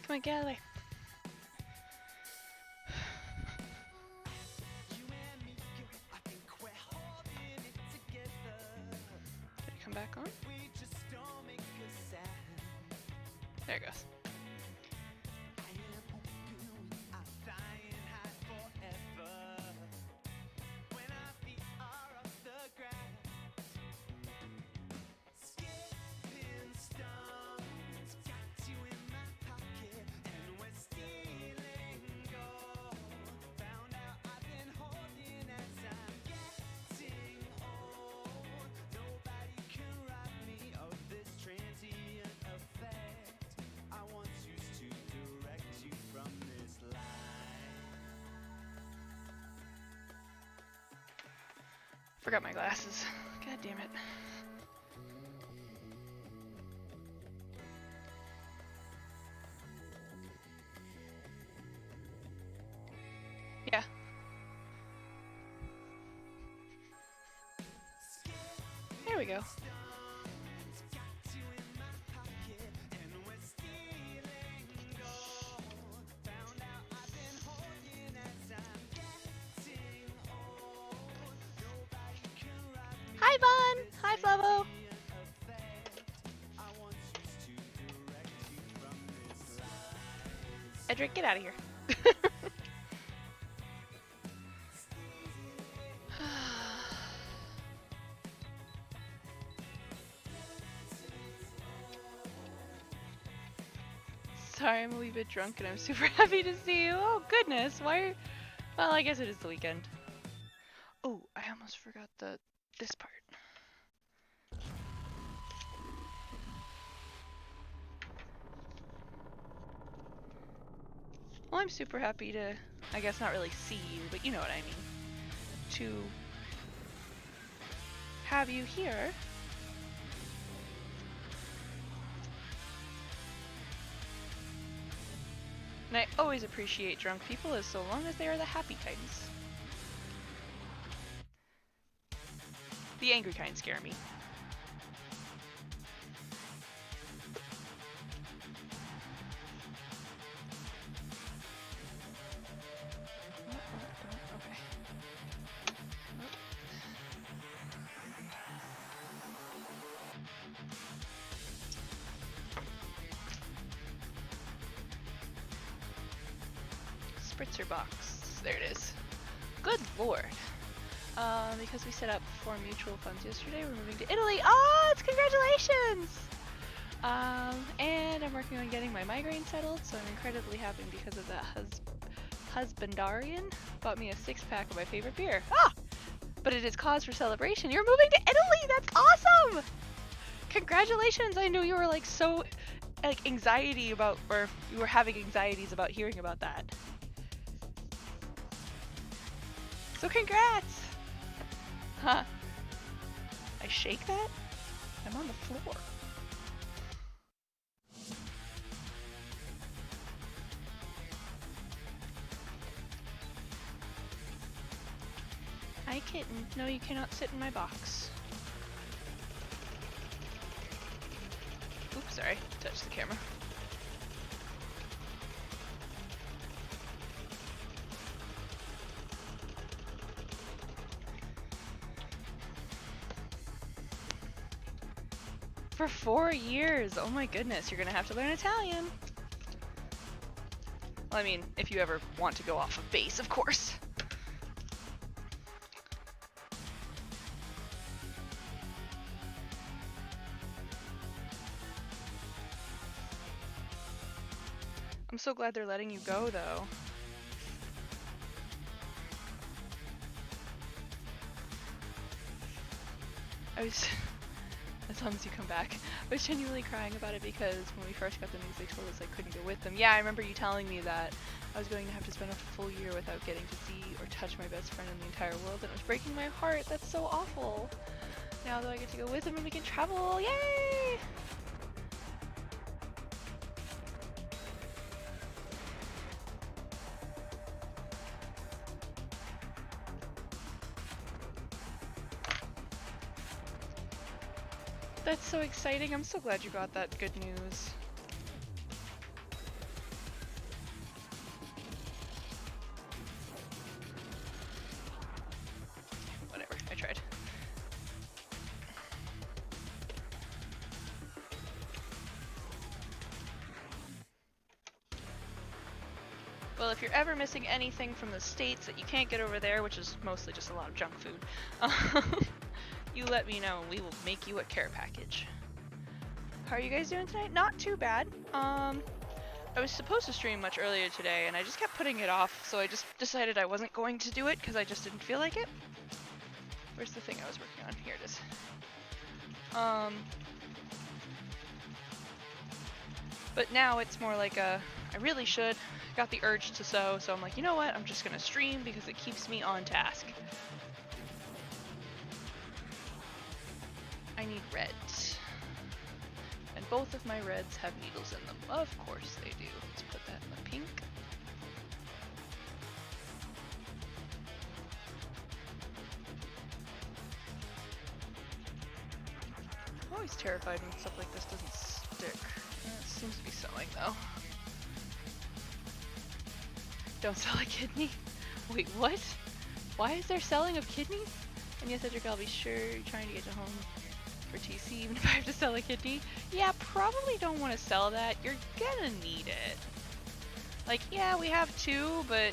Come on, get out of there. Did it come back on? There it goes. Forgot my glasses. God damn it. Yeah. There we go. Hi, Vaughn! Hi, Flavo! Edric, get out of here. Sorry, I'm a wee bit drunk and I'm super happy to see you. Oh, goodness. Why are... Well, I guess it is the weekend. Oh, I almost forgot this part. Well, I'm super happy to, I guess not really see you, but you know what I mean. To have you here. And I always appreciate drunk people as so long as they are the happy kinds. The angry kind scare me. Spritzer box. There it is. Good lord. Because we set up for mutual funds yesterday, we're moving to Italy. Oh, it's congratulations! And I'm working on getting my migraine settled, so I'm incredibly happy because of that. Husbandarian bought me a 6-pack of my favorite beer. Ah! But it is cause for celebration. You're moving to Italy! That's awesome! Congratulations! I knew you were like so like anxiety about, or you were having anxieties about hearing about that. So congrats! Huh. I shake that? I'm on the floor. Hi, kitten. No, you cannot sit in my box. Oops, sorry. Touched the camera. For 4 years! Oh my goodness, you're gonna have to learn Italian! Well, I mean, if you ever want to go off of base, of course. I'm so glad they're letting you go, though. As long as you come back. I was genuinely crying about it because when we first got the news, they told us I couldn't go with them. Yeah, I remember you telling me that I was going to have to spend a full year without getting to see or touch my best friend in the entire world, and it was breaking my heart. That's so awful. Now though I get to go with him and we can travel. Yay! That's so exciting. I'm so glad you got that good news. Well, if you're ever missing anything from the States that you can't get over there, which is mostly just a lot of junk food, you let me know and we will make you a care package. How are you guys doing tonight? Not too bad. I was supposed to stream much earlier today and I just kept putting it off, so I just decided I wasn't going to do it because I just didn't feel like it. Where's the thing I was working on? Here it is. But now it's more like I really should. Got the urge to sew, so I'm like, you know what? I'm just gonna stream because it keeps me on task. I need red. And both of my reds have needles in them. Of course they do. Let's put that in the pink. I'm always terrified when stuff like this doesn't stick. It seems to be sewing though. Don't sell a kidney? Wait, what? Why is there selling of kidneys? And yes, Edric, I'll be sure you're trying to get to home for TC even if I have to sell a kidney. Yeah, probably don't want to sell that. You're gonna need it. Like, yeah, we have two, but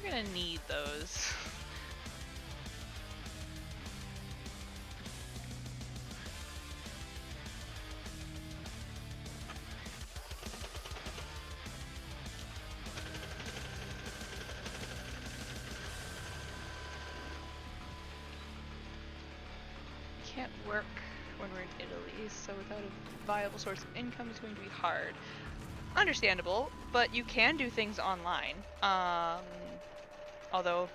you're gonna need those. Can't work when we're in Italy, so without a viable source of income is going to be hard. Understandable, but you can do things online. Although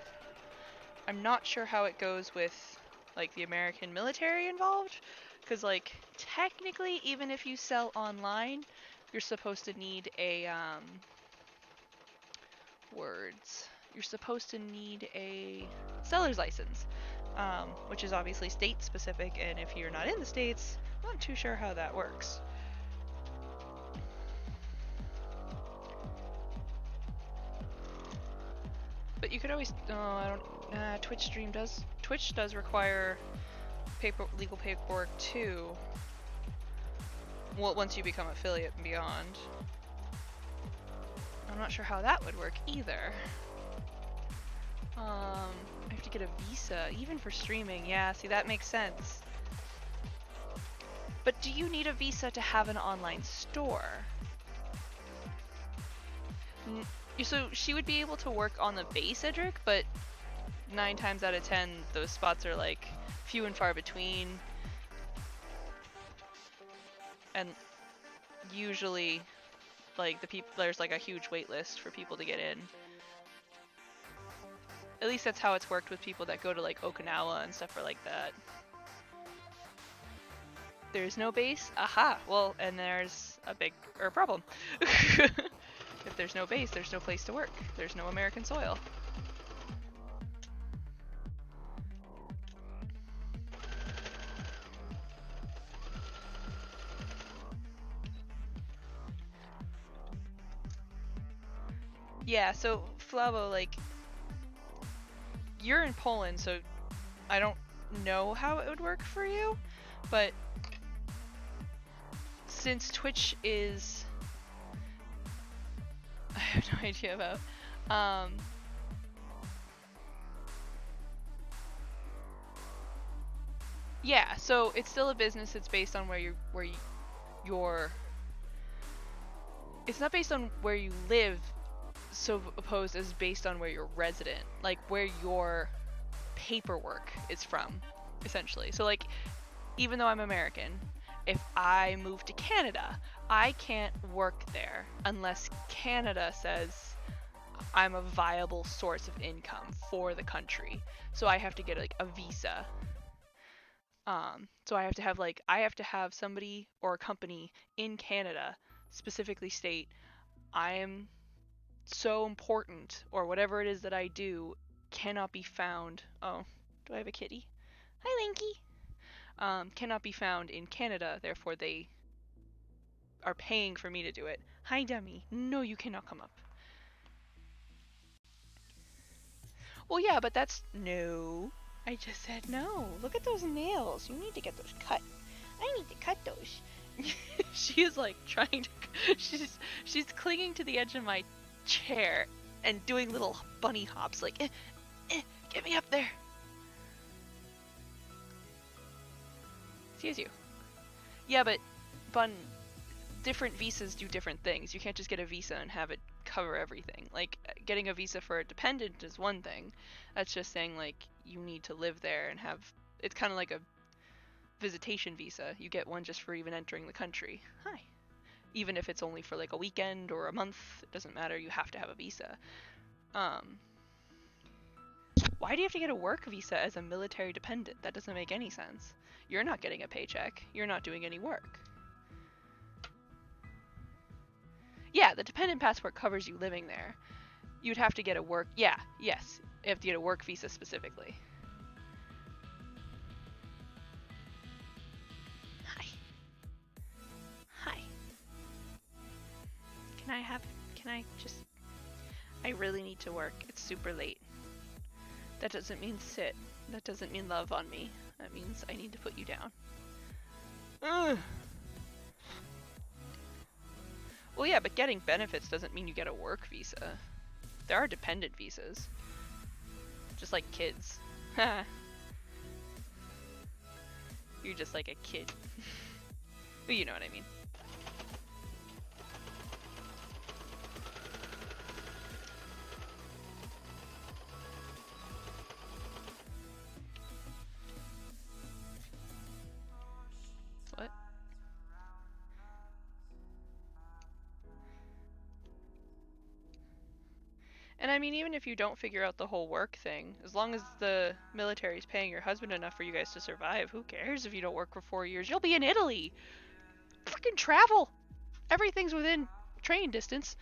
I'm not sure how it goes with like the American military involved, because like technically even if you sell online, you're supposed to need a you're supposed to need a seller's license. Which is obviously state specific, and if you're not in the States, I'm not too sure how that works. But you could always, Twitch does require legal paperwork too. Well, once you become affiliate and beyond. I'm not sure how that would work either. I have to get a visa, even for streaming. Yeah, see, that makes sense. But do you need a visa to have an online store? So she would be able to work on the base, Edric, but 9 times out of 10, those spots are like few and far between. And usually, like there's like a huge wait list for people to get in. At least that's how it's worked with people that go to like Okinawa and stuff like that. There's no base? Aha! Well, and there's a big problem. If there's no base, there's no place to work. There's no American soil. Yeah, so Flavo, like, you're in Poland, so I don't know how it would work for you, but since Twitch is, I have no idea about, yeah, so it's still a business. It's based on it's not based on where you live, so opposed as based on where you're resident, like where your paperwork is from, essentially. So like, even though I'm American, if I move to Canada, I can't work there unless Canada says I'm a viable source of income for the country. So I have to get like a visa. So I have to have somebody or a company in Canada specifically state I am so important, or whatever it is that I do cannot be found. Oh, do I have a kitty? Hi, Linky. Cannot be found in Canada, therefore they are paying for me to do it. Hi, dummy. No, you cannot come up. Well, yeah, but that's no. I just said no. Look at those nails. You need to get those cut. I need to cut those. She is like trying to. She's clinging to the edge of my chair and doing little bunny hops, like, get me up there. Excuse you. Yeah, but Bun, different visas do different things. You can't just get a visa and have it cover everything. Like, getting a visa for a dependent is one thing. That's just saying, like, you need to live there and have. It's kind of like a visitation visa. You get one just for even entering the country. Hi. Even if it's only for like a weekend or a month, it doesn't matter. You have to have a visa. Why do you have to get a work visa as a military dependent? That doesn't make any sense. You're not getting a paycheck. You're not doing any work. Yeah, the dependent passport covers you living there. You'd have to get a work. Yeah, yes. You have to get a work visa specifically. Hi. Hi. Can I just. I really need to work. It's super late. That doesn't mean sit. That doesn't mean love on me. That means I need to put you down. Ugh. Well, yeah, but getting benefits doesn't mean you get a work visa. There are dependent visas. Just like kids. You're just like a kid. But you know what I mean. What? And I mean, even if you don't figure out the whole work thing, as long as the military's paying your husband enough for you guys to survive, who cares if you don't work for 4 years? You'll be in Italy! Freaking travel! Everything's within train distance.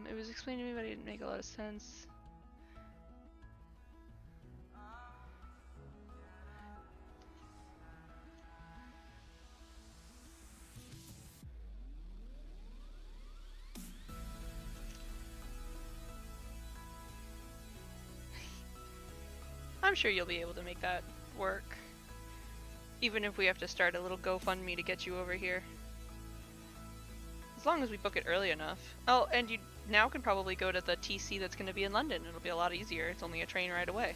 It was explained to me, but it didn't make a lot of sense. I'm sure you'll be able to make that work. Even if we have to start a little GoFundMe to get you over here. As long as we book it early enough. Oh, and you now can probably go to the TC that's going to be in London. It'll be a lot easier. It's only a train ride away.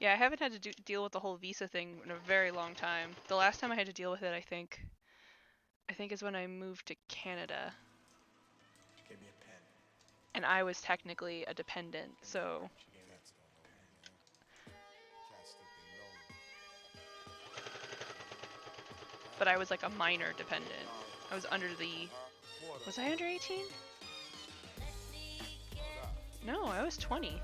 Yeah, I haven't had to deal with the whole visa thing in a very long time. The last time I had to deal with it, I think is when I moved to Canada. Give me a pen. And I was technically a dependent, so. But I was like a minor dependent. I was under the. Was I under 18? No, I was 20.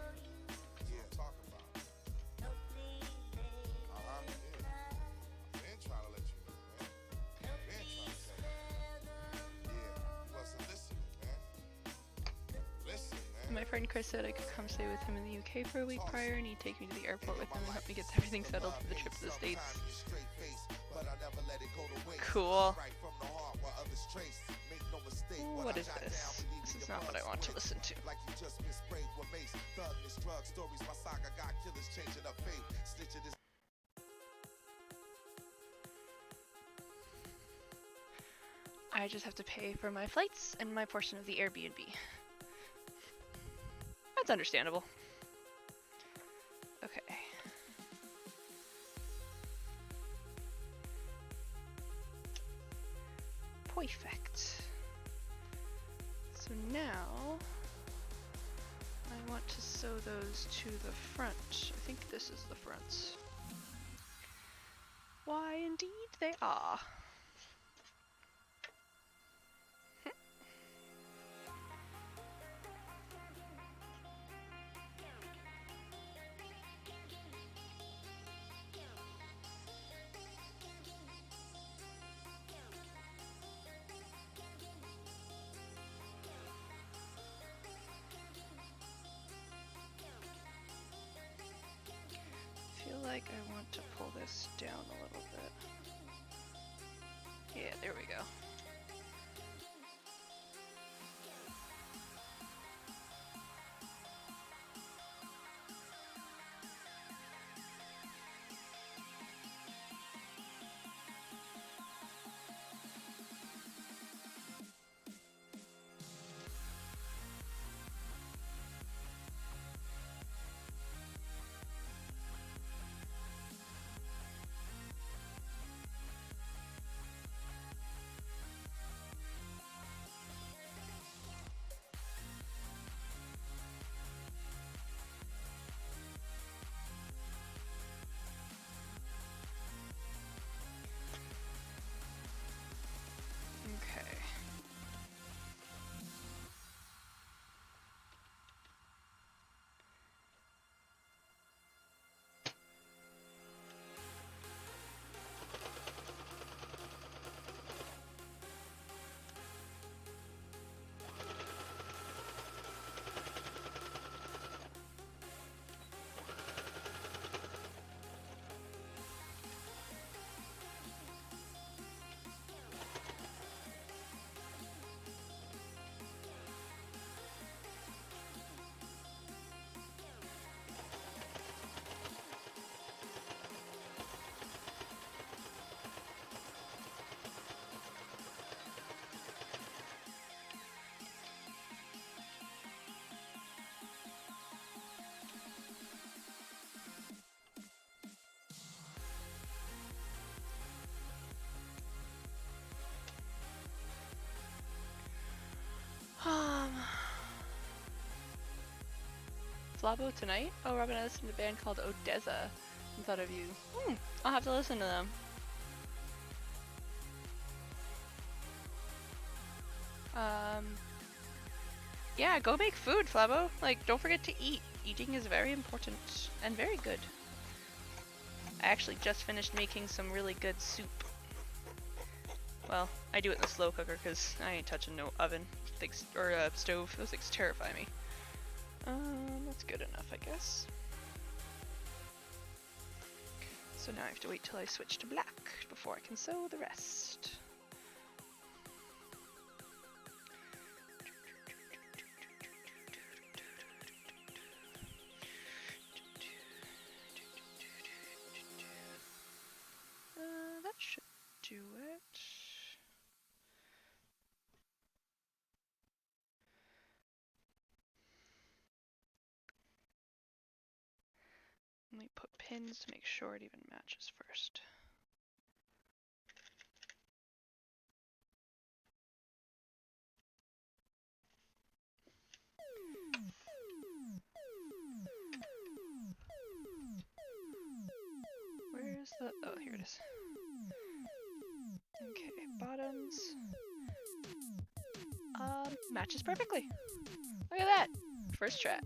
My friend Chris said I could come stay with him in the UK for a week prior, and he'd take me to the airport with him and help me get everything settled for the trip to the States. Cool. Ooh, what is this? This is not what I want to listen to. I just have to pay for my flights and my portion of the Airbnb. That's understandable. Okay. Perfect. So now I want to sew those to the front. I think this is the front. Why, indeed they are. like I want to pull this down a little bit. Yeah, there we go. Okay. Flabo tonight? Oh, Robin, I listened to a band called Odessa and thought of you. I'll have to listen to them. Yeah, go make food, Flabo. Like, don't forget to eat. Eating is very important and very good. I actually just finished making some really good soup. Well, I do it in the slow cooker because I ain't touching no oven or stove. Those things terrify me. That's good enough, I guess. So now I have to wait till I switch to black before I can sew the rest. That should do it. Let me put pins to make sure it even matches first. Where's the... oh, here it is. Okay, bottoms. Matches perfectly. Look at that. First try.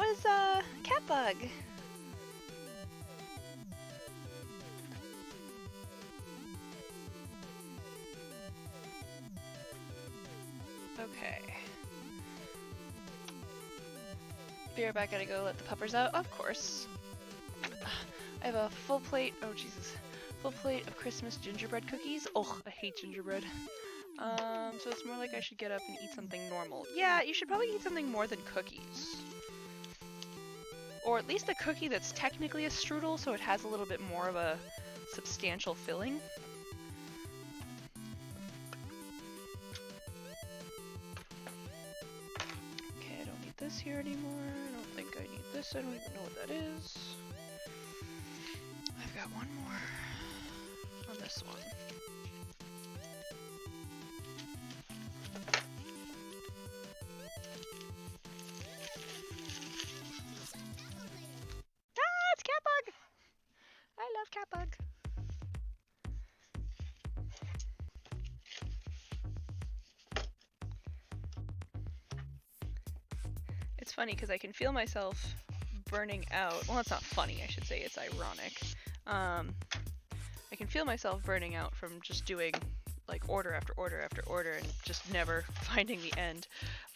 was Catbug. Okay. Be right back, gotta go let the puppers out. Of course. I have a full plate, oh Jesus. Full plate of Christmas gingerbread cookies. Oh, I hate gingerbread. So it's more like I should get up and eat something normal. Yeah, you should probably eat something more than cookies. Or at least a cookie that's technically a strudel, so it has a little bit more of a substantial filling. Okay, I don't need this here anymore. I don't think I need this. I don't even know what that is. I've got one more on this one. Ah, it's Catbug! I love Catbug. It's funny because I can feel myself burning out. Well, it's not funny, I should say. It's ironic. I can feel myself burning out from just doing like order after order after order and just never finding the end.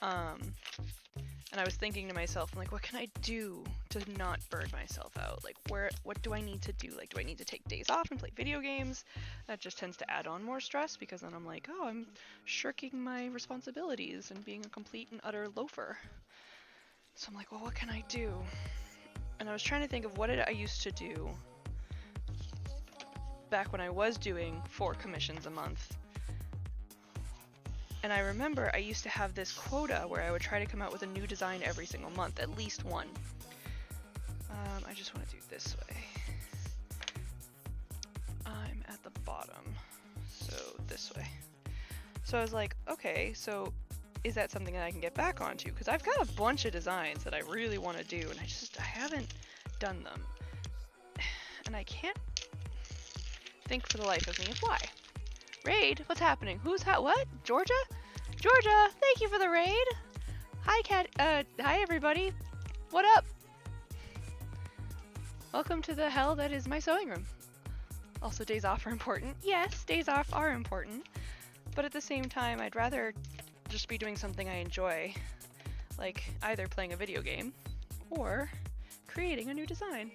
And I was thinking to myself, I'm like, what can I do to not burn myself out? Like, what do I need to do? Like, do I need to take days off and play video games? That just tends to add on more stress because then I'm like, oh, I'm shirking my responsibilities and being a complete and utter loafer. So I'm like, well, what can I do? And I was trying to think of what did I used to do back when I was doing 4 commissions a month. And I remember I used to have this quota where I would try to come out with a new design every single month, at least one. I just want to do it this way. I'm at the bottom, so this way. So I was like, okay, so is that something that I can get back onto? Because I've got a bunch of designs that I really want to do, and I haven't done them. And I can't think for the life of me of why. Raid? What's happening? What? Georgia? Georgia, thank you for the raid! Hi, hi everybody! What up? Welcome to the hell that is my sewing room. Also, days off are important. Yes, days off are important. But at the same time, I'd rather just be doing something I enjoy. Like, either playing a video game, or creating a new design.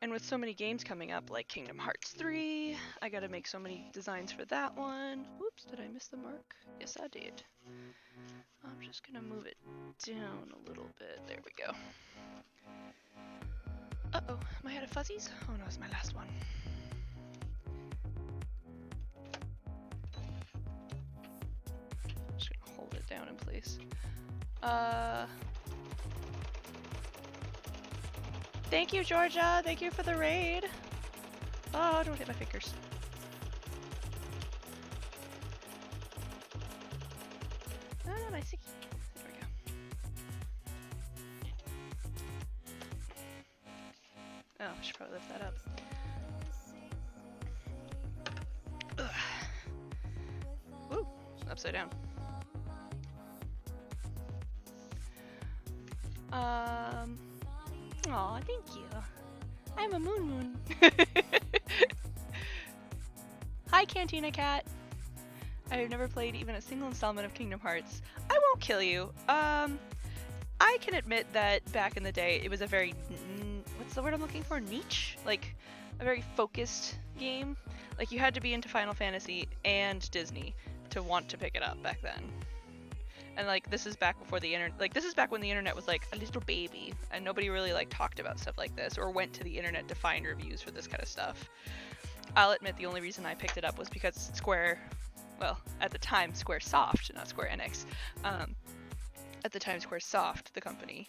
And with so many games coming up, like Kingdom Hearts 3, I gotta make so many designs for that one. Oops, did I miss the mark? Yes, I did. I'm just gonna move it down a little bit. There we go. Uh-oh, am I out of fuzzies? Oh no, it's my last one. Just gonna hold it down in place. Thank you, Georgia. Thank you for the raid. Oh, don't hit my fingers. Ah, my sticky. There we go. Oh, I should probably lift that up. Ugh. Woo, upside down. Aw, thank you. I'm a moon. Hi, Cantina Cat. I have never played even a single installment of Kingdom Hearts. I won't kill you. I can admit that back in the day, it was a very, what's the word I'm looking for? Niche? Like, a very focused game. Like, you had to be into Final Fantasy and Disney to want to pick it up back then. And like, this is back before the internet, like this is back when the internet was like a little baby and nobody really like talked about stuff like this or went to the internet to find reviews for this kind of stuff. I'll admit the only reason I picked it up was because Square, well, at the time Squaresoft, not Square Enix, at the time Squaresoft, the company,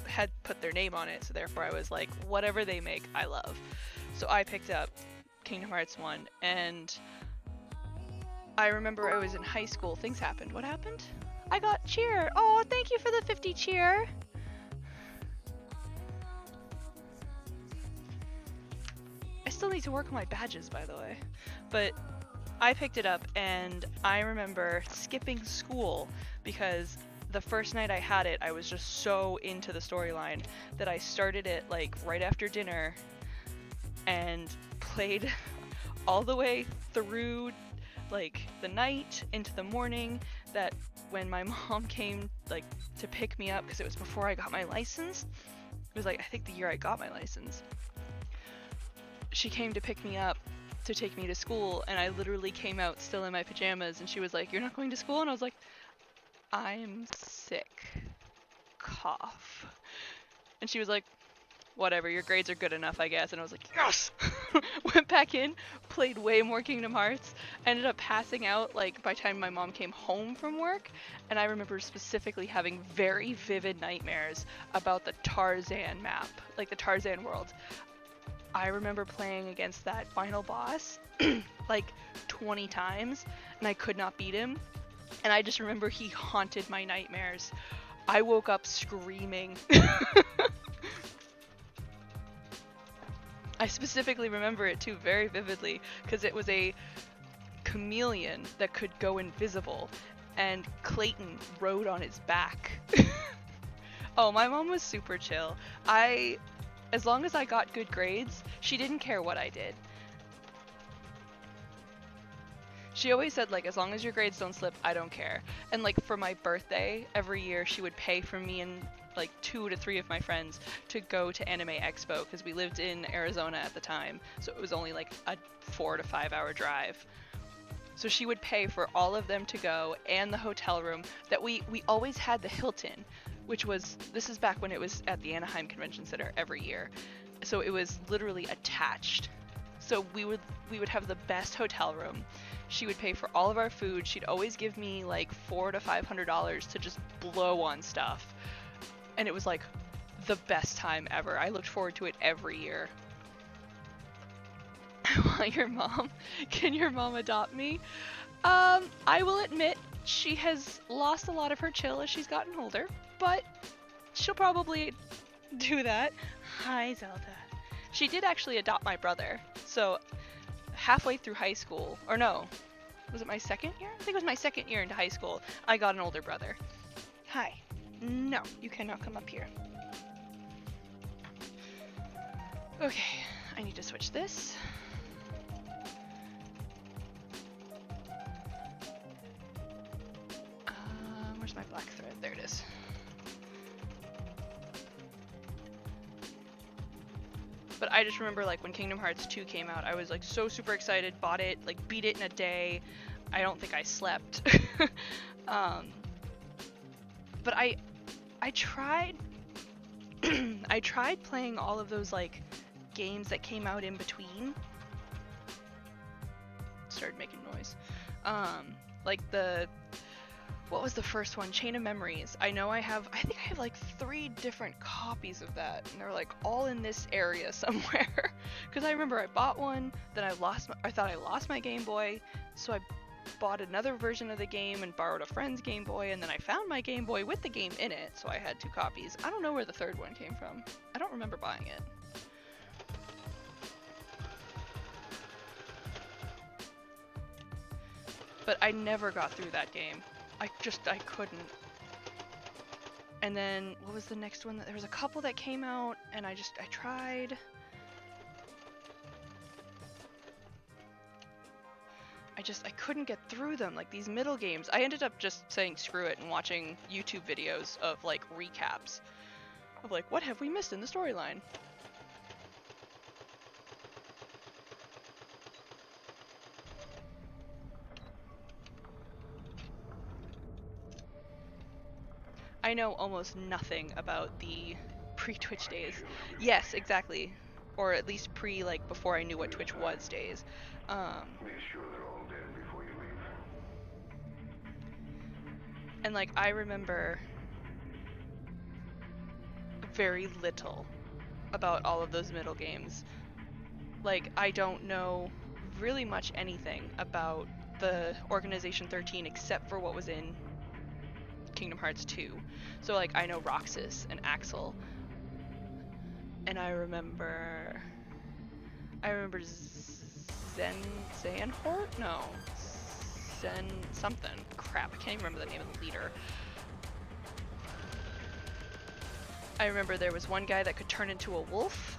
had put their name on it, so therefore I was like, whatever they make, I love. So I picked up Kingdom Hearts 1, and I remember I was in high school. Things happened. What happened? I got cheer. Oh, thank you for the 50 cheer. I still need to work on my badges, by the way. But I picked it up and I remember skipping school because the first night I had it, I was just so into the storyline that I started it like right after dinner and played all the way through like the night into the morning. That when my mom came like to pick me up, because it was before I got my license, it was like I think the year I got my license, she came to pick me up to take me to school, and I literally came out still in my pajamas, and she was like, "You're not going to school?" And I was like, "I'm sick. Cough." And she was like, "Whatever, your grades are good enough, I guess." And I was like, "Yes!" Went back in, played way more Kingdom Hearts, ended up passing out like by the time my mom came home from work, and I remember specifically having very vivid nightmares about the Tarzan map, like the Tarzan world. I remember playing against that final boss like 20 times, and I could not beat him, and I just remember he haunted my nightmares. I woke up screaming. I specifically remember it too very vividly because it was a chameleon that could go invisible, and Clayton rode on his back. Oh, my mom was super chill. As long as I got good grades, she didn't care what I did. She always said, like, as long as your grades don't slip, I don't care. And like for my birthday, every year she would pay for me and like 2 to 3 of my friends to go to Anime Expo, because we lived in Arizona at the time, so it was only like a 4 to 5 hour drive. So she would pay for all of them to go, and the hotel room that we always had, the Hilton, which was, this is back when it was at the Anaheim Convention Center every year. So it was literally attached. So we would have the best hotel room. She would pay for all of our food. She'd always give me like $400 to $500 to just blow on stuff. And it was like the best time ever. I looked forward to it every year. I want your mom. Can your mom adopt me? I will admit she has lost a lot of her chill as she's gotten older, but she'll probably do that. Hi, Zelda. She did actually adopt my brother. So halfway through high school, or no, was it my second year? I think it was my second year into high school, I got an older brother. Hi. No, you cannot come up here. Okay, I need to switch this. Where's my black thread? There it is. But I just remember like when Kingdom Hearts 2 came out, I was like so super excited, bought it, like beat it in a day. I don't think I slept. But I tried I tried playing all of those like games that came out in between. Started making noise. Like what was the first one? Chain of Memories. I think I have like 3 different copies of that, and they're like all in this area somewhere. Because I remember I bought one, then I thought I lost my Game Boy, so I bought another version of the game and borrowed a friend's Game Boy, and then I found my Game Boy with the game in it, so I had 2 copies. I don't know where the third one came from. I don't remember buying it. But I never got through that game. I couldn't. And then, what was the next one? There was a couple that came out, and I tried. I couldn't get through them, like these middle games. I ended up just saying screw it and watching YouTube videos of like recaps of like, what have we missed in the storyline? I know almost nothing about the pre-Twitch days. Yes, exactly. Or at least like before I knew what Twitch was days. Make sure they're all dead before you leave. And like I remember very little about all of those middle games. Like I don't know really much anything about the Organization 13 except for what was in Kingdom Hearts 2. So like I know Roxas and Axel. And I remember Zanhort? No. Zen something. Crap, I can't even remember the name of the leader. I remember there was one guy that could turn into a wolf.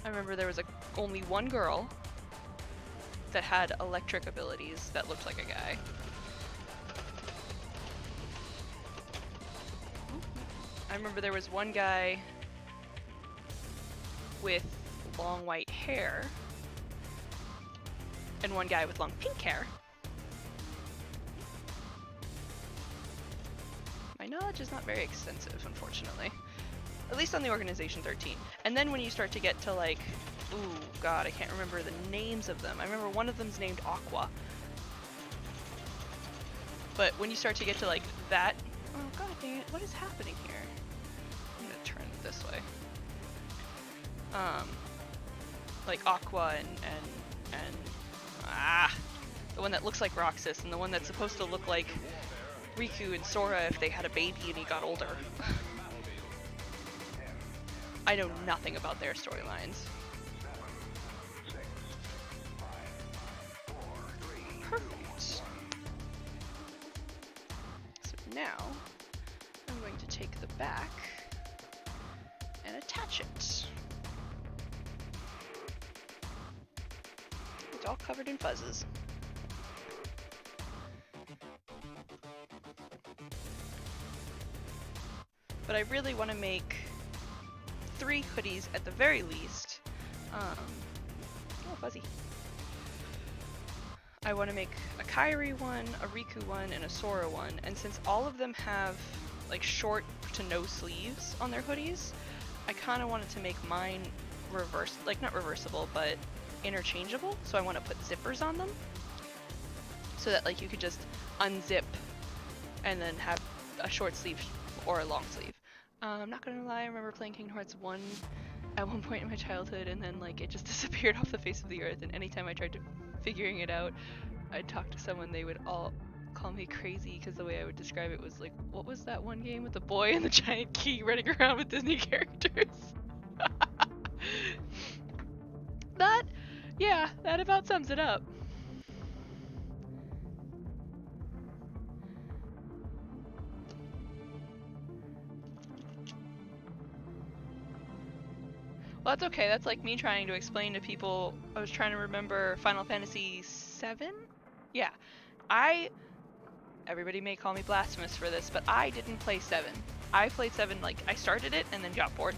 I remember there was only one girl that had electric abilities that looked like a guy. I remember there was one guy with long white hair and one guy with long pink hair. My knowledge is not very extensive, unfortunately. At least on the Organization 13. And then when you start to get to like, ooh, god, I can't remember the names of them. I remember one of them's named Aqua. But when you start to get to like that, oh god dang it, what is happening here? I'm gonna turn it this way. Like Aqua and the one that looks like Roxas and the one that's supposed to look like Riku and Sora if they had a baby and he got older. I know nothing about their storylines. Perfect. So now I'm going to take the back and attach it. It's all covered in fuzzes. But I really want to make 3 hoodies at the very least. Oh, fuzzy. I want to make a Kairi one, a Riku one, and a Sora one. And since all of them have like short to no sleeves on their hoodies, I kind of wanted to make mine not reversible, but interchangeable. So I want to put zippers on them so that like you could just unzip and then have a short sleeve or a long sleeve. I'm not gonna lie, I remember playing Kingdom Hearts 1 at one point in my childhood and then like it just disappeared off the face of the earth, and anytime I tried to figuring it out, I'd talk to someone, they would all call me crazy because the way I would describe it was like, what was that one game with the boy and the giant key running around with Disney characters? That about sums it up. Well, that's okay. That's like me trying to explain to people. I was trying to remember Final Fantasy VII? Yeah. Everybody may call me blasphemous for this, but I didn't play 7. I played 7, like, I started it and then got bored.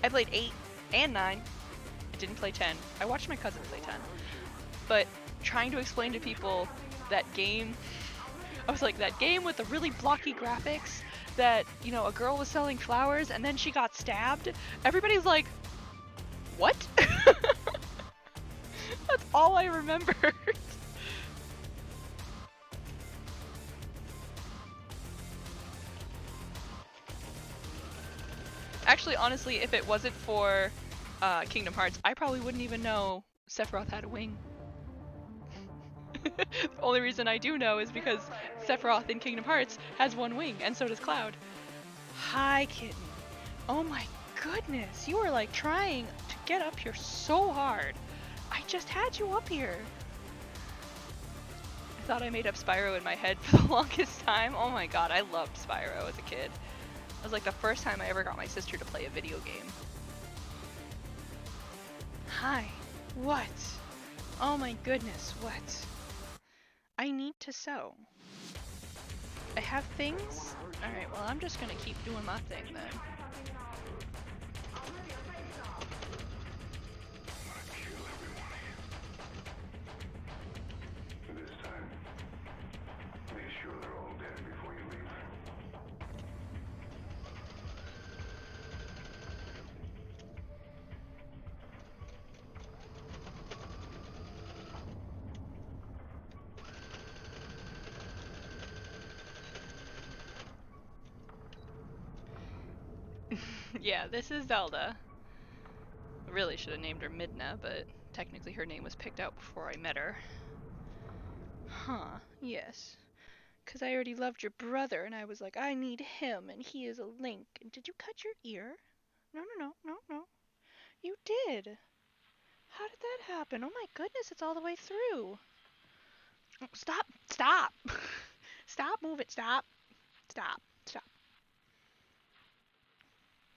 I played 8 and 9. I didn't play 10. I watched my cousin play 10. But trying to explain to people that game, I was like, that game with the really blocky graphics, that, you know, a girl was selling flowers and then she got stabbed. Everybody's like, what? That's all I remembered. Actually, honestly, if it wasn't for Kingdom Hearts, I probably wouldn't even know Sephiroth had a wing. The only reason I do know is because Sephiroth in Kingdom Hearts has one wing, and so does Cloud. Hi, kitten. Oh my goodness, you were like trying to get up here so hard. I just had you up here. I thought I made up Spyro in my head for the longest time. Oh my god, I loved Spyro as a kid. It was like the first time I ever got my sister to play a video game. Hi. What? Oh my goodness, what? I need to sew. I have things? Alright, well I'm just gonna keep doing my thing then. This time, make sure they're all dead before you leave. Yeah, this is Zelda. I really should have named her Midna, but technically her name was picked out before I met her. Huh, yes. 'Cause I already loved your brother, and I was like, I need him, and he is a Link. And did you cut your ear? No. You did. How did that happen? Oh my goodness, it's all the way through. Stop! Stop! Stop moving! Stop! Stop! Stop!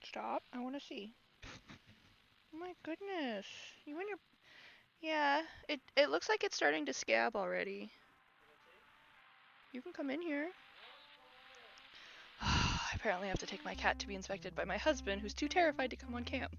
Stop! I want to see. Oh my goodness! You and your... Yeah, it looks like it's starting to scab already. You can come in here. I apparently have to take my cat to be inspected by my husband, who's too terrified to come on camp.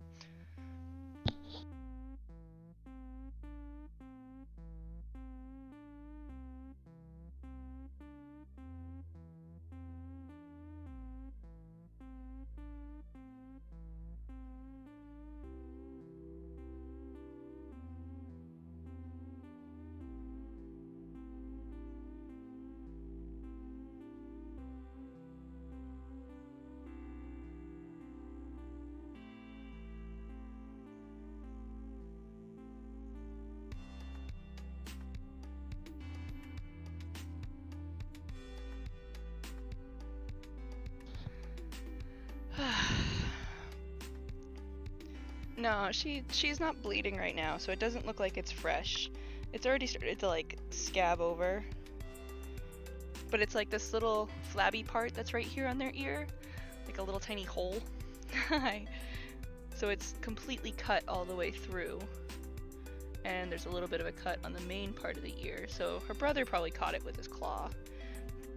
No, she's not bleeding right now, so it doesn't look like it's fresh. It's already started to like scab over. But it's like this little flabby part that's right here on their ear, like a little tiny hole. So it's completely cut all the way through. And there's a little bit of a cut on the main part of the ear, so her brother probably caught it with his claw.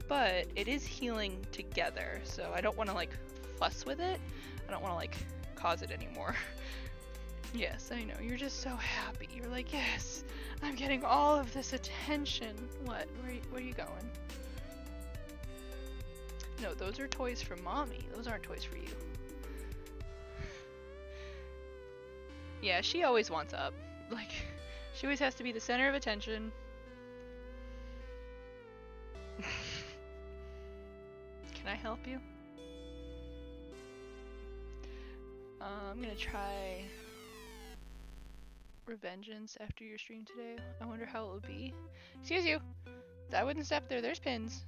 But it is healing together, so I don't want to like fuss with it. I don't want to like cause it anymore. Yes, I know, you're just so happy. You're like, yes, I'm getting all of this attention. What? Where are you going? No, those are toys for mommy. Those aren't toys for you. Yeah, she always wants up. Like, she always has to be the center of attention. Can I help you? I'm gonna try Revengeance after your stream today. I wonder how it would be. Excuse you! I wouldn't step there, there's pins.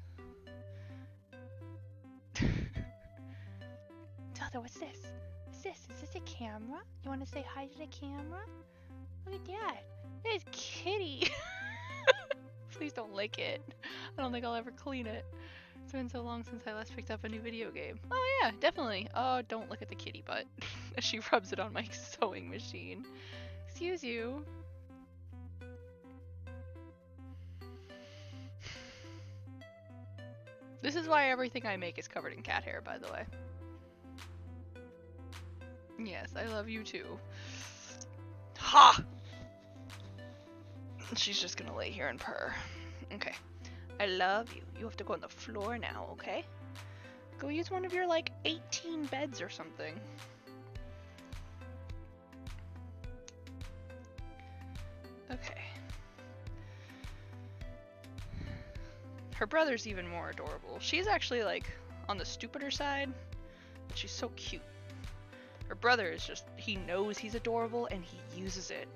Zelda, what's this? What's this? Is this a camera? You wanna say hi to the camera? Look at that! There's Kitty! Please don't lick it. I don't think I'll ever clean it. It's been so long since I last picked up a new video game. Oh yeah, definitely. Oh, don't look at the kitty butt. She rubs it on my sewing machine. Excuse you. This is why everything I make is covered in cat hair, by the way. Yes, I love you too. Ha! She's just gonna lay here and purr. Okay. I love you. You have to go on the floor now, okay? Go use one of your, like, 18 beds or something. Okay. Her brother's even more adorable. She's actually, like, on the stupider side, but she's so cute. Her brother is just, he knows he's adorable and he uses it.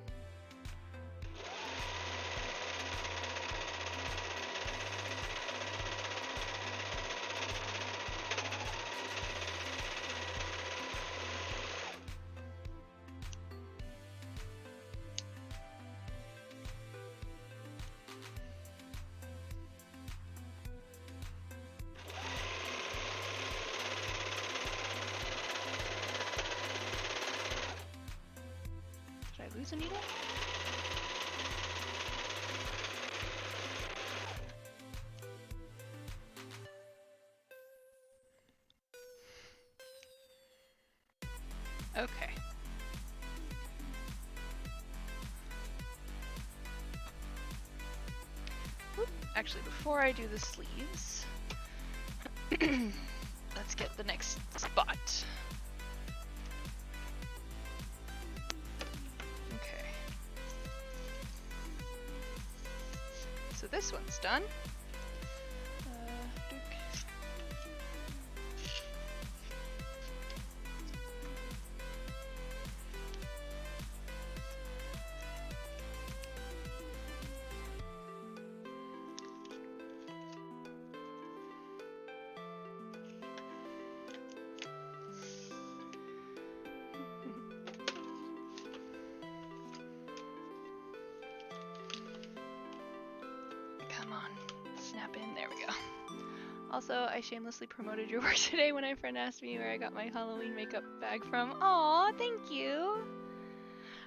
Lose a needle? Okay. Oop. Actually, before I do the sleeves, let's get the next spot. So this one's done. Come on. happen. There we go. Also, I shamelessly promoted your work today when my friend asked me where I got my Halloween makeup bag from. Aw, thank you!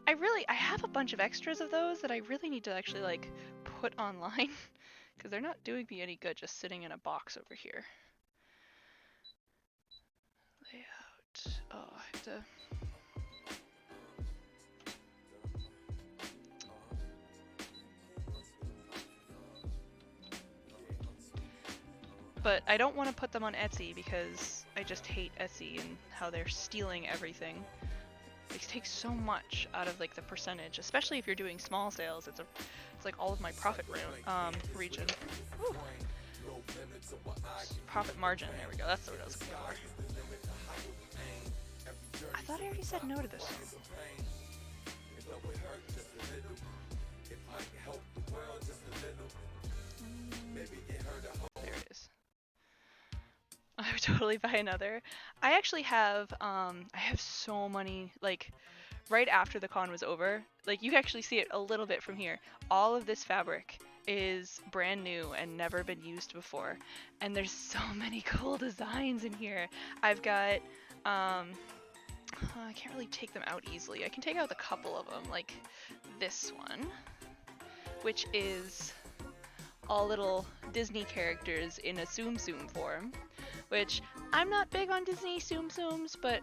I have a bunch of extras of those that I really need to actually, like, put online. Because they're not doing me any good just sitting in a box over here. Layout. Oh, I have to... But I don't want to put them on Etsy because I just hate Etsy and how they're stealing everything. It takes so much out of like the percentage, especially if you're doing small sales. It's like all of my profit region. Woo. Profit margin. There we go. That's the word I was looking for. I thought I already said no to this one. There it is. I would totally buy another. I actually have I have so many, like, right after the con was over, like you can actually see it a little bit from here. All of this fabric is brand new and never been used before, and there's so many cool designs in here. I've got I can't really take them out easily. I can take out a couple of them, like this one, which is all little Disney characters in a Tsum Tsum form, which I'm not big on Disney Tsum Tsums, but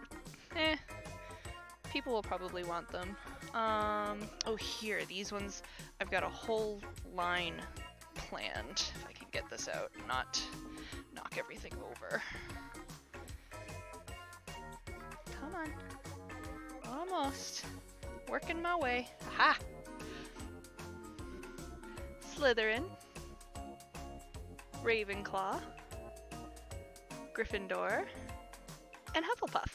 people will probably want them. Oh, here, these ones, I've got a whole line planned. If I can get this out, not knock everything over. Come on. Almost. Working my way. Aha! Slytherin. Ravenclaw. Gryffindor. And Hufflepuff.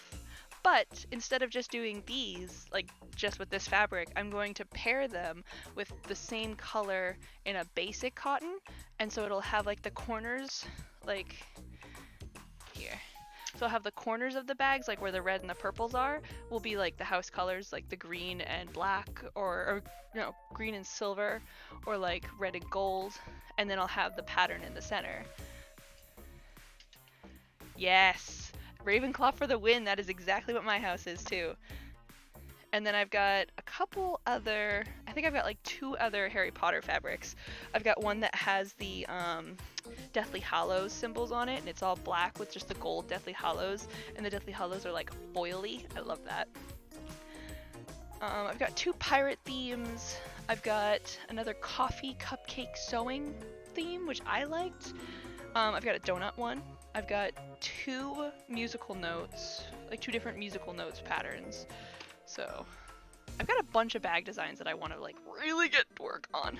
But instead of just doing these, like just with this fabric, I'm going to pair them with the same color in a basic cotton, and so it'll have like the corners, like here. So I'll have the corners of the bags, like where the red and the purples are, will be like the house colors, like the green and black, or no, green and silver, or like red and gold, and then I'll have the pattern in the center. Yes! Ravenclaw for the win, that is exactly what my house is too. And then I've got a couple other, I think I've got like 2 other Harry Potter fabrics. I've got one that has the Deathly Hallows symbols on it, and it's all black with just the gold Deathly Hallows, and the Deathly Hallows are like foily. I love that. I've got 2 pirate themes. I've got another coffee cupcake sewing theme, which I liked. I've got a donut one. I've got 2 musical notes, like 2 different musical notes patterns. So I've got a bunch of bag designs that I want to like really get to work on.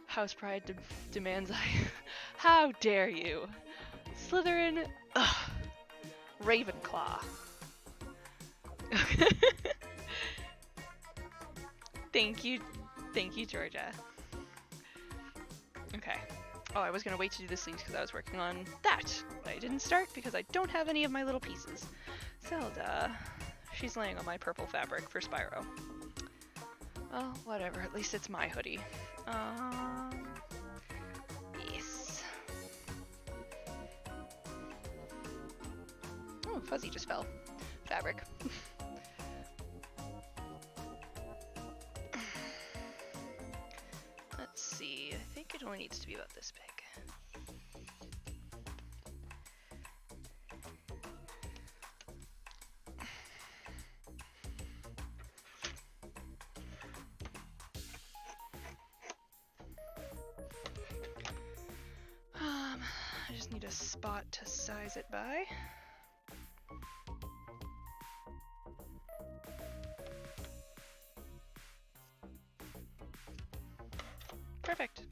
House pride demands I. How dare you? Slytherin. Ugh. Ravenclaw. Thank you, Georgia. Okay. Oh, I was gonna wait to do the sleeves because I was working on that, but I didn't start because I don't have any of my little pieces. Zelda. She's laying on my purple fabric for Spyro. Oh, whatever. At least it's my hoodie. Yes. Oh, Fuzzy just fell. Fabric. Let's see. I think it only needs to be about this big. I just need a spot to size it by. Perfect.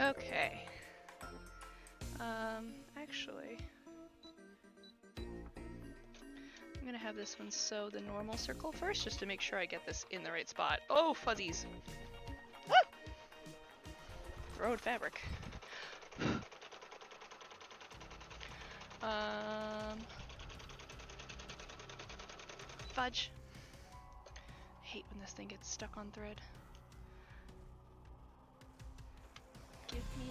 Okay. Actually, I'm gonna have this one sew the normal circle first, just to make sure I get this in the right spot. Oh, fuzzies! Ah! Road fabric. Fudge. Hate when this thing gets stuck on thread. Give me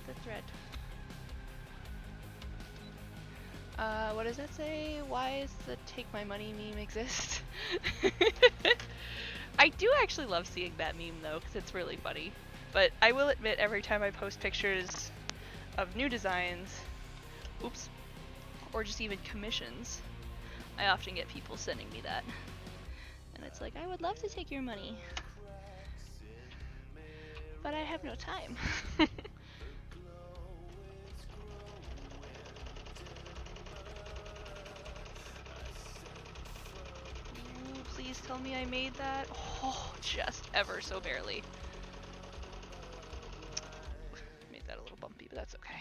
the thread. What does that say? Why does the take my money meme exist? I do actually love seeing that meme though, because it's really funny. But I will admit, every time I post pictures of new designs, oops, or just even commissions, I often get people sending me that. And it's like, I would love to take your money, but I have no time. Ooh, please tell me I made that. Oh, just ever so barely. Made that a little bumpy, but that's okay.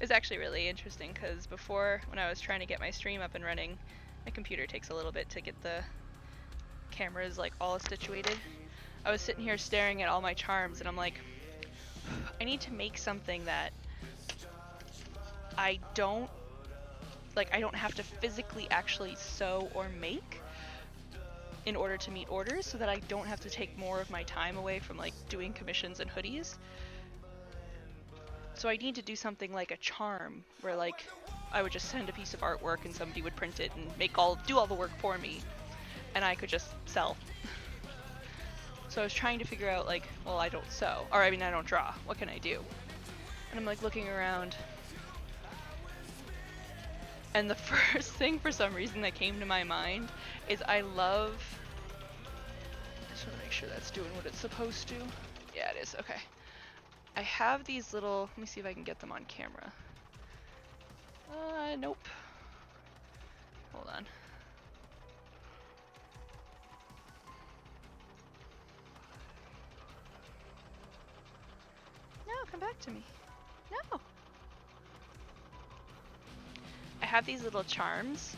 It's actually really interesting because before, when I was trying to get my stream up and running, my computer takes a little bit to get the cameras like all situated. I was sitting here staring at all my charms and I'm like, I need to make something that I don't have to physically actually sew or make in order to meet orders, so that I don't have to take more of my time away from like doing commissions and hoodies. So I need to do something like a charm where like I would just send a piece of artwork and somebody would print it and do all the work for me, and I could just sell. So I was trying to figure out like, well, I don't sew, or I mean I don't draw, what can I do? And I'm like looking around, and the first thing for some reason that came to my mind is I just want to make sure that's doing what it's supposed to. Yeah, it is. Okay. I have these little, let me see if I can get them on camera. Nope. Hold on. No, come back to me. No. I have these little charms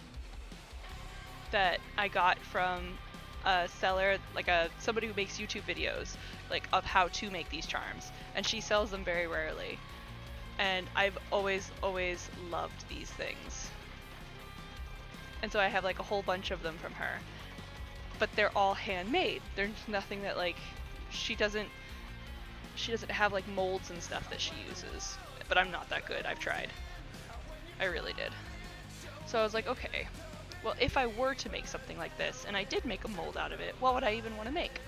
that I got from a seller, like somebody who makes YouTube videos, like of how to make these charms, and she sells them very rarely. And I've always loved these things. And so I have like a whole bunch of them from her. But they're all handmade. There's nothing that like she doesn't have like molds and stuff that she uses. But I'm not that good. I've tried. I really did. So I was like, okay, well, if I were to make something like this, and I did make a mold out of it, what would I even want to make?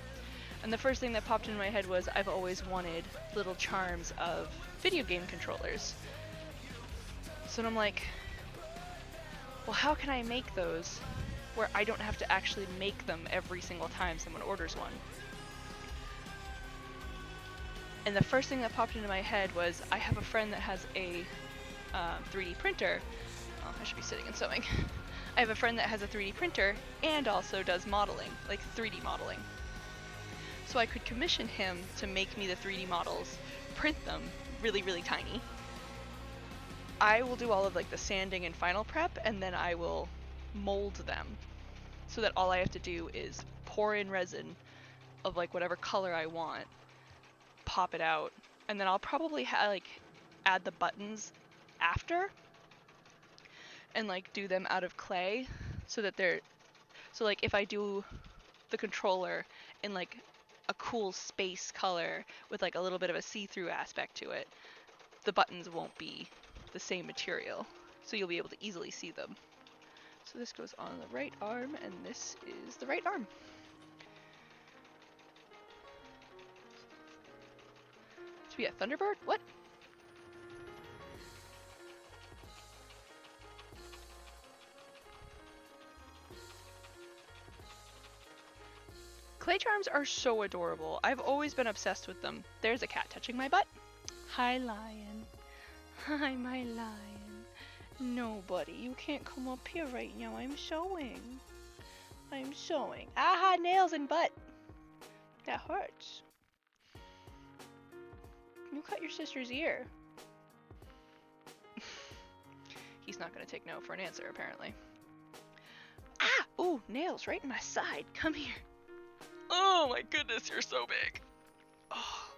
And the first thing that popped into my head was I've always wanted little charms of video game controllers. So then I'm like, well, how can I make those where I don't have to actually make them every single time someone orders one? And the first thing that popped into my head was I have a friend that has a 3D printer. Oh, I should be sitting and sewing. I have a friend that has a 3D printer and also does modeling, like 3D modeling. So I could commission him to make me the 3D models, print them really, really tiny. I will do all of like the sanding and final prep, and then I will mold them so that all I have to do is pour in resin of like whatever color I want, pop it out, and then I'll probably add the buttons after and like do them out of clay so that like if I do the controller in like a cool space color with like a little bit of a see-through aspect to it, the buttons won't be the same material, so you'll be able to easily see them. So this goes on the right arm, and this is the right arm. So yeah, Thunderbird? What? Clay charms are so adorable. I've always been obsessed with them. There's a cat touching my butt. Hi, lion. Hi, my lion. No, buddy, you can't come up here right now. I'm sewing. I'm sewing. Aha, nails and butt. That hurts. You cut your sister's ear. He's not gonna take no for an answer, apparently. Ah! Ooh, nails right in my side. Come here. Oh my goodness, you're so big. Oh.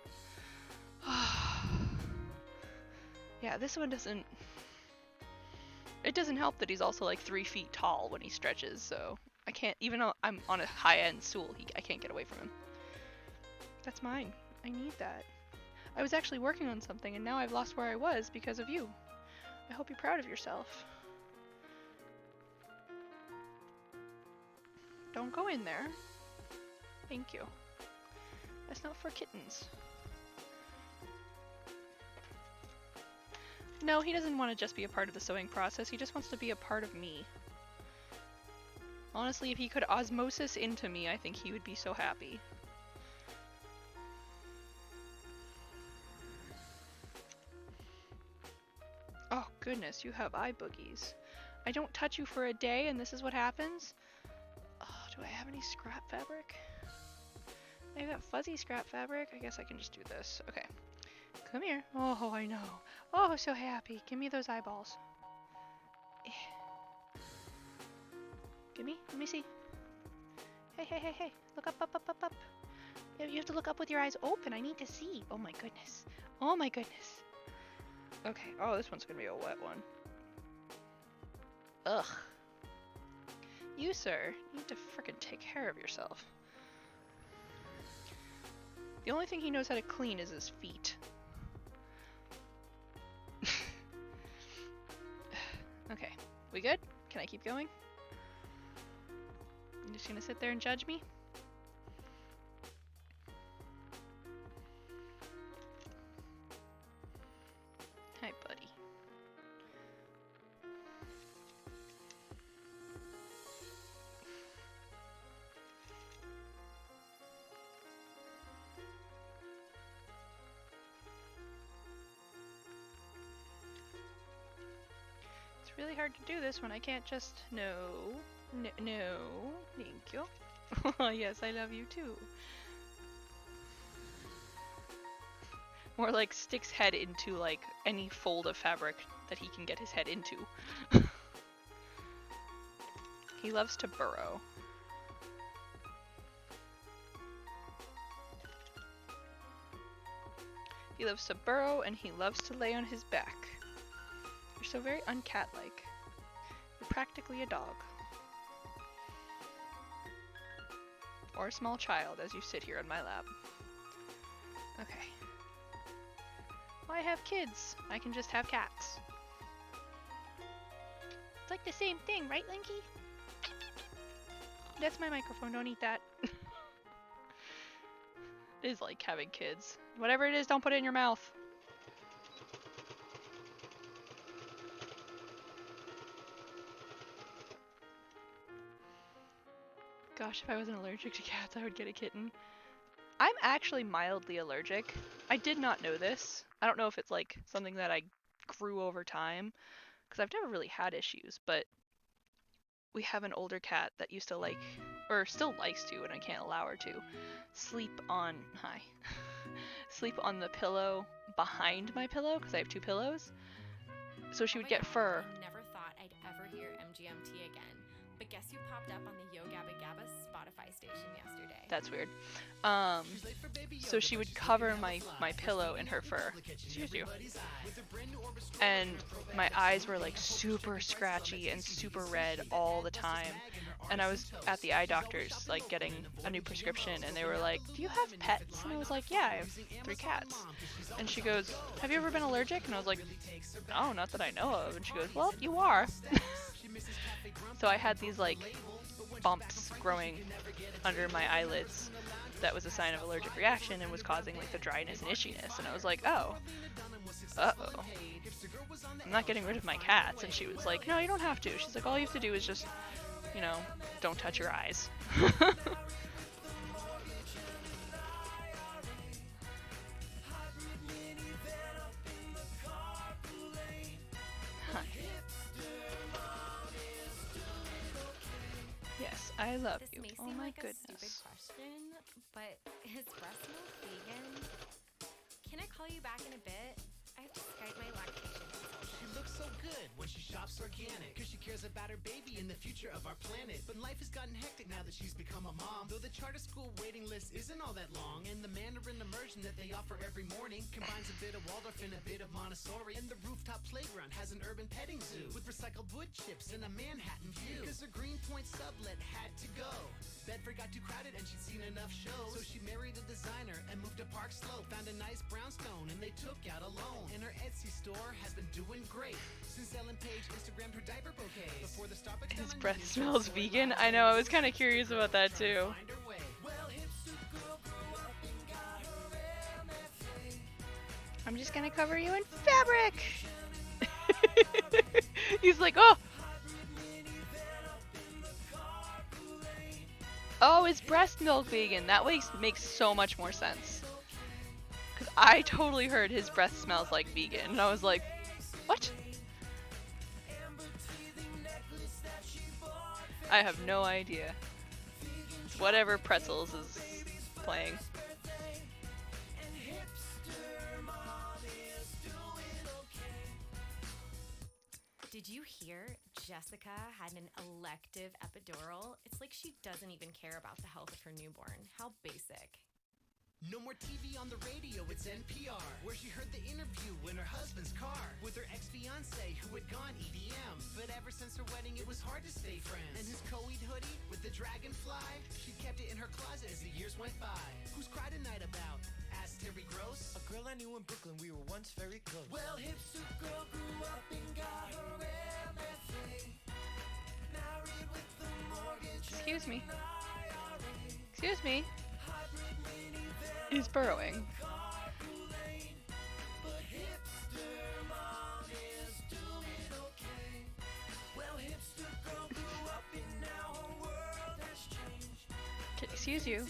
Yeah, this one doesn't... It doesn't help that he's also like 3 feet tall when he stretches, so I can't, even though I'm on a high-end stool, I can't get away from him. That's mine. I need that. I was actually working on something and now I've lost where I was because of you. I hope you're proud of yourself. Don't go in there. Thank you. That's not for kittens. No, he doesn't want to just be a part of the sewing process, he just wants to be a part of me. Honestly, if he could osmosis into me, I think he would be so happy. Oh goodness, you have eye boogies. I don't touch you for a day and this is what happens? Oh, do I have any scrap fabric? I got fuzzy scrap fabric. I guess I can just do this. Okay. Come here. Oh, I know. Oh, so happy. Give me those eyeballs. Give me. Let me see. Hey, hey, hey, hey. Look up, up, up, up, up. You have to look up with your eyes open. I need to see. Oh my goodness. Oh my goodness. Okay. Oh, this one's gonna be a wet one. Ugh. You, sir, need to frickin' take care of yourself. The only thing he knows how to clean is his feet. Okay, we good? Can I keep going? You just gonna sit there and judge me? Hi, buddy. It's really hard to do this when I can't just... No. No. Thank you. Yes, I love you too. More like sticks head into like any fold of fabric that he can get his head into. He loves to burrow. He loves to burrow and he loves to lay on his back. You're so very uncat-like. You're practically a dog. Or a small child as you sit here in my lap. Okay. Well, I have kids. I can just have cats. It's like the same thing, right, Linky? That's my microphone, don't eat that. It is like having kids. Whatever it is, don't put it in your mouth. Gosh, if I wasn't allergic to cats, I would get a kitten. I'm actually mildly allergic. I did not know this. I don't know if it's like something that I grew over time, because I've never really had issues, but we have an older cat that used to like, or still likes to, and I can't allow her to, sleep on, sleep on the pillow behind my pillow, because I have 2 pillows. So she would get fur. I never thought I'd ever hear MGMT again, but guess who popped up on the Yo Gabba Gabba Spotify station yesterday? That's weird. So she would cover my pillow in her fur. Excuse you. And my eyes were like super scratchy and super red all the time. And I was at the eye doctor's like getting a new prescription and they were like, do you have pets? And I was like, yeah, I have 3 cats. And she goes, have you ever been allergic? And I was like, no, not that I know of. And she goes, well, you are. So I had these like bumps growing under my eyelids that was a sign of allergic reaction and was causing like the dryness and itchiness. And I was like, oh, uh-oh, I'm not getting rid of my cats. And she was like, no, you don't have to. She's like, all you have to do is just, you know, don't touch your eyes. I love This you. may Oh seem my like a stupid goodness. question, but is breast milk vegan? Can I call you back in a bit? I have to Skype my lactation consultant. She looks so good when she shops organic, cause she cares about her baby and the future of our planet. But life has gotten hectic now that she's become a mom. Though the charter school waiting list isn't all that long, and the Mandarin immersion that they offer every morning combines a bit of Waldorf and a bit of Montessori. And the rooftop playground has an urban petting zoo with recycled wood chips and a Manhattan view. Cause her Greenpoint sublet had to go. Bedford got too crowded and she'd seen enough shows, so she married a designer and moved to Park Slope. Found a nice brownstone and they took out a loan. And her Etsy store has been doing great since Ellen Page Instagrammed her diaper bouquets. Before the Starbucks His Ellen breath Page smells soy vegan. latte. I know, I was kind of curious about that Trying to too. find her way. Well, hipster girl grew up and got her MFA. I'm just gonna cover you in fabric. He's like, oh. Oh, is breast milk vegan? That makes so much more sense. Because I totally heard his breath smells like vegan. And I was like, what? I have no idea. It's whatever Pretzels is playing. Did you hear Jessica had an elective epidural? It's like she doesn't even care about the health of her newborn. How basic. No more TV on the radio, it's NPR, where she heard the interview in her husband's car with her ex-fiancé who had gone EDM. But ever since her wedding, it was hard to stay friends. And his co-ed hoodie with the dragonfly, she kept it in her closet as the years went by. Who's cried a night about? Asked Terry Gross. A girl I knew in Brooklyn, we were once very close. Well, hipster girl grew up and got her MFA. Married with the mortgage. Excuse me. Excuse me. He's burrowing. Excuse you.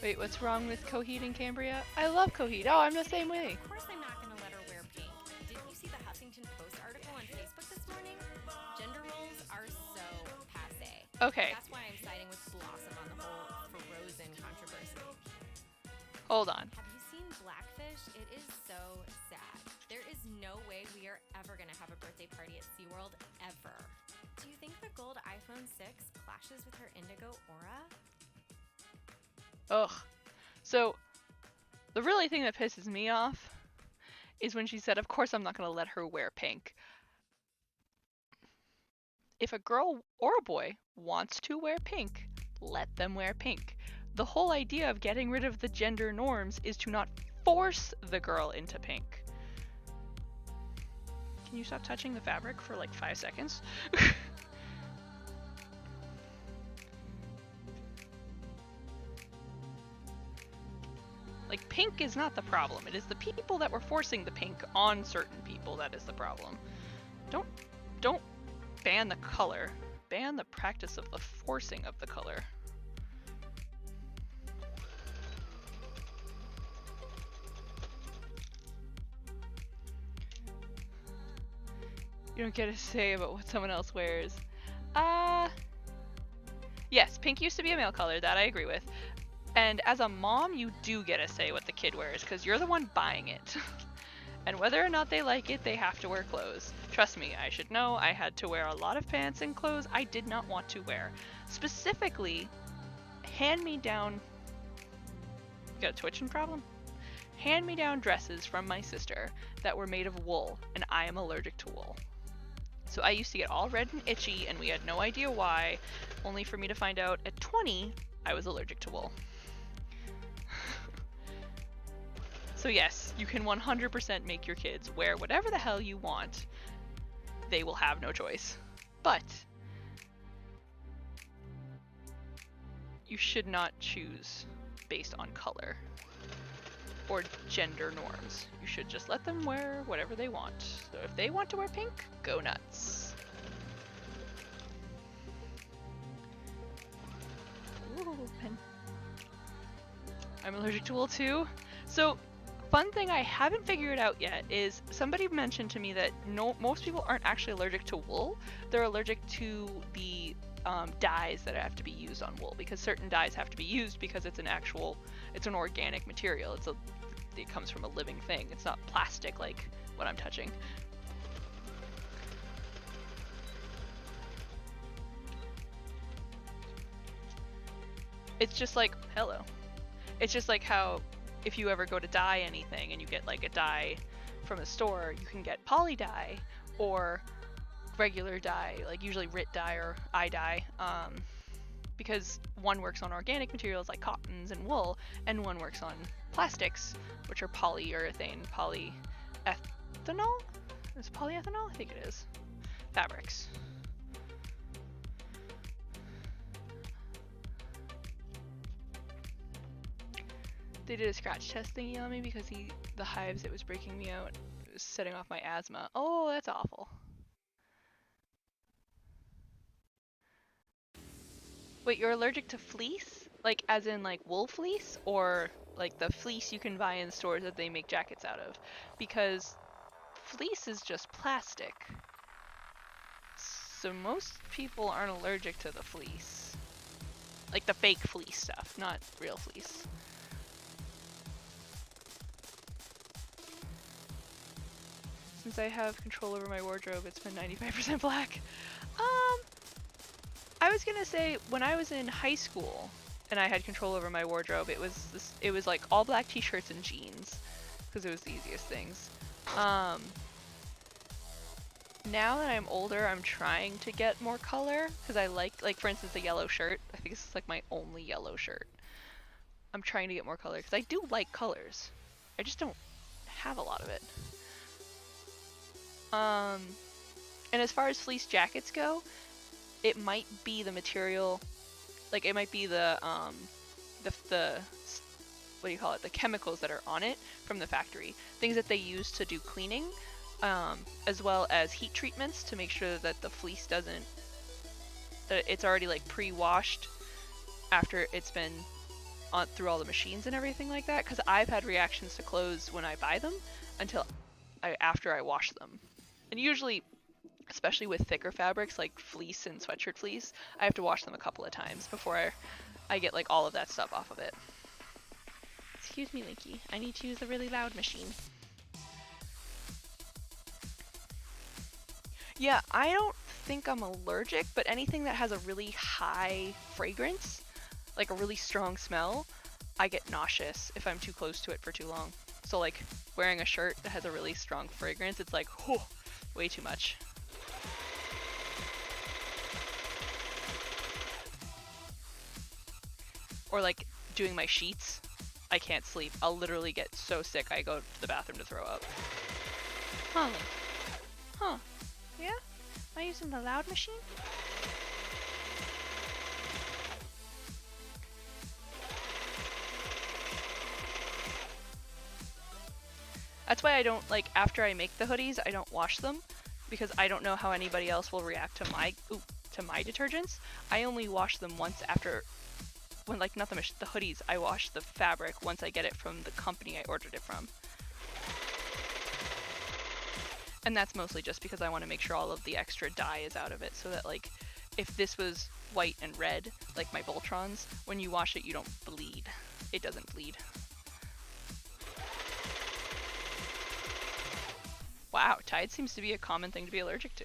Wait, what's wrong with Coheed and Cambria? I love Coheed. Oh, I'm the same way. Of course I'm not going to let her wear pink. Didn't you see the Huffington Post article on Facebook this morning? Gender roles are so passé. Okay. That's why I'm siding with Blossom on the whole Frozen controversy. Hold on. Have you seen Blackfish? It is so sad. There is no way we are ever going to have a birthday party at SeaWorld, ever. Do you think the gold iPhone 6 clashes with her indigo aura? Ugh. So, the really thing that pisses me off is when she said, of course I'm not going to let her wear pink. If a girl or a boy wants to wear pink, let them wear pink. The whole idea of getting rid of the gender norms is to not force the girl into pink. Can you stop touching the fabric for like 5 seconds? Like, pink is not the problem. It is the people that were forcing the pink on certain people that is the problem. Don't ban the color. Ban the practice of the forcing of the color. You don't get a say about what someone else wears. Yes, pink used to be a male color, that I agree with. And as a mom, you do get a say what the kid wears, because you're the one buying it. And whether or not they like it, they have to wear clothes. Trust me, I should know. I had to wear a lot of pants and clothes I did not want to wear. Specifically, hand-me-down... You got a twitching problem? Hand-me-down dresses from my sister that were made of wool, and I am allergic to wool. So I used to get all red and itchy, and we had no idea why, only for me to find out at 20, I was allergic to wool. So yes, you can 100% make your kids wear whatever the hell you want. They will have no choice. But you should not choose based on color or gender norms. You should just let them wear whatever they want. So if they want to wear pink, go nuts. Ooh, pen. I'm allergic to wool too. So, fun thing I haven't figured out yet is somebody mentioned to me that most people aren't actually allergic to wool. They're allergic to the dyes that have to be used on wool, because certain dyes have to be used because it's an organic material. It comes from a living thing. It's not plastic like what I'm touching. It's just like, hello. It's just like how if you ever go to dye anything and you get like a dye from a store, you can get poly dye or regular dye, like usually RIT dye or I dye, because one works on organic materials like cottons and wool, and one works on plastics, which are polyurethane, polyethanol? Is it polyethanol? I think it is. Fabrics. They did a scratch test thingy on me because the hives, it was breaking me out. It was setting off my asthma. Oh, that's awful. Wait, you're allergic to fleece? Like, as in, like, wool fleece? Or, like, the fleece you can buy in stores that they make jackets out of? Because fleece is just plastic. So most people aren't allergic to the fleece. Like, the fake fleece stuff, not real fleece. Since I have control over my wardrobe, it's been 95% black. I was gonna say, when I was in high school and I had control over my wardrobe, it was like all black t-shirts and jeans, because it was the easiest things. Now that I'm older, I'm trying to get more color, because I like for instance, a yellow shirt. I think this is like my only yellow shirt. I'm trying to get more color, because I do like colors. I just don't have a lot of it. And as far as fleece jackets go, it might be the material, like it might be the what do you call it, the chemicals that are on it from the factory, things that they use to do cleaning, as well as heat treatments to make sure that the fleece that it's already like pre-washed after it's been through all the machines and everything like that, because I've had reactions to clothes when I buy them after I wash them. And usually, especially with thicker fabrics like fleece and sweatshirt fleece, I have to wash them a couple of times before I get like all of that stuff off of it. Excuse me, Linky. I need to use a really loud machine. Yeah, I don't think I'm allergic, but anything that has a really high fragrance, like a really strong smell, I get nauseous if I'm too close to it for too long. So like wearing a shirt that has a really strong fragrance, it's like, whew, way too much. Or like doing my sheets, I can't sleep. I'll literally get so sick I go to the bathroom to throw up. Huh. Huh. Yeah? Am I using the loud machine? That's why I don't, like, after I make the hoodies, I don't wash them, because I don't know how anybody else will react to my detergents. I only wash them once after, when, like, not the hoodies, I wash the fabric once I get it from the company I ordered it from. And that's mostly just because I want to make sure all of the extra dye is out of it, so that, like, if this was white and red, like my Voltrons, when you wash it, you don't bleed. It doesn't bleed. Wow, Tide seems to be a common thing to be allergic to.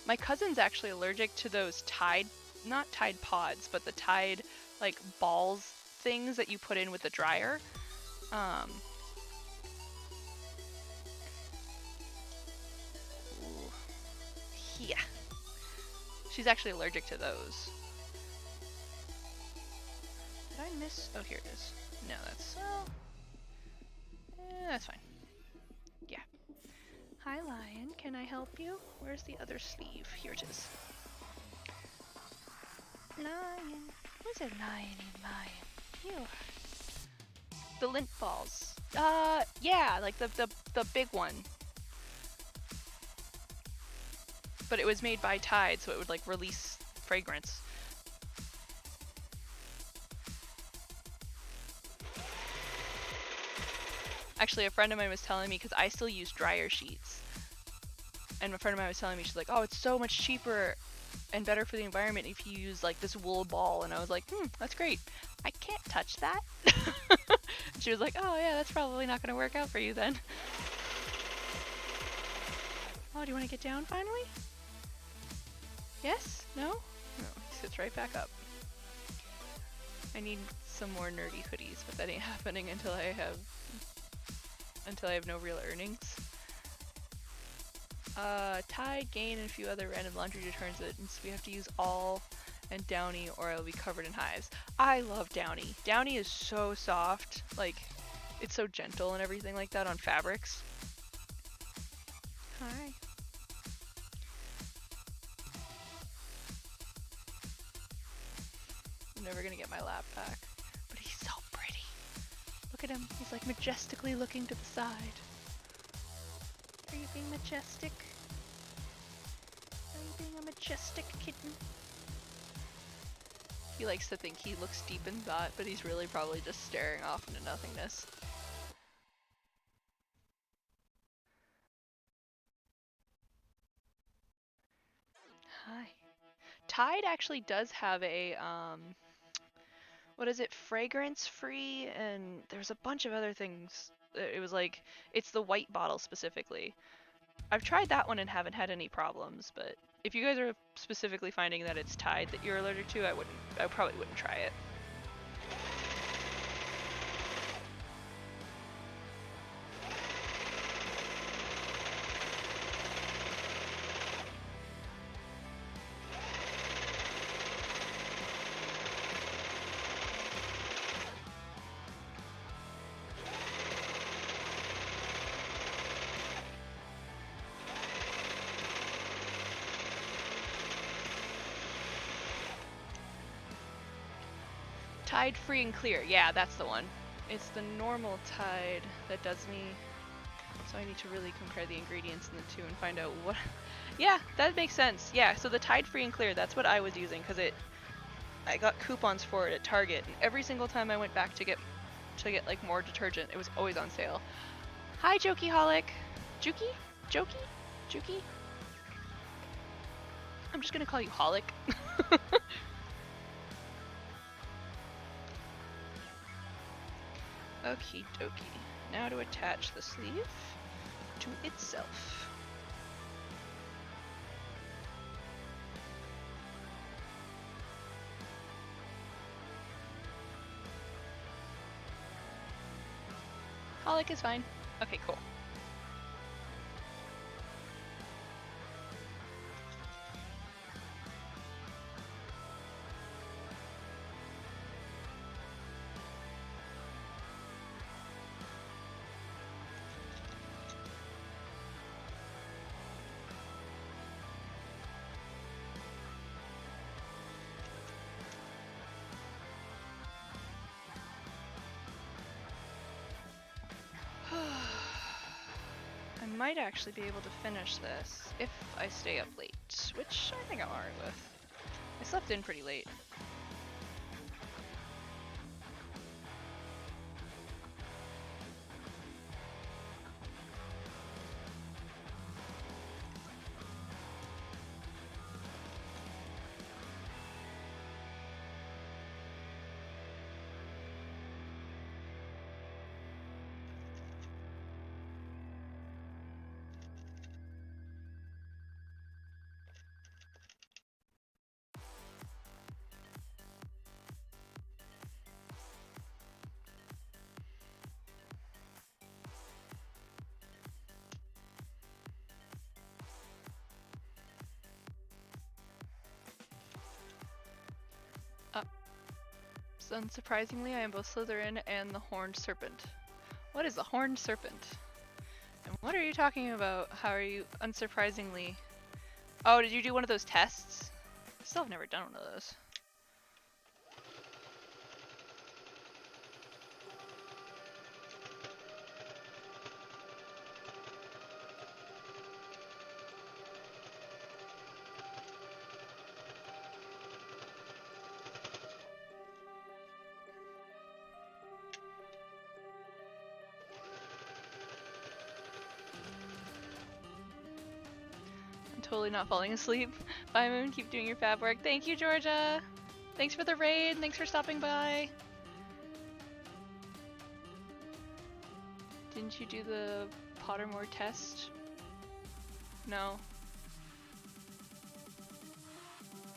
My cousin's actually allergic to those Tide, not Tide pods, but the Tide, like, balls things that you put in with the dryer. Yeah. She's actually allergic to those. Did I miss? Oh, here it is. No, that's fine. Yeah. Hi, Lion. Can I help you? Where's the other sleeve? Here it is. Lion. Who's a lion? You. The lint balls. Yeah, like the big one. but it was made by Tide, so it would like release fragrance. Actually, a friend of mine was telling me, because I still use dryer sheets, and a friend of mine was telling me, she's like, oh, it's so much cheaper and better for the environment if you use like this wool ball. And I was like, that's great. I can't touch that. She was like, oh yeah, that's probably not gonna work out for you then. Oh, do you want to get down finally? Yes? No? No, he sits right back up. I need some more nerdy hoodies, but that ain't happening until I have no real earnings. Tide, Gain, and a few other random laundry detergents. We have to use all and Downy or I'll be covered in hives. I love Downy. Downy is so soft. Like, it's so gentle and everything like that on fabrics. Hi. I'm never gonna get my lap back. But he's so pretty. Look at him. He's like majestically looking to the side. Are you being majestic? Are you being a majestic kitten? He likes to think he looks deep in thought, but he's really probably just staring off into nothingness. Hi. Tide actually does have a, what is it, fragrance free, and there's a bunch of other things. It was like, it's the white bottle specifically. I've tried that one and haven't had any problems, but if you guys are specifically finding that it's Tide that you're allergic to, I probably wouldn't try it. Tide Free and Clear. Yeah, that's the one. It's the normal Tide that does me. So I need to really compare the ingredients in the two and find out what... Yeah, that makes sense. Yeah, so the Tide Free and Clear, that's what I was using because I got coupons for it at Target, and every single time I went back to get like more detergent, it was always on sale. Hi, Jokey-holic. Juki? Jokey? Juki? I'm just gonna call you Holic. Okie dokie. Now to attach the sleeve to itself. Holic is fine. Okay, cool. I might actually be able to finish this if I stay up late, which I think I'm alright with. I slept in pretty late. So unsurprisingly, I am both Slytherin and the Horned Serpent. What is the Horned Serpent? And what are you talking about? How are you unsurprisingly... Oh, did you do one of those tests? Still have never done one of those. totally not falling asleep. Bye, Moon. Keep doing your fab work. Thank you, Georgia. Thanks for the raid. Thanks for stopping by. Didn't you do the Pottermore test? No.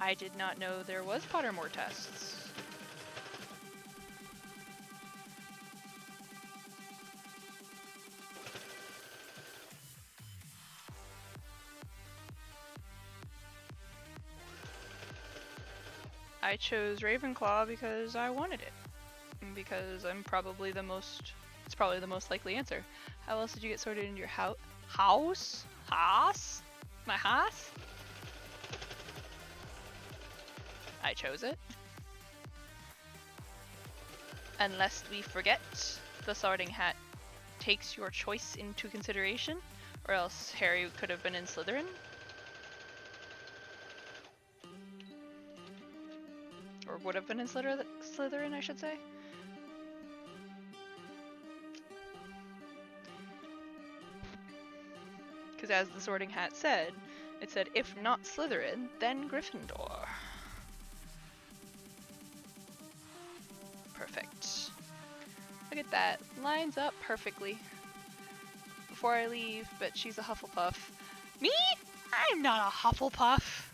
I did not know there was Pottermore tests. I chose Ravenclaw because I wanted it. And because I'm probably the most... It's probably the most likely answer. How else did you get sorted into your house? House? My house? I chose it. And lest we forget, the Sorting Hat takes your choice into consideration, or else Harry could have been in Slytherin. Or would have been in Slytherin, I should say. Because as the Sorting Hat said, it said, if not Slytherin, then Gryffindor. Perfect. Look at that. Lines up perfectly. Before I leave, but she's a Hufflepuff. Me? I'm not a Hufflepuff.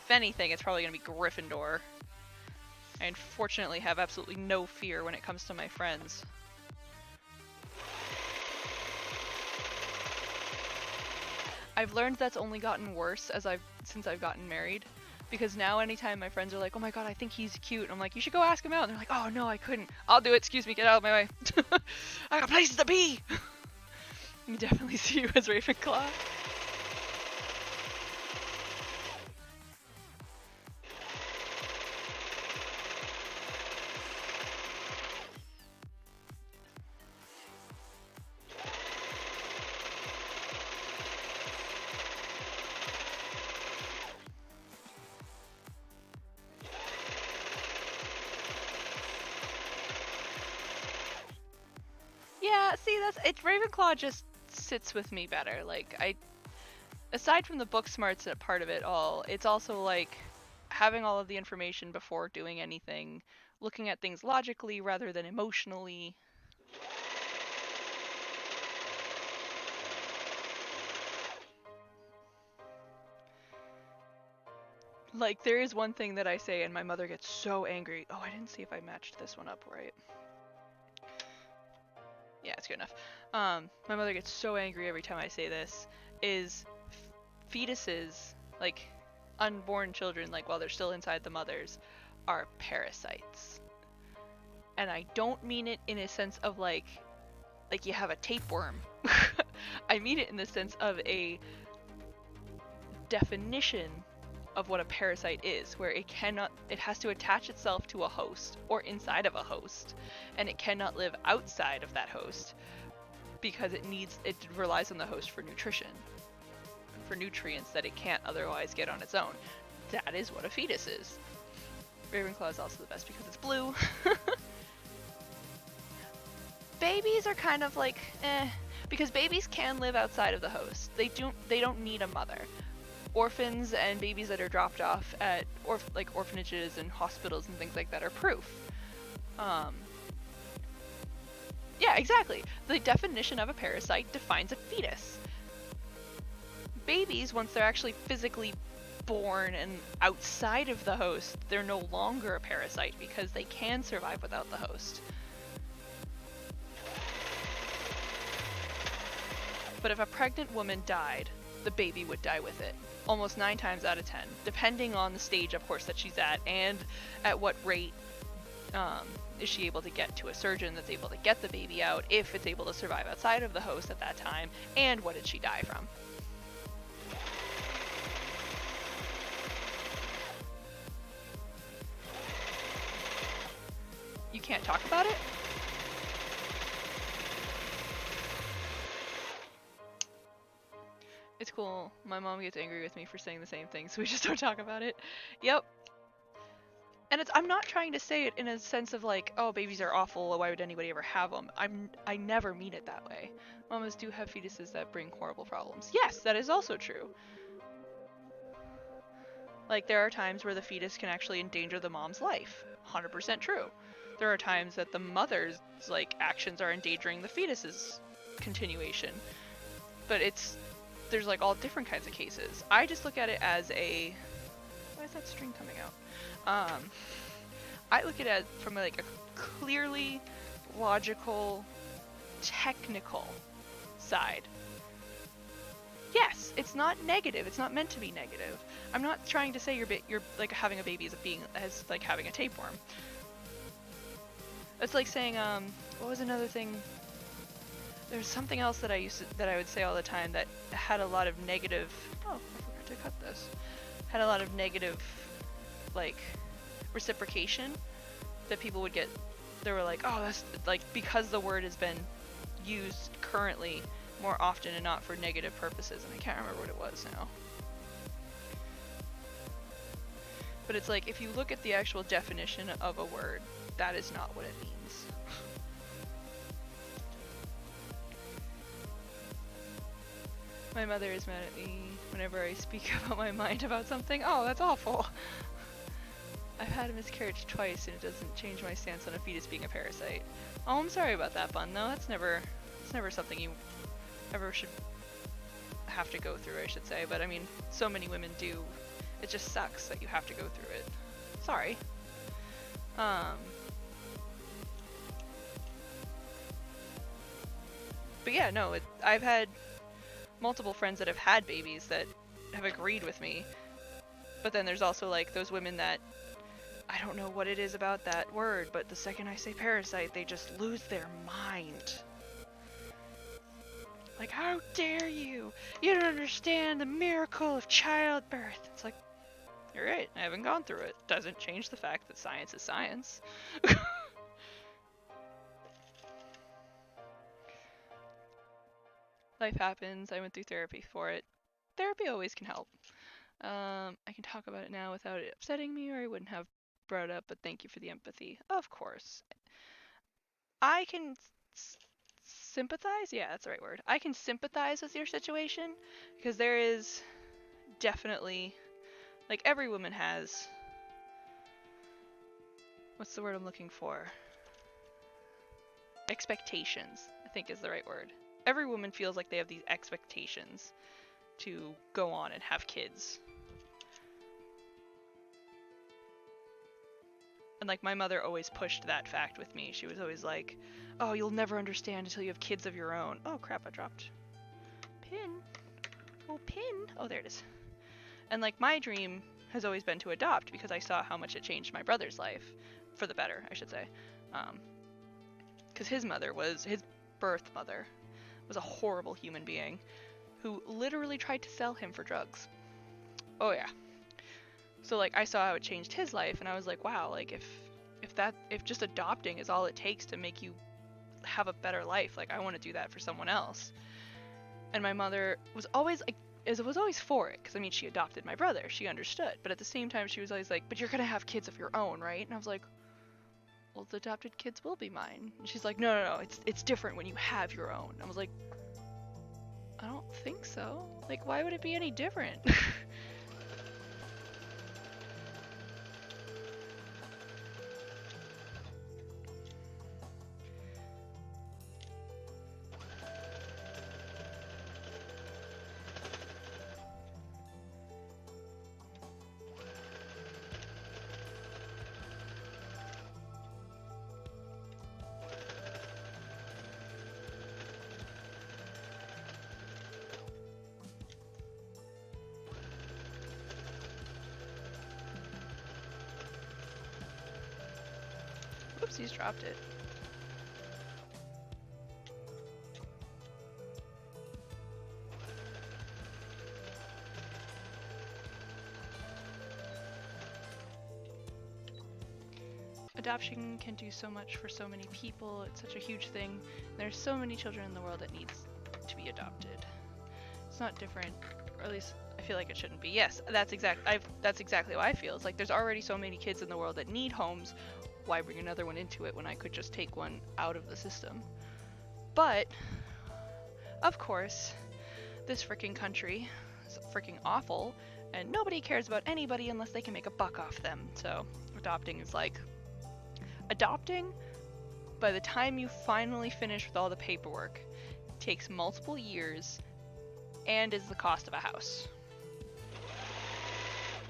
If anything, it's probably going to be Gryffindor. I unfortunately have absolutely no fear when it comes to my friends. I've learned that's only gotten worse since I've gotten married. Because now anytime my friends are like, oh my god, I think he's cute, I'm like, you should go ask him out. And they're like, oh no, I couldn't. I'll do it, excuse me, get out of my way. I got places to be! I can definitely see you as Ravenclaw. Yeah, see, Ravenclaw just sits with me better. Like, aside from the book smarts part of it all, it's also like having all of the information before doing anything, looking at things logically rather than emotionally. Like, there is one thing that I say and my mother gets so angry. Oh, I didn't see if I matched this one up right. Yeah, it's good enough. My mother gets so angry every time I say this, is fetuses, like unborn children, like while they're still inside the mothers, are parasites. And I don't mean it in a sense of like you have a tapeworm. I mean it in the sense of a definition of what a parasite is, where it has to attach itself to a host or inside of a host, and it cannot live outside of that host because it relies on the host for nutrition, for nutrients that it can't otherwise get on its own. That is what a fetus is. Ravenclaw is also the best because it's blue. Babies are kind of like, because babies can live outside of the host. They don't need a mother. Orphans and babies that are dropped off at orphanages and hospitals and things like that are proof. Yeah, exactly. The definition of a parasite defines a fetus. Babies, once they're actually physically born and outside of the host, they're no longer a parasite because they can survive without the host. But if a pregnant woman died, the baby would die with it. Almost 9 times out of 10, depending on the stage, of course, that she's at, and at what rate is she able to get to a surgeon that's able to get the baby out, if it's able to survive outside of the host at that time, and what did she die from. You can't talk about it? It's cool. My mom gets angry with me for saying the same thing, so we just don't talk about it. Yep. And I'm not trying to say it in a sense of like, oh, babies are awful, why would anybody ever have them? I never mean it that way. Mamas do have fetuses that bring horrible problems. Yes, that is also true. Like, there are times where the fetus can actually endanger the mom's life. 100% true. There are times that the mother's, like, actions are endangering the fetus's continuation. But there's, like, all different kinds of cases. I just look at it as a... Why is that string coming out? I look at it from, like, a clearly logical, technical side. Yes, it's not negative. It's not meant to be negative. I'm not trying to say you're like having a baby as like having a tapeworm. It's like saying what was another thing? There's something else that I would say all the time that had a lot of negative. Oh, I forgot to cut this. Had a lot of negative, like, reciprocation that people would get. They were like, oh, that's like because the word has been used currently more often and not for negative purposes, and I can't remember what it was now. But it's like, if you look at the actual definition of a word, that is not what it means. My mother is mad at me whenever I speak about my mind about something. Oh, that's awful. I've had a miscarriage twice and it doesn't change my stance on a fetus being a parasite. Oh, I'm sorry about that, Bun, though. It's never something you ever should have to go through, I should say. But I mean, so many women do. It just sucks that you have to go through it. Sorry. But yeah, no, I've had multiple friends that have had babies that have agreed with me. But then there's also like those women that I don't know what it is about that word, but the second I say parasite, they just lose their mind. Like, how dare you? You don't understand the miracle of childbirth. It's like, you're right, I haven't gone through it. Doesn't change the fact that science is science. Life happens, I went through therapy for it. Therapy always can help. I can talk about it now without it upsetting me, or I wouldn't have brought it up, but thank you for the empathy. Of course. I can sympathize? Yeah, that's the right word. I can sympathize with your situation, because there is definitely, like, every woman has, what's the word I'm looking for? Expectations, I think is the right word. Every woman feels like they have these expectations to go on and have kids. And like my mother always pushed that fact with me. She was always like, oh, you'll never understand until you have kids of your own. Oh crap, I dropped pin. Oh, pin. Oh, there it is. And like my dream has always been to adopt because I saw how much it changed my brother's life. For the better, I should say. Because his birth mother was a horrible human being who literally tried to sell him for drugs. Oh yeah. So like I saw how it changed his life, and I was like, wow, like if just adopting is all it takes to make you have a better life, like I want to do that for someone else. And my mother was always for it, because I mean she adopted my brother, she understood, but at the same time she was always like, but you're gonna have kids of your own, right? And I was like, well, the adopted kids will be mine. And she's like, no, it's different when you have your own. I was like, I don't think so. Like, why would it be any different? Oopsies, dropped it. Adoption can do so much for so many people. It's such a huge thing. There's so many children in the world that needs to be adopted. It's not different, or at least I feel like it shouldn't be. Yes, that's exactly how I feel. It's like there's already so many kids in the world that need homes. Why bring another one into it when I could just take one out of the system? But, of course, this freaking country is freaking awful, And nobody cares about anybody unless they can make a buck off them. So adopting is like, adopting, by the time you finally finish with all the paperwork, takes multiple years and is the cost of a house.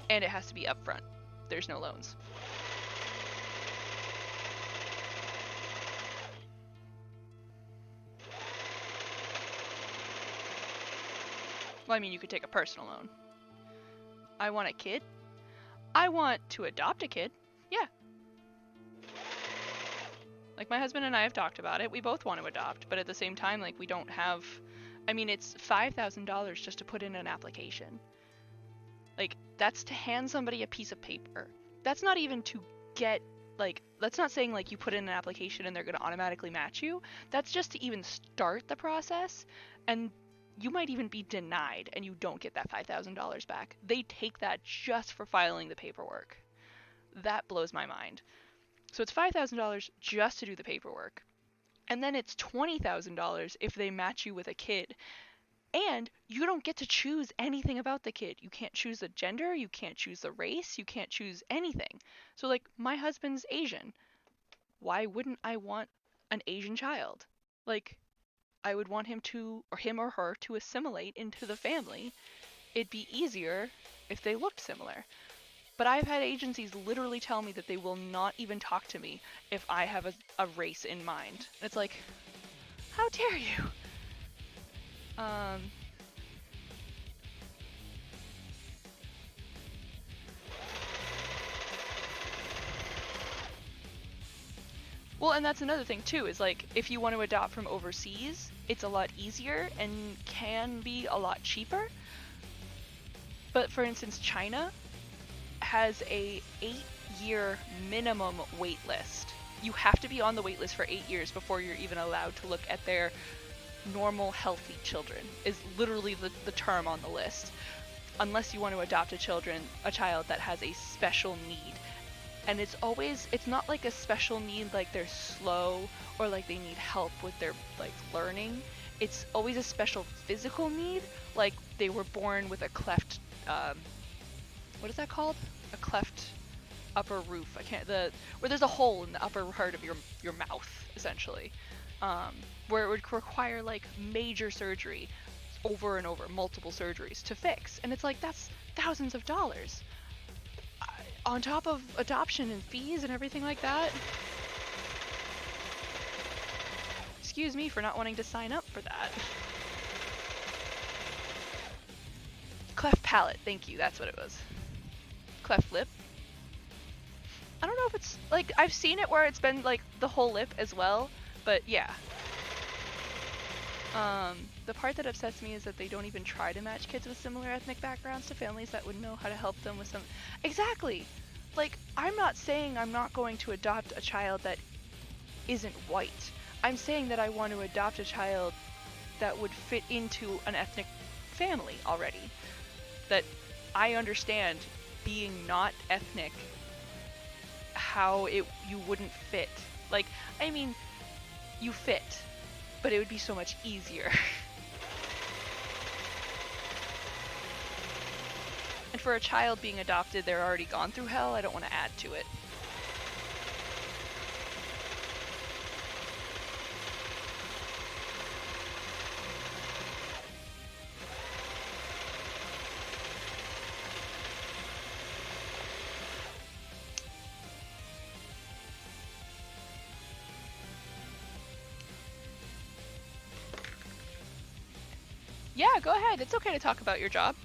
And it has to be upfront. There's no loans. Well, I mean, you could take a personal loan. I want a kid. I want to adopt a kid. Yeah. Like, my husband and I have talked about it. We both want to adopt, but at the same time, like, we don't have... I mean, it's $5,000 just to put in an application. Like, that's to hand somebody a piece of paper. That's not even to get, like, that's not saying, like, you put in an application and they're going to automatically match you. That's just to even start the process, and you might even be denied and you don't get that $5,000 back. They take that just for filing the paperwork. That blows my mind. So it's $5,000 just to do the paperwork. And then it's $20,000 if they match you with a kid. And you don't get to choose anything about the kid. You can't choose the gender, you can't choose the race, you can't choose anything. So, like, my husband's Asian. Why wouldn't I want an Asian child? Like, I would want him to, or him or her, to assimilate into the family. It'd be easier if they looked similar. But I've had agencies literally tell me that they will not even talk to me if I have a race in mind. And it's like, how dare you? Well, and that's another thing too, is like, if you want to adopt from overseas, it's a lot easier and can be a lot cheaper. But for instance, China has a 8-year minimum wait list. You have to be on the wait list for 8 years before you're even allowed to look at their normal, healthy children, is literally the term on the list. Unless you want to adopt a child that has a special need. And it's not like a special need like they're slow or like they need help with their like learning. It's always a special physical need, like they were born with a cleft, what is that called? A cleft upper roof. Where there's a hole in the upper part of your mouth, essentially. Where it would require like major surgery over and over, multiple surgeries to fix. And it's like, that's thousands of dollars. On top of adoption and fees and everything like that. Excuse me for not wanting to sign up for that. Cleft palate, thank you, that's what it was. Cleft lip. I don't know if it's, like, I've seen it where it's been, like, the whole lip as well, but yeah. The part that upsets me is that they don't even try to match kids with similar ethnic backgrounds to families that would know how to help them with some... Exactly! Like, I'm not saying I'm not going to adopt a child that isn't white. I'm saying that I want to adopt a child that would fit into an ethnic family already. That I understand being not ethnic, how you wouldn't fit. Like, I mean, you fit, but it would be so much easier. And for a child being adopted, they're already gone through hell. I don't want to add to it. Yeah, go ahead. It's okay to talk about your job.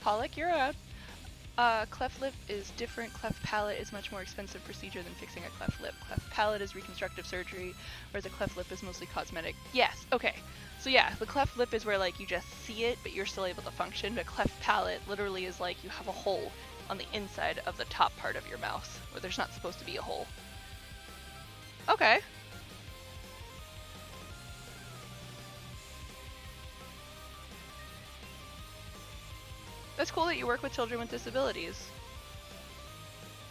Pollock, you're out. Cleft lip is different. Cleft palate is much more expensive procedure than fixing a cleft lip. Cleft palate is reconstructive surgery, whereas a cleft lip is mostly cosmetic. Yes, okay. So yeah, the cleft lip is where like you just see it, but you're still able to function. But cleft palate literally is like you have a hole on the inside of the top part of your mouth, where there's not supposed to be a hole. Okay. That's cool that you work with children with disabilities.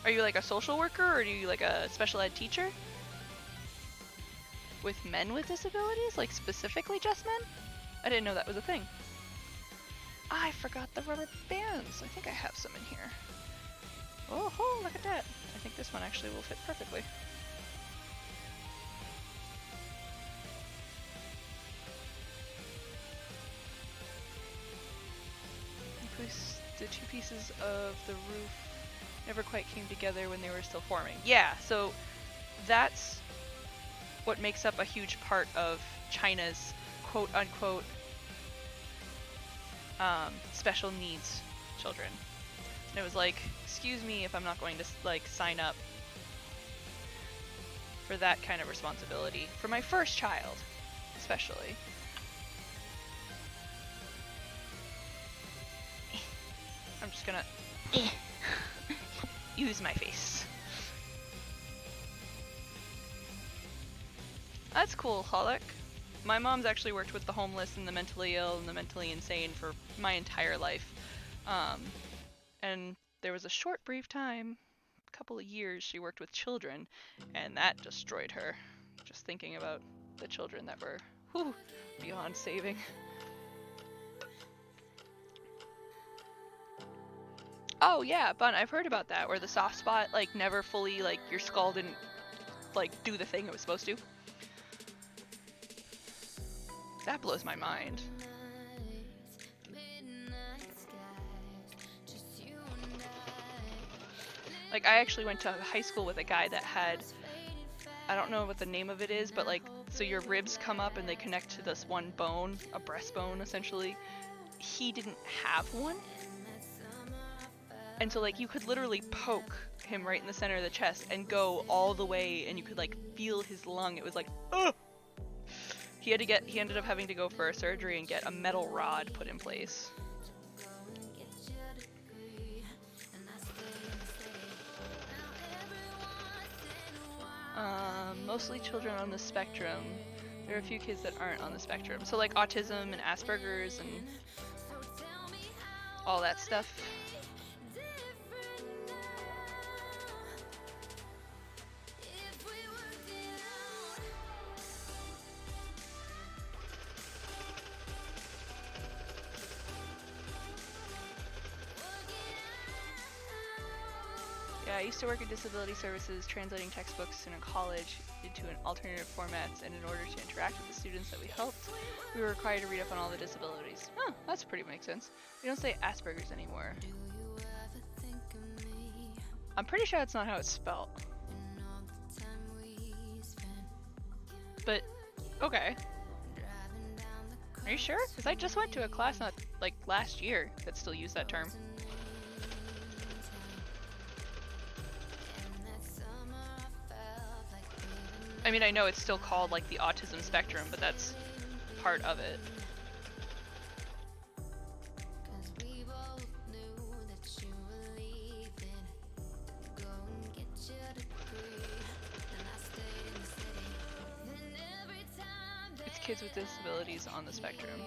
Are you like a social worker, or are you like a special ed teacher? With men with disabilities? Like specifically just men? I didn't know that was a thing. I forgot the rubber bands. I think I have some in here. Oh, ho, look at that. I think this one actually will fit perfectly. The two pieces of the roof never quite came together when they were still forming. Yeah, so that's what makes up a huge part of China's quote-unquote special needs children. And it was like, excuse me if I'm not going to like sign up for that kind of responsibility for my first child, especially. I'm just gonna use my face. That's cool, Hollick. My mom's actually worked with the homeless and the mentally ill and the mentally insane for my entire life. And there was a short, brief time, a couple of years, she worked with children, and that destroyed her. Just thinking about the children that were, beyond saving. Oh yeah, Bun, I've heard about that, where the soft spot, like, never fully, like, your skull didn't, like, do the thing it was supposed to. That blows my mind. Like, I actually went to high school with a guy that had, I don't know what the name of it is, but, like, so your ribs come up and they connect to this one bone, a breastbone, essentially. He didn't have one. And so, like, you could literally poke him right in the center of the chest and go all the way, and you could, like, feel his lung. It was like, ugh! He ended up having to go for a surgery and get a metal rod put in place. Mostly children on the spectrum. There are a few kids that aren't on the spectrum. So, like, autism and Asperger's and all that stuff. Yeah, I used to work in disability services, translating textbooks in a college into an alternative formats, and in order to interact with the students that we helped, we were required to read up on all the disabilities. Huh, that's pretty makes sense. We don't say Asperger's anymore. I'm pretty sure that's not how it's spelled. But, okay. Are you sure? Because I just went to a class not, like, last year that still used that term. I mean, I know it's still called, like, the autism spectrum, but that's part of it. It's kids with disabilities on the spectrum.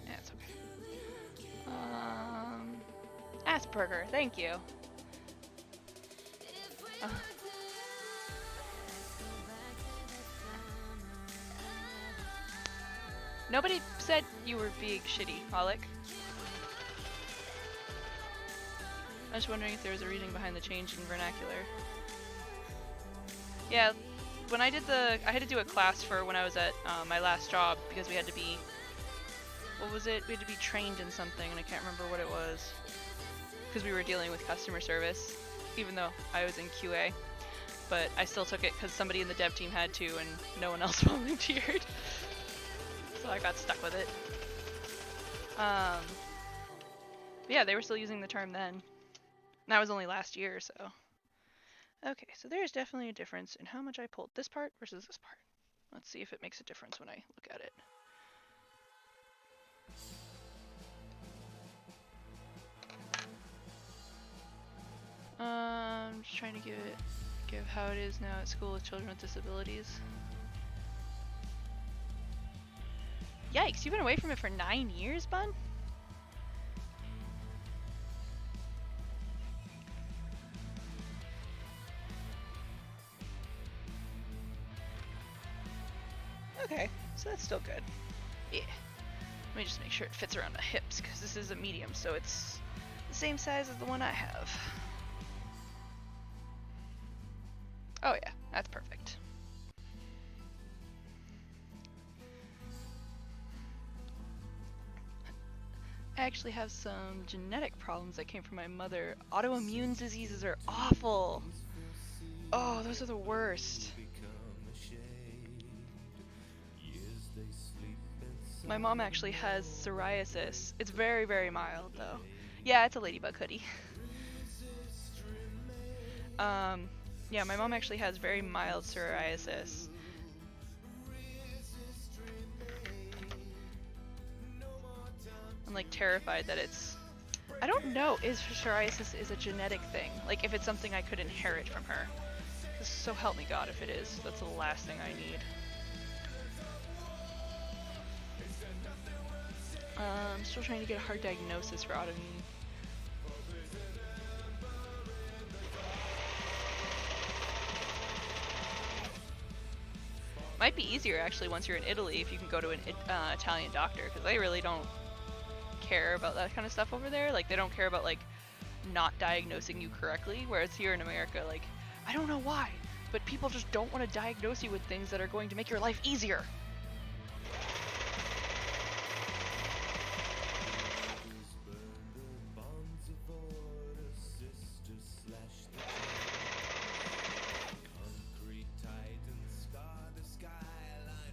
Yeah, it's okay. Asperger, thank you. Nobody said you were being shitty, Alec. I was wondering if there was a reason behind the change in vernacular. Yeah, when I had to do a class for when I was at my last job because we had to be, what was it? We had to be trained in something, and I can't remember what it was. Because we were dealing with customer service, even though I was in QA. But I still took it because somebody in the dev team had to, and no one else volunteered. So I got stuck with it. Yeah, they were still using the term then. And that was only last year, so. Okay, so there's definitely a difference in how much I pulled this part versus this part. Let's see if it makes a difference when I look at it. Just trying to give how it is now at school with children with disabilities. Yikes, you've been away from it for 9 years, bud? Okay, so that's still good. Yeah. Let me just make sure it fits around the hips, because this is a medium, so it's the same size as the one I have. Oh yeah, that's perfect. I actually have some genetic problems that came from my mother. Autoimmune diseases are awful. Oh, those are the worst. My mom actually has psoriasis. It's very, very mild though. Yeah, it's a Ladybug hoodie. Yeah, my mom actually has very mild psoriasis. I'm like terrified that it's, I don't know if psoriasis is a genetic thing. Like if it's something I could inherit from her. So help me God if it is. That's the last thing I need. I'm still trying to get a hard diagnosis for autoimmune. Might be easier actually once you're in Italy if you can go to an Italian doctor, because they really don't care about that kind of stuff over there. Like they don't care about like not diagnosing you correctly, whereas here in America, like I don't know why, but people just don't want to diagnose you with things that are going to make your life easier.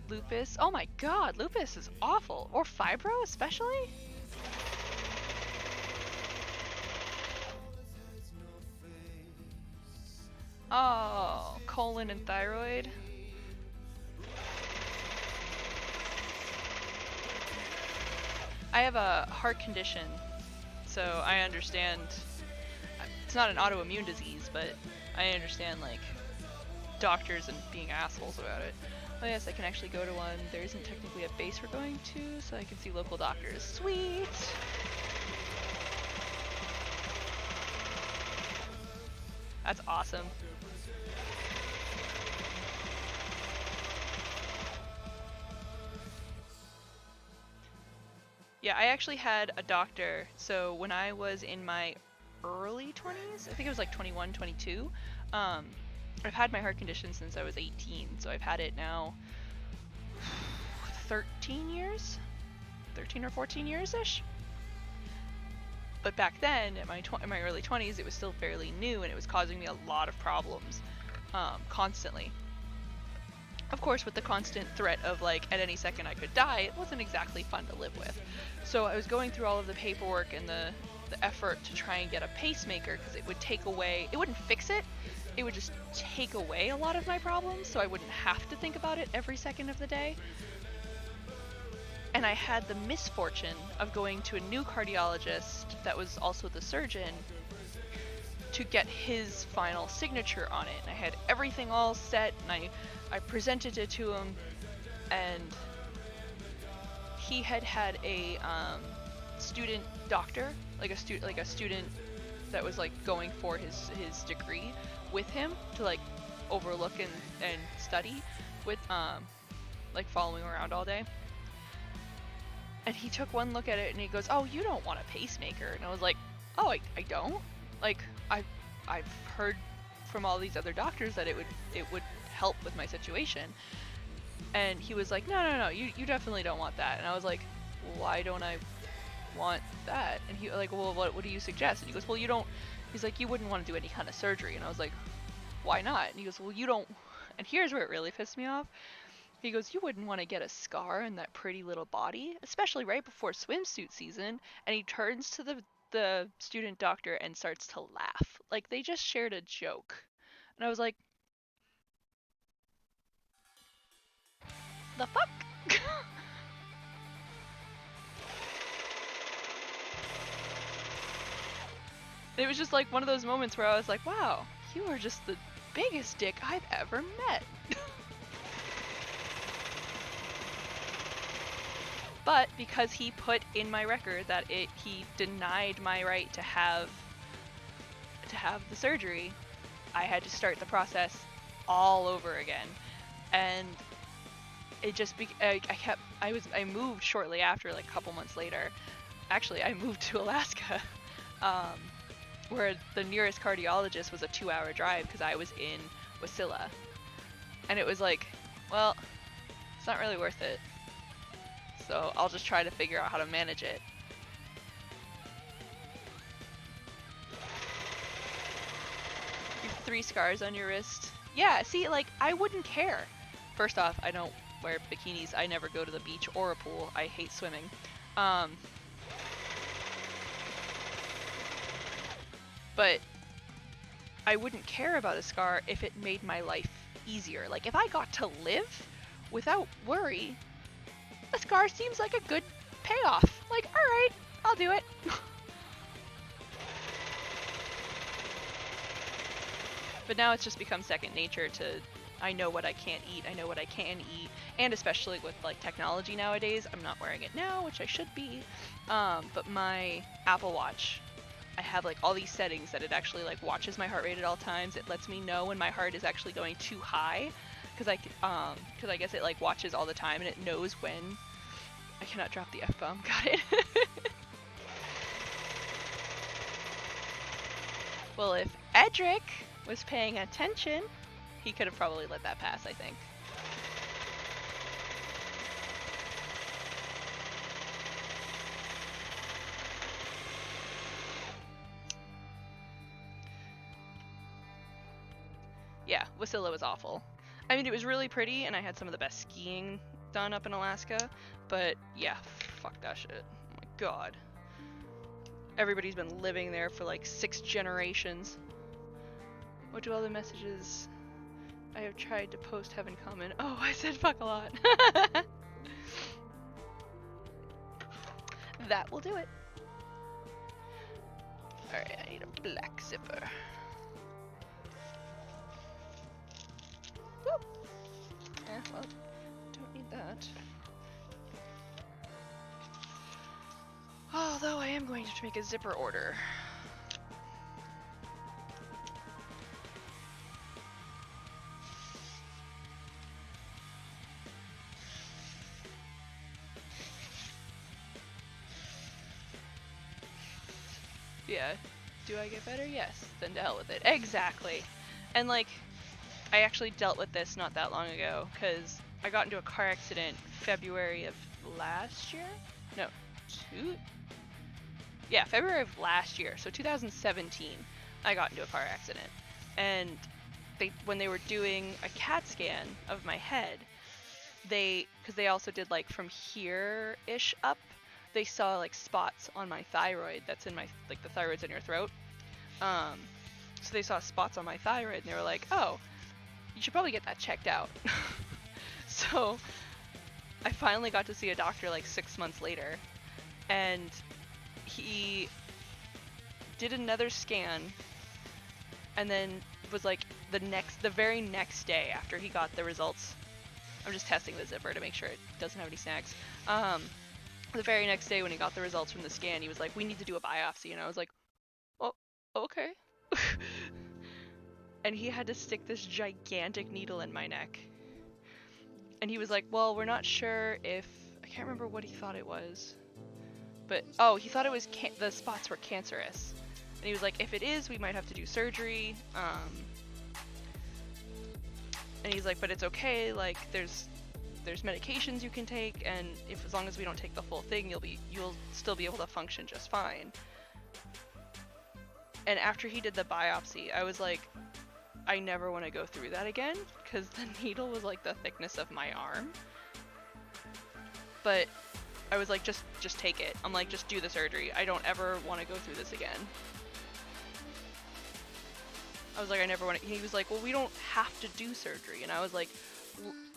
Lupus. Oh my god, lupus is awful. Or fibro especially? Oh, colon and thyroid. I have a heart condition, so I understand. It's not an autoimmune disease, but I understand like doctors and being assholes about it. Oh yes, I can actually go to one. There isn't technically a base we're going to, so I can see local doctors. Sweet! That's awesome. Yeah, I actually had a doctor, so when I was in my early 20s, I think it was like 21, 22, I've had my heart condition since I was 18, so I've had it now 13 years? 13 or 14 years-ish? But back then, in my early 20s, it was still fairly new, and it was causing me a lot of problems, constantly. Of course, with the constant threat of like, at any second I could die, it wasn't exactly fun to live with. So I was going through all of the paperwork and the effort to try and get a pacemaker, because it would take away, it wouldn't fix it, it would just take away a lot of my problems, so I wouldn't have to think about it every second of the day. And I had the misfortune of going to a new cardiologist that was also the surgeon to get his final signature on it. And I had everything all set, and I presented it to him, and he had a student doctor, like a student that was like going for his degree with him to like overlook and study with, like following around all day. And he took one look at it and he goes, "Oh, you don't want a pacemaker." And I was like, "Oh, I don't? Like I've heard from all these other doctors that it would help with my situation." And he was like, no, you definitely don't want that. And I was like, "Why don't I want that?" And he like, "Well, what do you suggest?" And he goes, "Well, you don't," he's like, "You wouldn't want to do any kind of surgery." And I was like, "Why not?" And he goes, "Well, you don't," and here's where it really pissed me off. He goes, "You wouldn't want to get a scar in that pretty little body, especially right before swimsuit season." And he turns to the the student doctor and starts to laugh. Like, they just shared a joke. And I was like, the fuck? It was just like one of those moments where I was like, wow, you are just the biggest dick I've ever met. But because he put in my record that he denied my right to have the surgery, I had to start the process all over again. And it just I moved shortly after, like a couple months later. Actually, I moved to Alaska, where the nearest cardiologist was a 2-hour drive because I was in Wasilla. And it was like, well, it's not really worth it. So I'll just try to figure out how to manage it. You have 3 scars on your wrist. Yeah, see, like, I wouldn't care. First off, I don't wear bikinis. I never go to the beach or a pool. I hate swimming. But I wouldn't care about a scar if it made my life easier. Like, if I got to live without worry, a scar seems like a good payoff. Like, alright, I'll do it. But now it's just become second nature to, I know what I can't eat, I know what I can eat, and especially with like technology nowadays, I'm not wearing it now, which I should be, but my Apple Watch, I have like all these settings that it actually like watches my heart rate at all times. It lets me know when my heart is actually going too high, because I guess it like watches all the time and it knows when. I cannot drop the F-bomb. Got it. Well, if Edric was paying attention, he could have probably let that pass, I think. Yeah, Wasilla was awful. I mean, it was really pretty, and I had some of the best skiing done up in Alaska, but yeah, fuck that shit. Oh my god. Everybody's been living there for like 6 generations. What do all the messages I have tried to post have in common? Oh, I said fuck a lot. That will do it. Alright, I need a black zipper. Woo! Eh, well, don't need that. Although I am going to make a zipper order. Yeah. Do I get better? Yes. Then to hell with it. Exactly. And like, I actually dealt with this not that long ago, because I got into a car accident February of last year? No, February of last year, so 2017, I got into a car accident. And when they were doing a CAT scan of my head, because they also did like from here-ish up, they saw like spots on my thyroid that's in my, like the thyroid's in your throat. So they saw spots on my thyroid and they were like, oh, you should probably get that checked out. So I finally got to see a doctor like 6 months later, and he did another scan, and then was like the very next day after he got the results. I'm just testing the zipper to make sure it doesn't have any snags. The very next day when he got the results from the scan, he was like, we need to do a biopsy, and I was like, oh, okay. And he had to stick this gigantic needle in my neck. And he was like, well, we're not sure if, I can't remember what he thought it was, but, oh, he thought it was, the spots were cancerous. And he was like, if it is, we might have to do surgery. And he's like, but it's okay, like, there's medications you can take, and as long as we don't take the full thing, you'll still be able to function just fine. And after he did the biopsy, I was like, I never want to go through that again, because the needle was like the thickness of my arm. But I was like, just take it. I'm like, just do the surgery. I don't ever want to go through this again. I was like, I never want to. He was like, well, we don't have to do surgery. And I was like,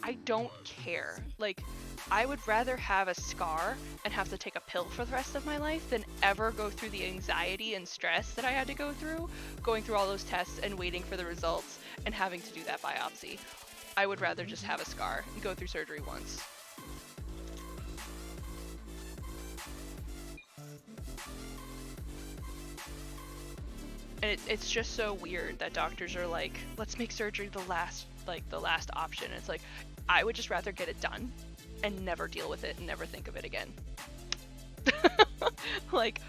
I don't care. Like, I would rather have a scar and have to take a pill for the rest of my life than ever go through the anxiety and stress that I had to go through, going through all those tests and waiting for the results and having to do that biopsy. I would rather just have a scar and go through surgery once. And it's just so weird that doctors are like, let's make surgery the last option. It's like, I would just rather get it done and never deal with it and never think of it again. Like,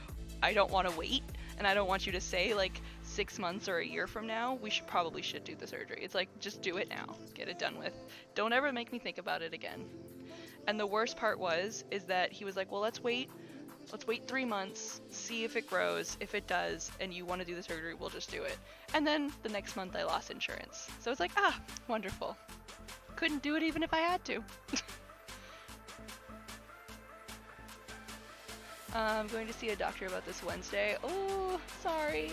I don't want to wait, and I don't want you to say like 6 months or a year from now, we probably should do the surgery. It's like, just do it now, get it done with. Don't ever make me think about it again. And the worst part is that he was like, well, let's wait 3 months, see if it grows. If it does, and you want to do the surgery, we'll just do it. And then the next month I lost insurance. So it's like, wonderful. Couldn't do it even if I had to. I'm going to see a doctor about this Wednesday. Oh, sorry.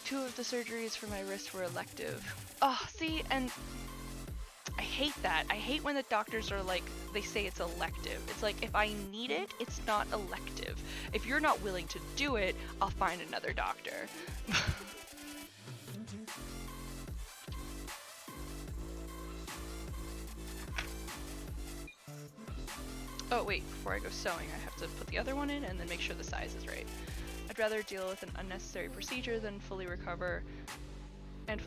Two of the surgeries for my wrist were elective. Oh, see, and I hate that. I hate when the doctors are like, they say it's elective. It's like, if I need it, it's not elective. If you're not willing to do it, I'll find another doctor. Oh wait, before I go sewing, I have to put the other one in and then make sure the size is right. I'd rather deal with an unnecessary procedure than fully recover than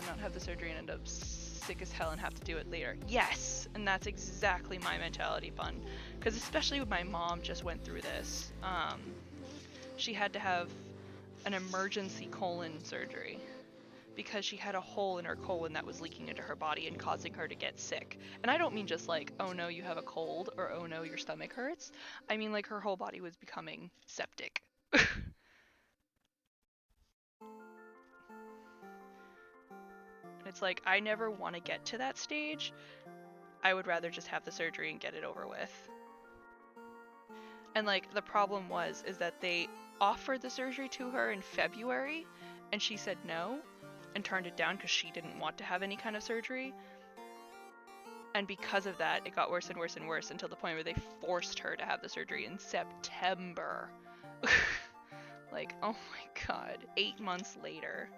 not have the surgery and end up sick as hell and have to do it later. Yes, and that's exactly my mentality, Fun. Because especially when my mom just went through this, she had to have an emergency colon surgery because she had a hole in her colon that was leaking into her body and causing her to get sick. And I don't mean just like, oh no, you have a cold, or oh no, your stomach hurts. I mean like her whole body was becoming septic. And it's like, I never want to get to that stage. I would rather just have the surgery and get it over with. And like, the problem is that they offered the surgery to her in February, and she said no, and turned it down because she didn't want to have any kind of surgery. And because of that, it got worse and worse and worse until the point where they forced her to have the surgery in September. Like, oh my god, 8 months later.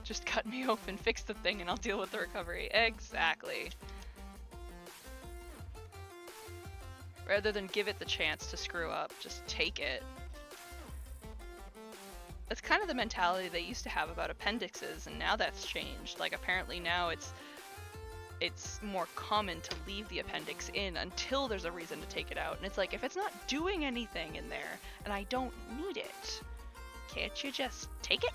Just cut me open, fix the thing, and I'll deal with the recovery. Exactly. Rather than give it the chance to screw up, just take it. That's kind of the mentality they used to have about appendixes, and now that's changed. Like, apparently now it's more common to leave the appendix in until there's a reason to take it out. And it's like, if it's not doing anything in there, and I don't need it, can't you just take it?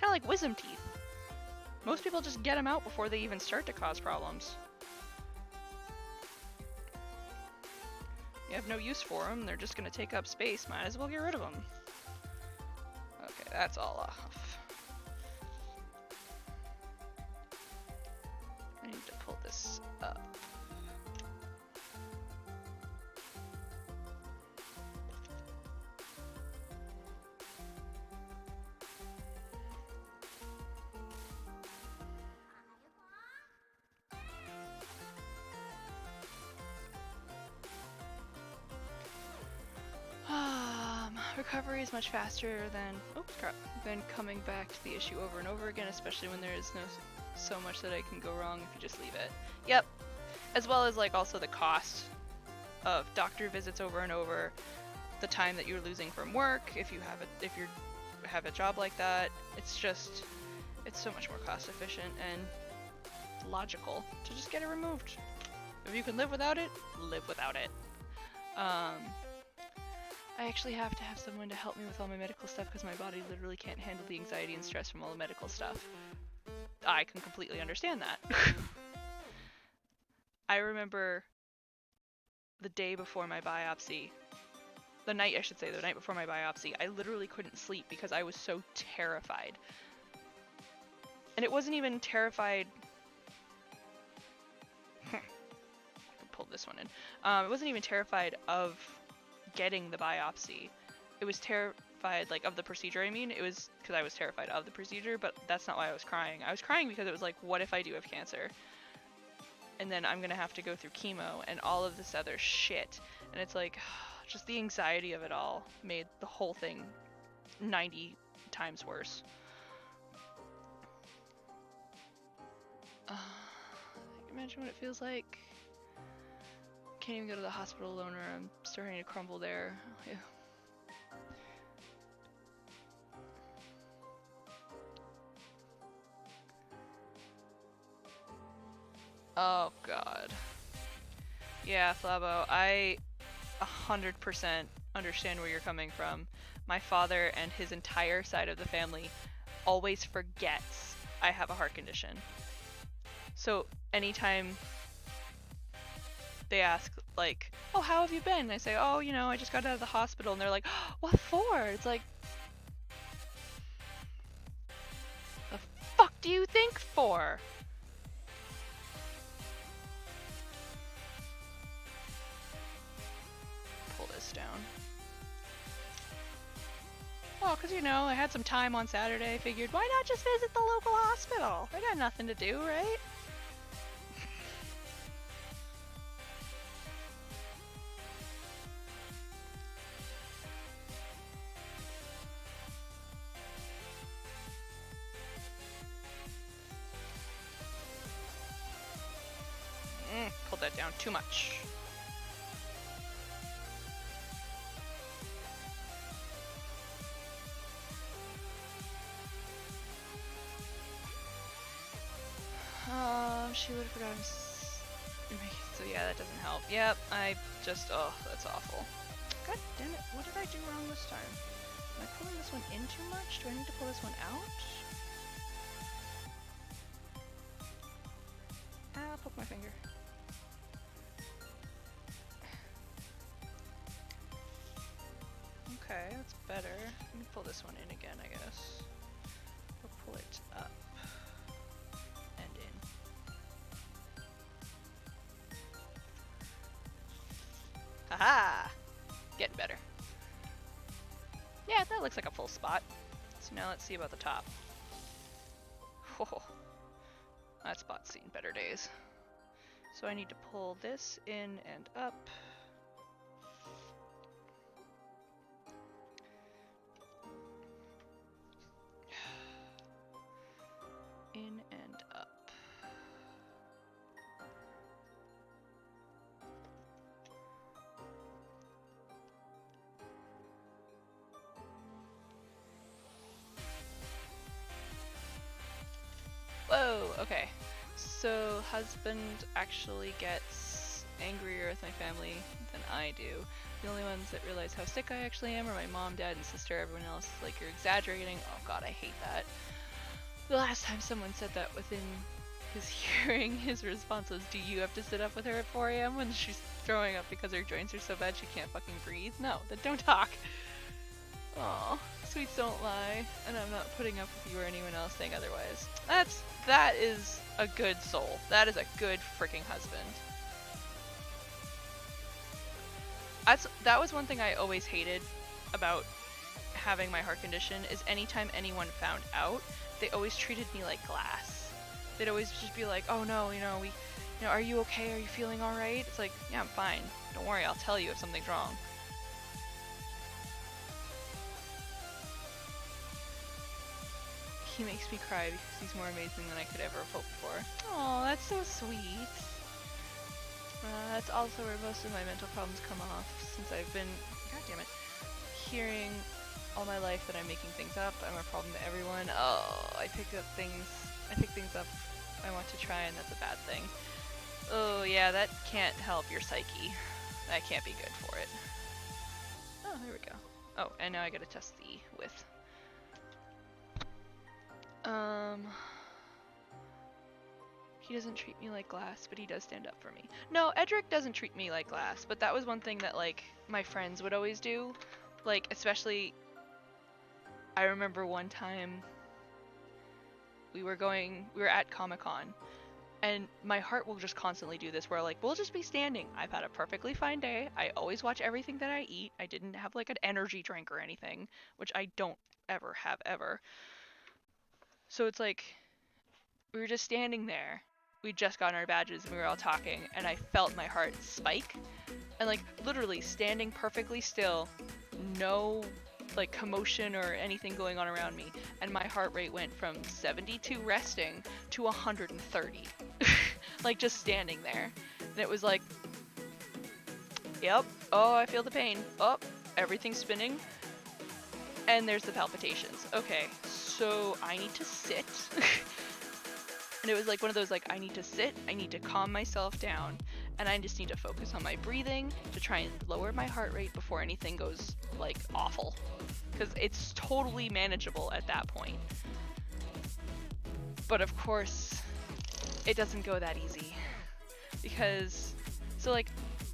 Kind of like wisdom teeth. Most people just get them out before they even start to cause problems. You have no use for them, they're just gonna take up space, might as well get rid of them. Okay, that's all off. I need to pull this up. Recovery is much faster than coming back to the issue over and over again, especially when there is so much that I can go wrong if you just leave it. Yep. As well as like also the cost of doctor visits over and over, the time that you're losing from work if you have a job like that. It's so much more cost efficient and logical to just get it removed. If you can live without it, live without it. I actually have to have someone to help me with all my medical stuff because my body literally can't handle the anxiety and stress from all the medical stuff. I can completely understand that. I remember the day before my biopsy. The night, I should say, the night before my biopsy, I literally couldn't sleep because I was so terrified. And it wasn't even terrified. I can pull this one in. It wasn't even terrified of getting the biopsy. It was terrified, like, of the procedure. I mean, it was because I was terrified of the procedure, but that's not why I was crying. I was crying because it was like, what if I do have cancer? And then I'm gonna have to go through chemo and all of this other shit. And it's like, just the anxiety of it all made the whole thing 90 times worse. Imagine what it feels like. Can't even go to the hospital alone, or I'm starting to crumble there. Yeah. Oh god. Yeah, Flabo, I 100% understand where you're coming from. My father and his entire side of the family always forgets I have a heart condition. So anytime they ask, like, oh, how have you been? And I say, oh, you know, I just got out of the hospital. And they're like, oh, what for? It's like, the fuck do you think for? Pull this down. Well, because, you know, I had some time on Saturday. I figured, why not just visit the local hospital? I got nothing to do, right? Pulled that down too much. She would have forgotten. So yeah, that doesn't help. Yep, I just, oh, that's awful. God damn it, what did I do wrong this time? Am I pulling this one in too much? Do I need to pull this one out? I'll poke my finger. Okay, that's better. Let me pull this one in again, I guess. Or pull it up and in. Haha! Getting better. Yeah, that looks like a full spot. So now let's see about the top. Whoa. That spot's seen better days. So I need to pull this in and up. In and up. Whoa, okay. So husband actually gets angrier with my family than I do. The only ones that realize how sick I actually am are my mom, dad, and sister. Everyone else is like, you're exaggerating. Oh god, I hate that. The last time someone said that within his hearing, his response was, do you have to sit up with her at 4 a.m. when she's throwing up because her joints are so bad she can't fucking breathe? No, then don't talk. Aw, sweets don't lie, and I'm not putting up with you or anyone else saying otherwise. That is a good soul. That is a good freaking husband. That was one thing I always hated about having my heart condition, is anytime anyone found out, they always treated me like glass. They'd always just be like, oh no, are you okay? Are you feeling alright? It's like, yeah, I'm fine. Don't worry, I'll tell you if something's wrong. He makes me cry because he's more amazing than I could ever have hoped for. Oh, that's so sweet. That's also where most of my mental problems come off, since I've been, god damn it, hearing all my life that I'm making things up. I'm a problem to everyone. Oh, I pick things up I want to try, and that's a bad thing. Oh yeah, that can't help your psyche. That can't be good for it. Oh, there we go. Oh, and now I gotta test the width. He doesn't treat me like glass, but he does stand up for me. No, Edric doesn't treat me like glass, but that was one thing that, like, my friends would always do. Like, especially, I remember one time we were at Comic-Con, and my heart will just constantly do this where, like, we'll just be standing. I've had a perfectly fine day. I always watch everything that I eat. I didn't have, like, an energy drink or anything, which I don't ever have ever. So it's like, we were just standing there. We'd just gotten our badges and we were all talking, and I felt my heart spike. And, like, literally standing perfectly still, no, like, commotion or anything going on around me, and my heart rate went from 72 resting to 130. Like, just standing there. And it was like, yep, oh, I feel the pain. Oh, everything's spinning. And there's the palpitations. Okay, so I need to sit. And it was like one of those, like, I need to sit, I need to calm myself down, and I just need to focus on my breathing to try and lower my heart rate before anything goes, like, awful. Because it's totally manageable at that point. But of course, it doesn't go that easy. Because, so, like,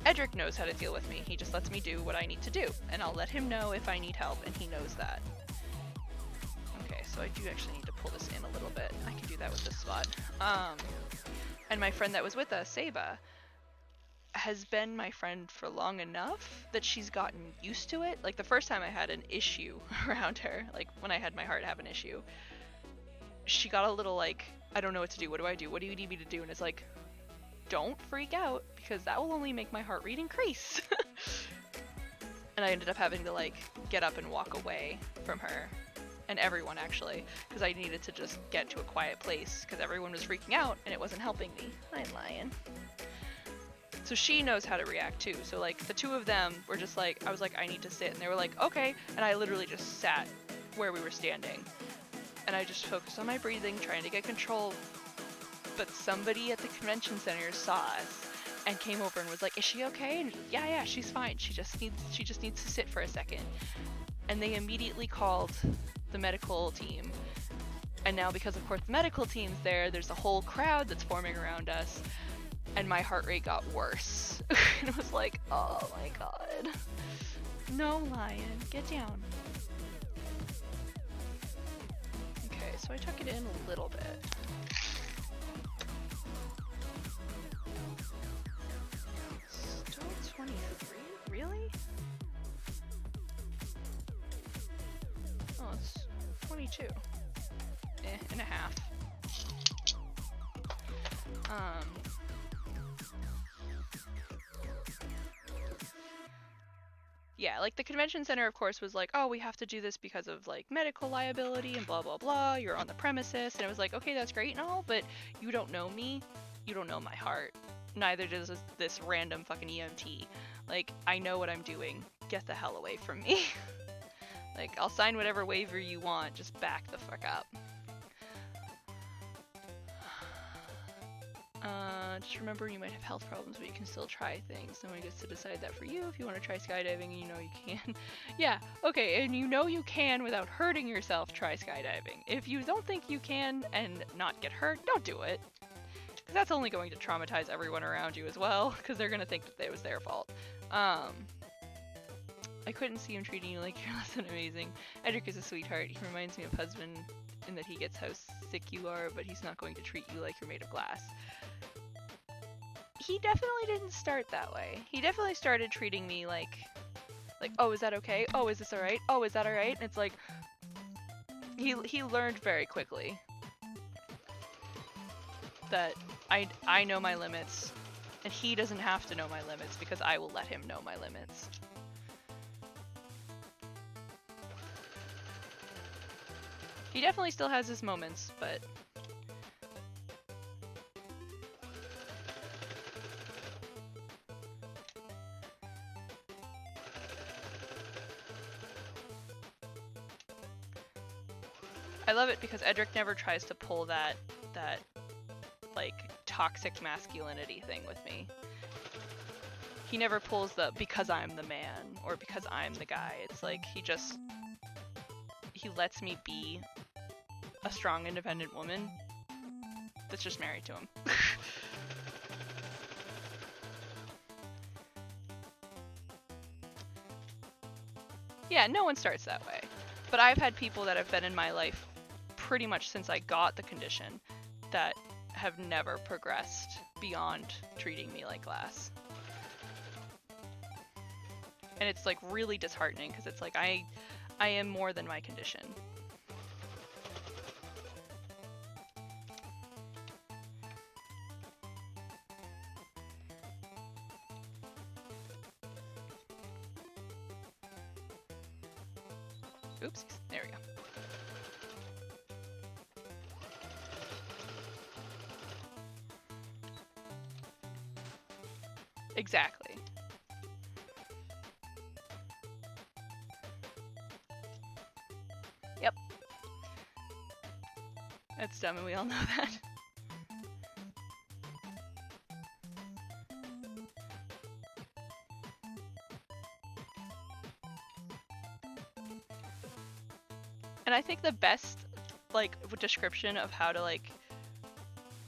Edric knows how to deal with me. He just lets me do what I need to do, and I'll let him know if I need help, and he knows that. Okay, so I do actually need to pull this in a little bit. I can do that with this spot. And my friend that was with us, Saba, has been my friend for long enough that she's gotten used to it. Like, the first time I had an issue around her, like, when I had my heart have an issue, she got a little like, I don't know what to do. What do I do? What do you need me to do? And it's like, don't freak out, because that will only make my heart rate increase. And I ended up having to, like, get up and walk away from her. And everyone, actually, because I needed to just get to a quiet place because everyone was freaking out and it wasn't helping me. I'm lying. So she knows how to react too. So, like, the two of them were just like, I was like, I need to sit, and they were like, okay, and I literally just sat where we were standing, and I just focused on my breathing, trying to get control. But somebody at the convention center saw us and came over and was like, is she okay? And yeah, she's fine. She just needs to sit for a second. And they immediately called the medical team. And now, because of course the medical team's there, there's a whole crowd that's forming around us, and my heart rate got worse. And it was like, oh my god. No, lion, get down. Okay, so I took it in a little bit. Still 23? Really? Oh, it's 22. And a half. Yeah, like, the convention center, of course, was like, oh, we have to do this because of, like, medical liability and blah, blah, blah. You're on the premises. And it was like, okay, that's great and all, but you don't know me. You don't know my heart. Neither does this random fucking EMT. Like, I know what I'm doing. Get the hell away from me. Like, I'll sign whatever waiver you want. Just back the fuck up. Just remember, you might have health problems, but you can still try things. No one gets to decide that for you. If you want to try skydiving and you know you can. Yeah, okay, and you know you can without hurting yourself, try skydiving. If you don't think you can and not get hurt, don't do it. Because that's only going to traumatize everyone around you as well, because they're going to think that it was their fault. I couldn't see him treating you like you're less than amazing. Edric is a sweetheart. He reminds me of husband in that he gets how sick you are, but he's not going to treat you like you're made of glass. He definitely didn't start that way. He definitely started treating me like, oh, is that okay? Oh, is this alright? Oh, is that alright? And it's like, he learned very quickly that I know my limits, and he doesn't have to know my limits because I will let him know my limits. He definitely still has his moments, but I love it because Edric never tries to pull that like toxic masculinity thing with me. He never pulls the because I'm the man or because I'm the guy. It's like he lets me be a strong, independent woman that's just married to him. Yeah, no one starts that way. But I've had people that have been in my life pretty much since I got the condition that have never progressed beyond treating me like glass. And it's like really disheartening because it's like I am more than my condition. Oopsies. There we go. Exactly. Yep. That's dumb and we all know that. And I think the best, like, description of how to, like,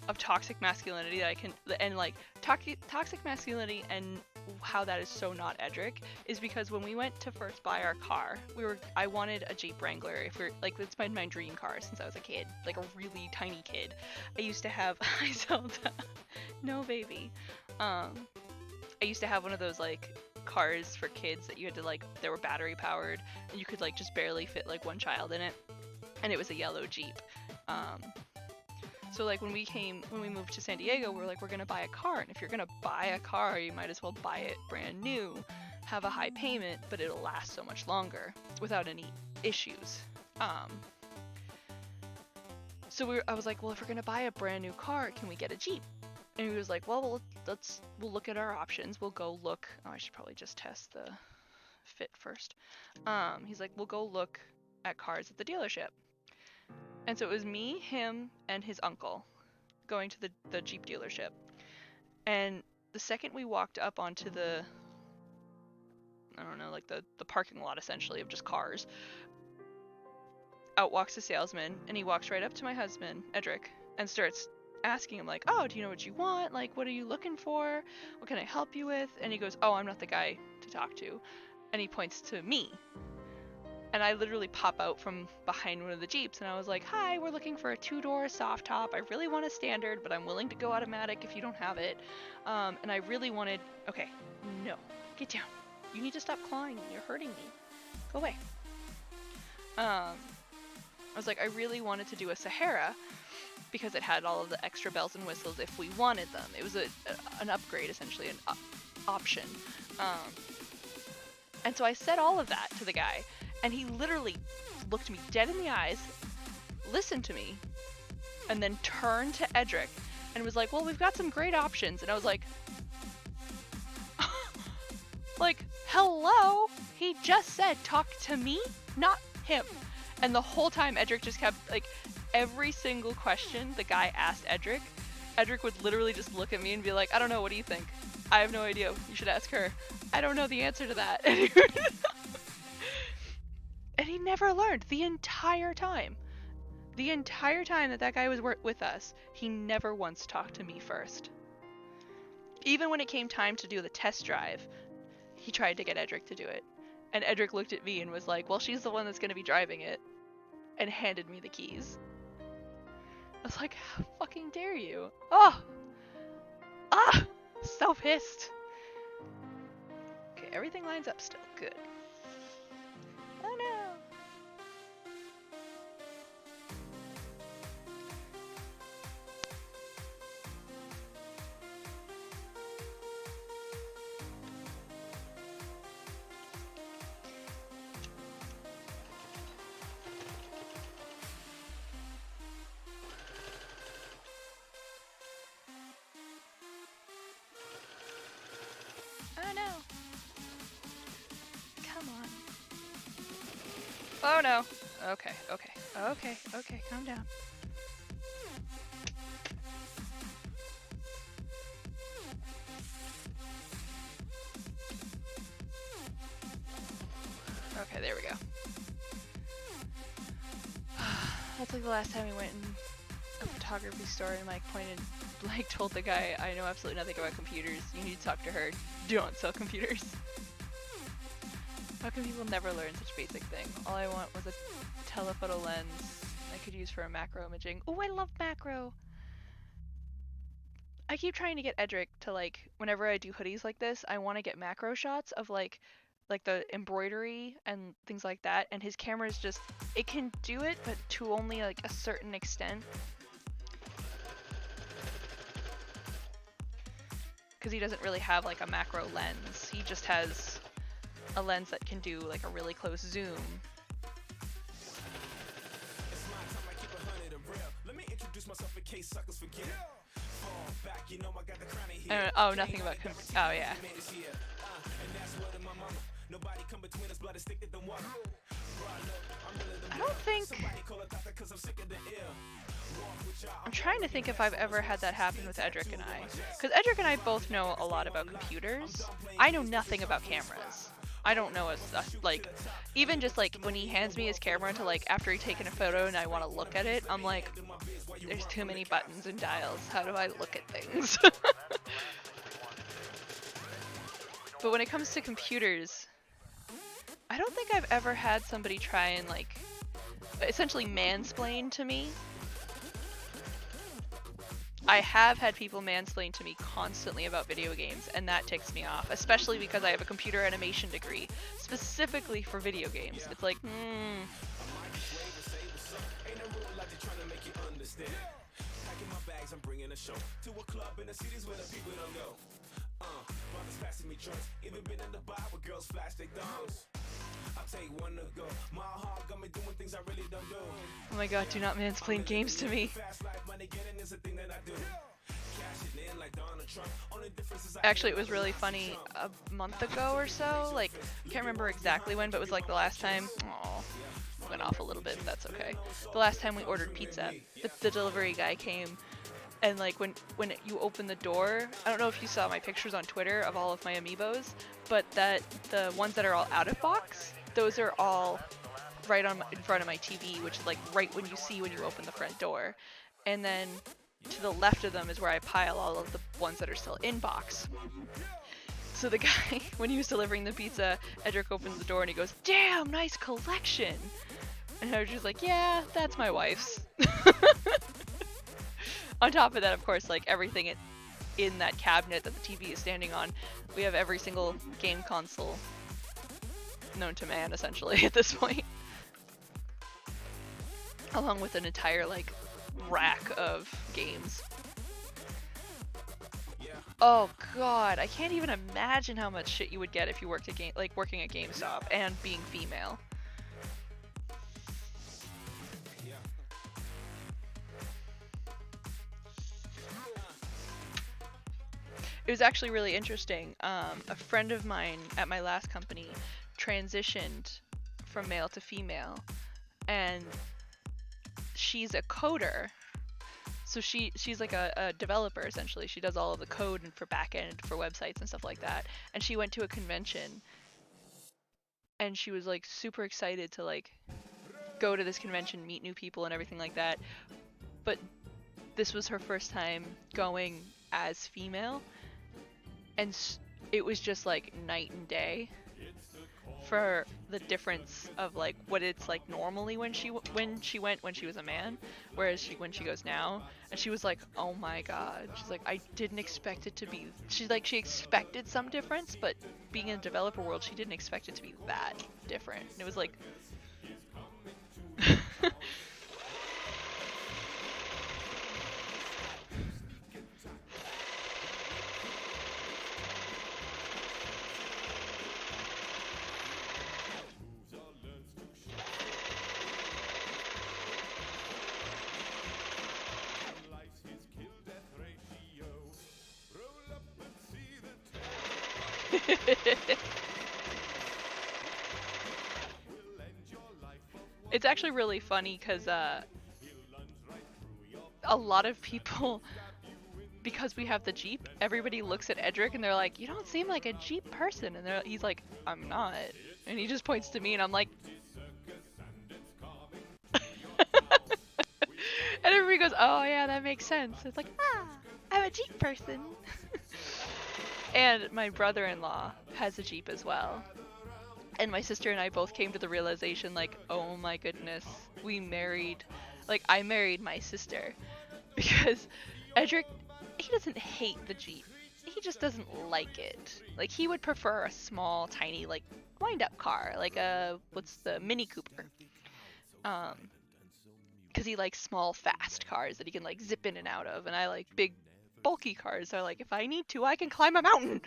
of toxic masculinity that I can, and, like, toxic masculinity and how that is so not Edric, is because when we went to first buy our car, I wanted a Jeep Wrangler. If we're, like, it's been my dream car since I was a kid, like, a really tiny kid. I used to have, no baby. I used to have one of those, like, cars for kids that you had to, like, they were battery powered and you could, like, just barely fit like one child in it, and it was a yellow Jeep. So like when we moved to San Diego, we're like, we're gonna buy a car, and if you're gonna buy a car, you might as well buy it brand new, have a high payment, but it'll last so much longer without any issues. So I was like, well, if we're gonna buy a brand new car, can we get a Jeep? And he was like, well, we'll look at our options. We'll go look. Oh, I should probably just test the fit first. He's like, we'll go look at cars at the dealership. And so it was me, him, and his uncle going to the Jeep dealership. And the second we walked up onto the, I don't know, like the parking lot essentially of just cars, out walks the salesman, and he walks right up to my husband, Edric, and starts asking him like, oh, do you know what you want? Like, what are you looking for? What can I help you with? And he goes, oh, I'm not the guy to talk to. And he points to me. And I literally pop out from behind one of the Jeeps, and I was like, hi, we're looking for a 2-door soft top. I really want a standard, but I'm willing to go automatic if you don't have it. And I really wanted, okay, no, get down. You need to stop clawing. You're hurting me. Go away. I was like, I really wanted to do a Sahara because it had all of the extra bells and whistles if we wanted them. It was an upgrade, essentially, an option. And so I said all of that to the guy, and he literally looked me dead in the eyes, listened to me, and then turned to Edric and was like, well, we've got some great options. And I was like, like, hello? He just said talk to me, not him. And the whole time Edric just kept, like, every single question the guy asked Edric would literally just look at me and be like, I don't know, what do you think? I have no idea. You should ask her. I don't know the answer to that. And he never learned the entire time. The entire time that guy was with us, he never once talked to me first. Even when it came time to do the test drive, he tried to get Edric to do it. And Edric looked at me and was like, well, she's the one that's going to be driving it. And handed me the keys. I was like, how fucking dare you? Oh! Ah! So pissed. Okay, everything lines up still. Good. Oh no! Oh no! Come on. Oh no! Okay, calm down. Okay, there we go. That's like the last time we went in a photography store and told the guy, I know absolutely nothing about computers. You need to talk to her. Don't sell computers. How come people never learn such basic thing? All I want was a telephoto lens I could use for macro imaging. Oh, I love macro! I keep trying to get Edric to like, whenever I do hoodies like this, I want to get macro shots of like the embroidery and things like that, and his camera is just, it can do it, but to only like a certain extent. Because he doesn't really have like a macro lens. He just has a lens that can do like a really close zoom. It's my time, I keep 100 and real. Let me introduce myself in case suckers forget. Fall back, you know I got the crown in here. Oh, nothing about oh yeah. And that's what in my mama. Nobody come between us, blood is thicker than water. I don't think. I'm trying to think if I've ever had that happen with Edric and I. Because Edric and I both know a lot about computers. I know nothing about cameras. I don't know like, even just like when he hands me his camera to like, after he's taken a photo and I want to look at it, I'm like, there's too many buttons and dials. How do I look at things? But when it comes to computers, I don't think I've ever had somebody try and like, essentially mansplain to me. I have had people mansplain to me constantly about video games, and that ticks me off, especially because I have a computer animation degree specifically for video games. It's like, Packing my bags, I'm bringing a show to a club in the cities where the people don't go. Brothers passing me joints, even been in the bar where girls flash their thumbs. I'll take one to go. My heart got me doing things I really don't do. oh my god, do not mansplain games to me. Fast life, money getting is a thing that I do. Cash it in like Donald Trump. Only difference is Actually, it was really funny a month ago or so. Like, I can't remember exactly when, but it was like the last time. Aw, went off a little bit, but that's okay. The last time we ordered pizza, the delivery guy came, and like when you open the door, I don't know if you saw my pictures on Twitter of all of my amiibos, but that the ones that are all out of box, those are all right on in front of my TV, which is like right when you open the front door. And then to the left of them is where I pile all of the ones that are still in box. So the guy, when he was delivering the pizza, Edric opens the door and he goes, "Damn, nice collection!" And I was just like, "Yeah, that's my wife's." On top of that, of course, like everything in that cabinet that the TV is standing on, we have every single game console known to man, essentially, at this point. Along with an entire, like, rack of games. Oh god, I can't even imagine how much shit you would get if you worked at working at GameStop and being female. It was actually really interesting. A friend of mine at my last company transitioned from male to female, and she's a coder. So she's like a developer, essentially. She does all of the code and for backend for websites and stuff like that. And she went to a convention, and she was like super excited to like go to this convention, meet new people and everything like that. But this was her first time going as female, and it was just like night and day for the difference of like what it's like normally when she went when she was a man, whereas when she goes now. And she was like, oh my god, she's like, I didn't expect it to be, she's like, she expected some difference, but being in the developer world, she didn't expect it to be that different. And it was like It's actually really funny because a lot of people, because we have the Jeep, everybody looks at Edric and they're like, you don't seem like a Jeep person. And he's like, I'm not. And he just points to me and I'm like, and everybody goes, oh yeah, that makes sense. It's like, I'm a Jeep person. And my brother-in-law has a Jeep as well. And my sister and I both came to the realization, like, oh my goodness, we married, like, I married my sister. Because Edric, he doesn't hate the Jeep. He just doesn't like it. Like, he would prefer a small, tiny, like, wind-up car, like what's the Mini Cooper. Because he likes small, fast cars that he can, like, zip in and out of. And I like big, bulky cars. So, like, if I need to, I can climb a mountain.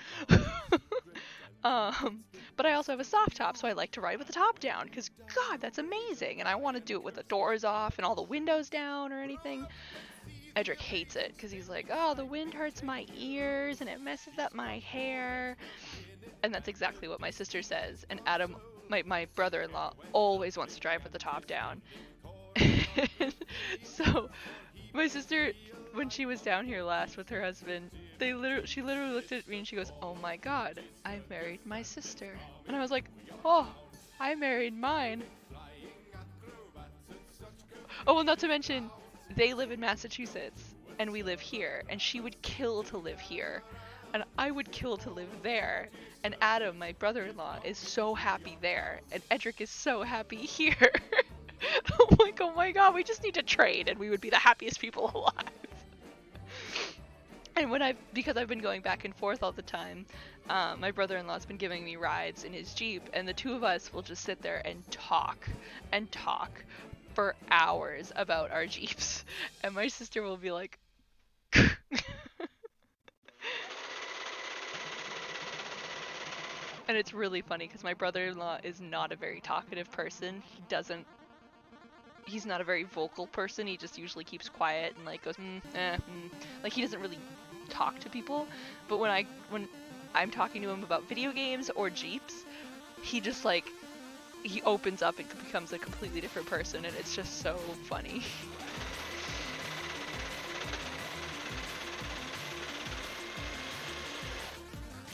But I also have a soft top, so I like to ride with the top down, because, God, that's amazing. And I want to do it with the doors off and all the windows down or anything. Edric hates it, because he's like, oh, the wind hurts my ears, and it messes up my hair. And that's exactly what my sister says. And Adam, my brother-in-law, always wants to drive with the top down. So, my sister, when she was down here last with her husband, she literally looked at me and she goes, oh my God, I married my sister. And I was like, oh, I married mine. Oh, well, not to mention, they live in Massachusetts and we live here, and she would kill to live here, and I would kill to live there. And Adam, my brother-in-law, is so happy there, and Edric is so happy here. I'm like, oh my God, we just need to trade and we would be the happiest people alive. And because I've been going back and forth all the time, my brother-in-law's been giving me rides in his Jeep, and the two of us will just sit there and talk for hours about our Jeeps. And my sister will be like, and it's really funny because my brother-in-law is not a very talkative person. He's not a very vocal person. He just usually keeps quiet and like goes, like he doesn't really talk to people. But when I'm talking to him about video games or Jeeps, he just like, he opens up and becomes a completely different person, and it's just so funny.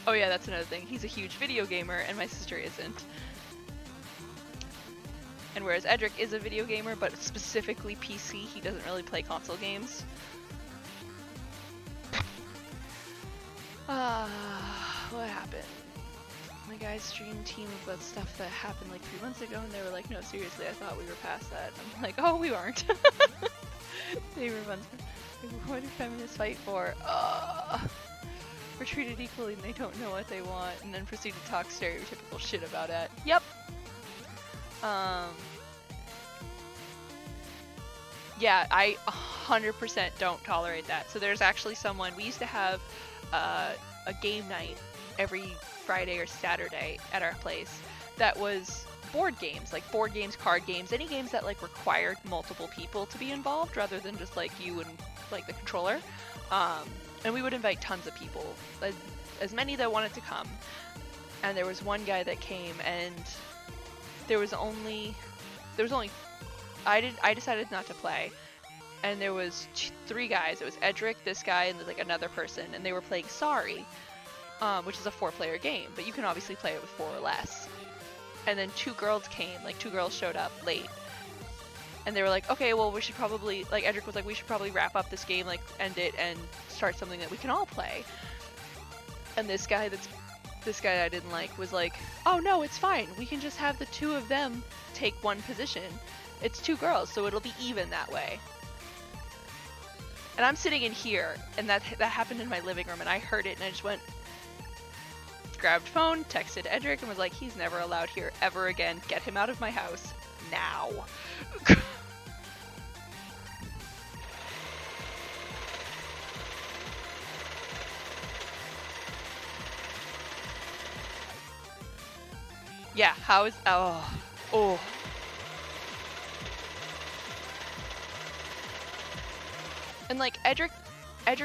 Oh yeah, that's another thing. He's a huge video gamer, and my sister isn't. And whereas Edric is a video gamer, but specifically PC, he doesn't really play console games. What happened? My guys streamed team about stuff that happened like 3 months ago, and they were like, no, seriously, I thought we were past that. I'm like, oh, we weren't. They were fun. What do feminists fight for? We're treated equally and they don't know what they want, and then proceed to talk stereotypical shit about it. Yep. Yeah, I 100% don't tolerate that. So there's actually someone, we used to have a game night every Friday or Saturday at our place that was board games, like board games, card games, any games that like required multiple people to be involved rather than just like you and like the controller. And we would invite tons of people, as many that wanted to come. And there was one guy that came, and I decided not to play, and there was 3 guys. It was Edric, this guy, and like another person, and they were playing Sorry, which is a 4-player game, but you can obviously play it with 4 or less. And then 2 girls came, like 2 girls showed up late, and they were like, okay, well, we should probably, like, Edric was like, we should probably wrap up this game, like, end it, and start something that we can all play. And this guy I didn't like was like, oh no, it's fine, we can just have the 2 of them take one position. It's 2 girls, so it'll be even that way. And I'm sitting in here, and that happened in my living room, and I heard it, and I just went, grabbed phone, texted Edric, and was like, he's never allowed here ever again. Get him out of my house now. Yeah, how is, oh. And like Edric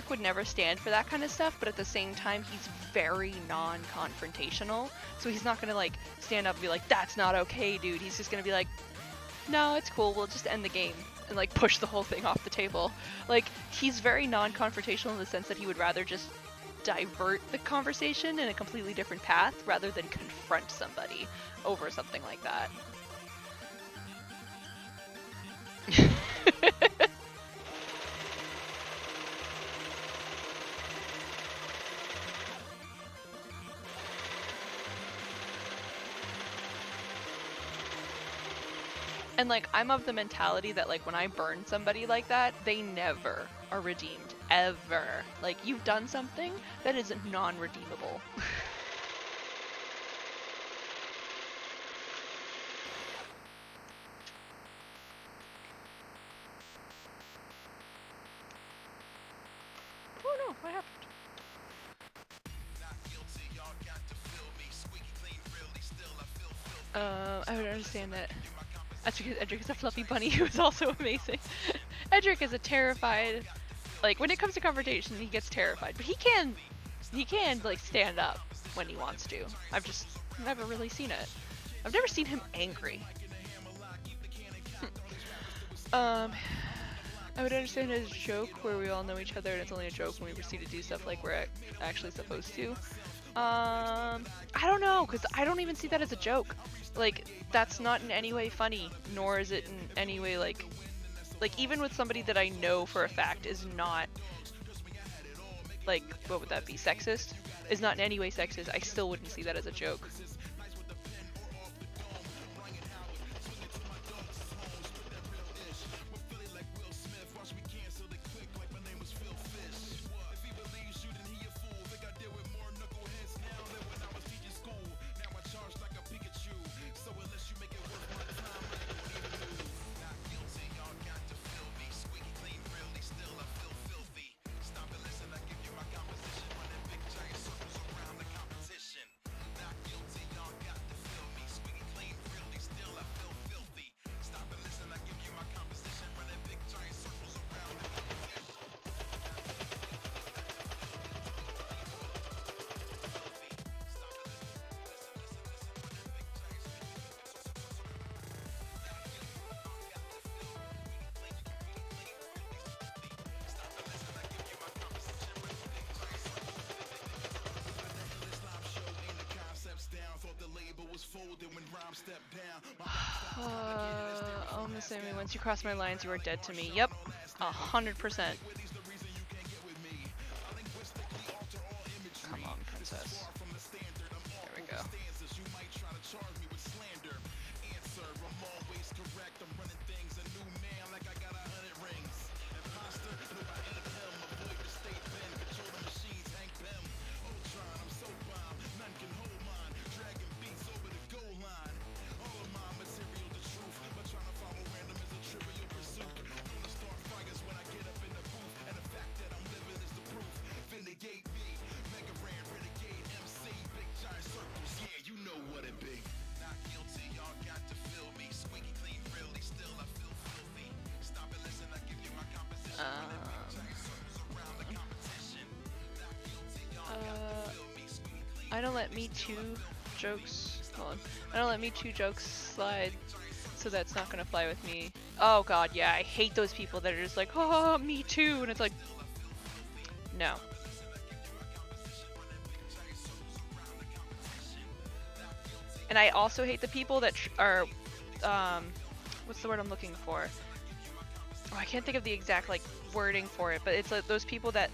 would never stand for that kind of stuff, but at the same time he's very non-confrontational. So he's not gonna like stand up and be like, that's not okay, dude. He's just gonna be like, no, it's cool, we'll just end the game, and like push the whole thing off the table. Like, he's very non-confrontational in the sense that he would rather just divert the conversation in a completely different path rather than confront somebody over something like that. And like, I'm of the mentality that like when I burn somebody like that, they never are redeemed. Ever. Like, you've done something that is non-redeemable. Oh no, what happened? I would understand that. That's because Edric is a fluffy bunny who is also amazing. Edric is a terrified, like, when it comes to confrontation, he gets terrified, but he can like stand up when he wants to. I've just never really seen it. I've never seen him angry. I would understand it as a joke where we all know each other and it's only a joke when we proceed to do stuff like we're actually supposed to. I don't know, because I don't even see that as a joke. Like, that's not in any way funny, nor is it in any way like even with somebody that I know for a fact is not, like, what would that be, sexist? Is not in any way sexist, I still wouldn't see that as a joke. I'm assuming once you cross my lines, you are dead to me. Yep, 100%. Come on, princess. There we go. I don't let Me Too jokes. Hold on. I don't let Me Too jokes slide, so that's not gonna fly with me. Oh god, yeah, I hate those people that are just like, oh, Me Too, and it's like, no. And I also hate the people that are, what's the word I'm looking for? Oh, I can't think of the exact like wording for it, but it's like those people that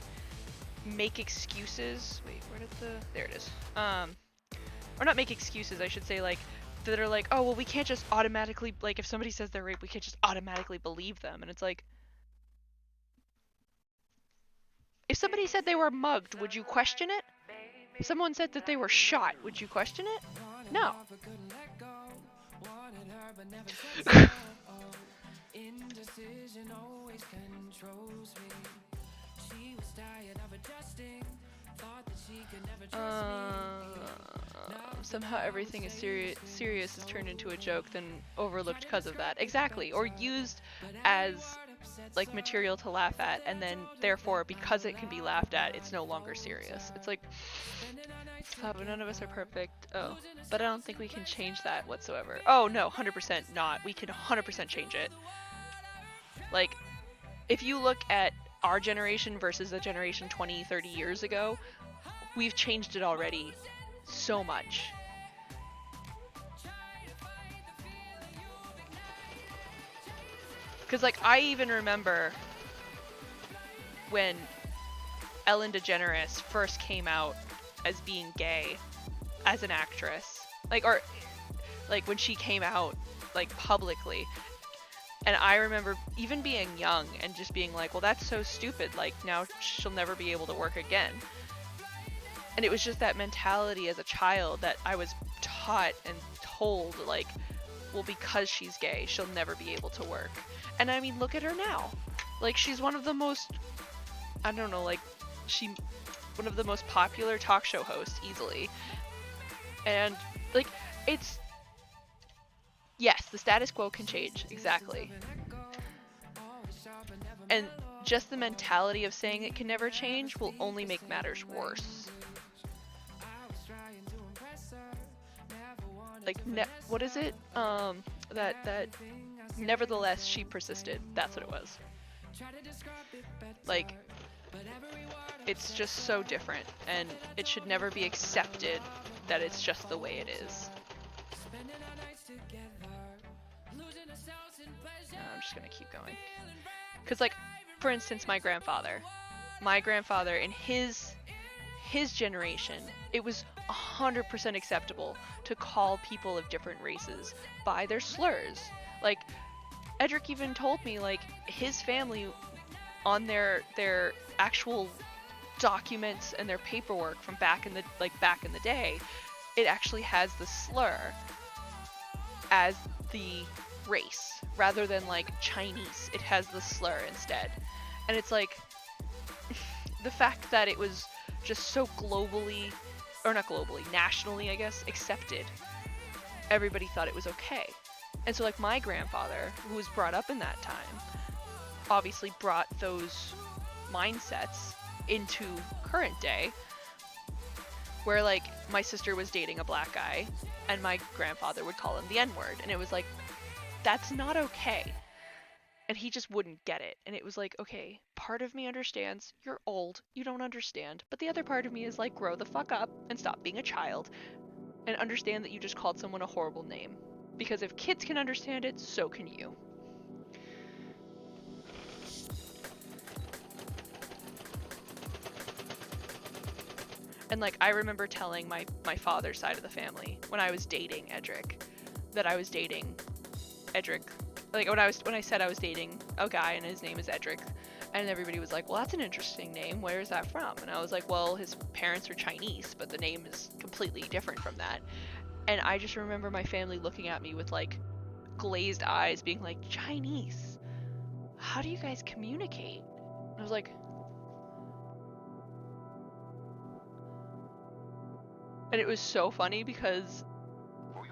make excuses. Wait, where did there it is. Or not make excuses, I should say, like, that are like, oh, well, we can't just automatically, like, if somebody says they're raped, we can't just automatically believe them. And it's like, if somebody said they were mugged, would you question it? If someone said that they were shot, would you question it? No. Somehow everything is serious is turned into a joke, then overlooked because of that. Exactly. Or used as like material to laugh at, and then therefore because it can be laughed at, it's no longer serious. It's like, but none of us are perfect. Oh, but I don't think we can change that whatsoever. Oh no, 100% not. We can 100% change it. Like, if you look at our generation versus the generation 20, 30 years ago, we've changed it already so much. Because, like, I even remember when Ellen DeGeneres first came out as being gay as an actress. Like, or, like, when she came out, like publicly. And I remember even being young and just being like, well, that's so stupid. Like, now she'll never be able to work again. And it was just that mentality as a child that I was taught and told, like, well, because she's gay, she'll never be able to work. And I mean, look at her now. Like, she's one of the most, I don't know, like, one of the most popular talk show hosts, easily. And, like, it's, yes, the status quo can change, exactly. And just the mentality of saying it can never change will only make matters worse. Like, what is it? That nevertheless she persisted. That's what it was. Like, it's just so different, and it should never be accepted that it's just the way it is. I'm just gonna keep going. Because, like, for instance, my grandfather in his generation, it was 100% acceptable to call people of different races by their slurs. Like, Edric even told me, like, his family, on their actual documents and their paperwork from back in the day, it actually has the slur as the race rather than like Chinese. It has the slur instead. And it's like the fact that it was just so globally, or not globally, nationally, I guess, accepted. Everybody thought it was okay. And so, like, my grandfather, who was brought up in that time, obviously brought those mindsets into current day, where, like, my sister was dating a black guy, and my grandfather would call him the N-word, and it was like, that's not okay. And he just wouldn't get it. And it was like, okay, part of me understands, you're old, you don't understand, but the other part of me is like, grow the fuck up and stop being a child, and understand that you just called someone a horrible name. Because if kids can understand it, so can you. And like, I remember telling my father's side of the family when I was dating Edric, that I was dating Edric. Like, when I said I was dating a guy and his name is Edric, and everybody was like, well, that's an interesting name, where is that from? And I was like, well, his parents are Chinese, but the name is completely different from that. And I just remember my family looking at me with like glazed eyes, being like, Chinese? How do you guys communicate? And I was like, and it was so funny because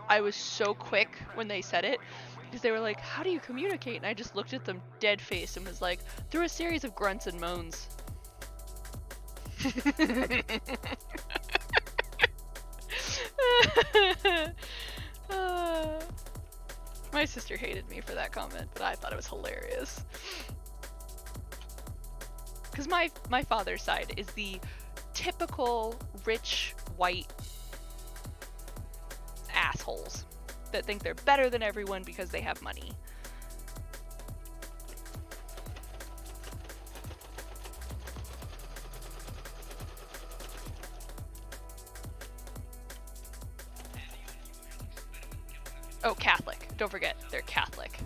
I was so quick when they said it, because they were like, how do you communicate? And I just looked at them dead faced and was like, through a series of grunts and moans. My sister hated me for that comment, but I thought it was hilarious. Because my father's side is the typical rich white assholes that think they're better than everyone because they have money. Oh, Catholic. Don't forget, they're Catholic.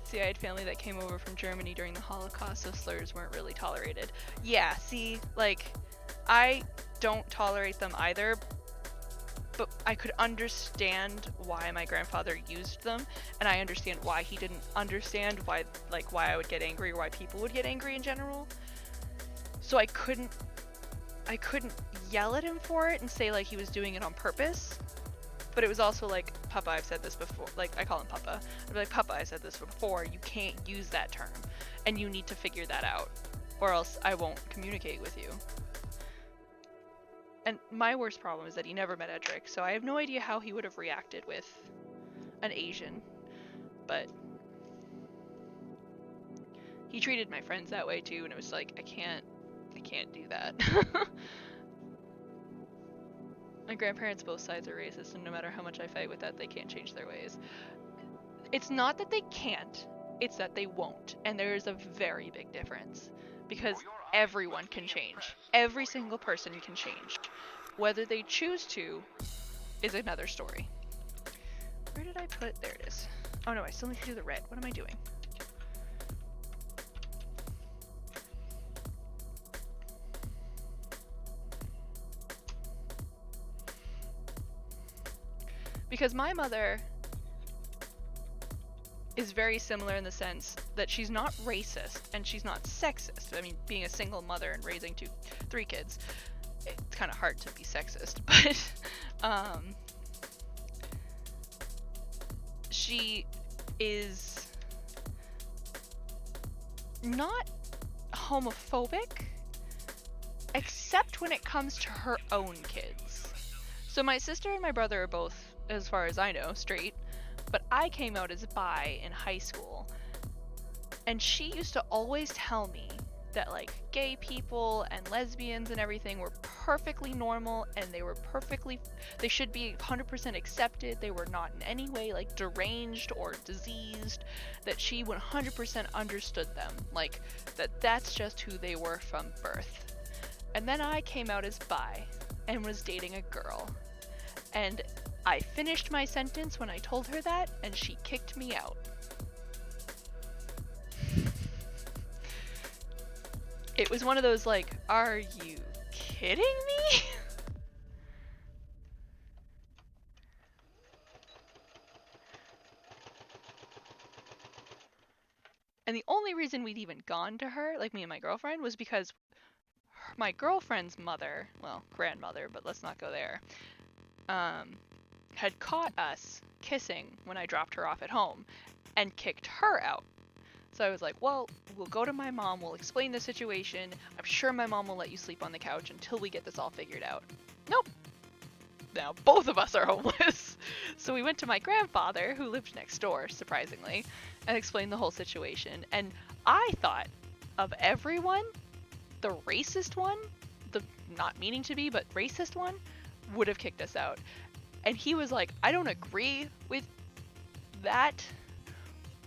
See, I had family that came over from Germany during the Holocaust, so slurs weren't really tolerated. Yeah, see, like, I don't tolerate them either, but I could understand why my grandfather used them, and I understand why he didn't understand why I would get angry or why people would get angry in general. So I couldn't yell at him for it and say like he was doing it on purpose. But it was also like, Papa, I've said this before. Like, I call him Papa. I'd be like, Papa, I said this before. You can't use that term. And you need to figure that out. Or else I won't communicate with you. And my worst problem is that he never met Edric. So I have no idea how he would have reacted with an Asian. But he treated my friends that way too. And it was like, I can't do that. My grandparents, both sides are racist, and no matter how much I fight with that, they can't change their ways. It's not that they can't, it's that they won't. And there is a very big difference. Because everyone can change. Every single person can change. Whether they choose to is another story. Where did I put? There it is. Oh no, I still need to do the red. What am I doing? Because my mother is very similar in the sense that she's not racist and she's not sexist. I mean, being a single mother and raising three kids, it's kind of hard to be sexist, but she is not homophobic, except when it comes to her own kids. So my sister and my brother are both, as far as I know, straight, but I came out as bi in high school, and she used to always tell me that like gay people and lesbians and everything were perfectly normal, and they should be 100% accepted. They were not in any way like deranged or diseased, that she 100% understood them, like that's just who they were from birth. And then I came out as bi and was dating a girl, and I finished my sentence when I told her that, and she kicked me out. It was one of those like, are you kidding me? And the only reason we'd even gone to her, like me and my girlfriend, was because my girlfriend's mother, well, grandmother, but let's not go there, had caught us kissing when I dropped her off at home and kicked her out. So I was like, well, we'll go to my mom, we'll explain the situation. I'm sure my mom will let you sleep on the couch until we get this all figured out. Nope. Now both of us are homeless. So we went to my grandfather, who lived next door, surprisingly, and explained the whole situation. And I thought of everyone, the racist one, the not meaning to be, but racist one, would have kicked us out. And he was like, I don't agree with that,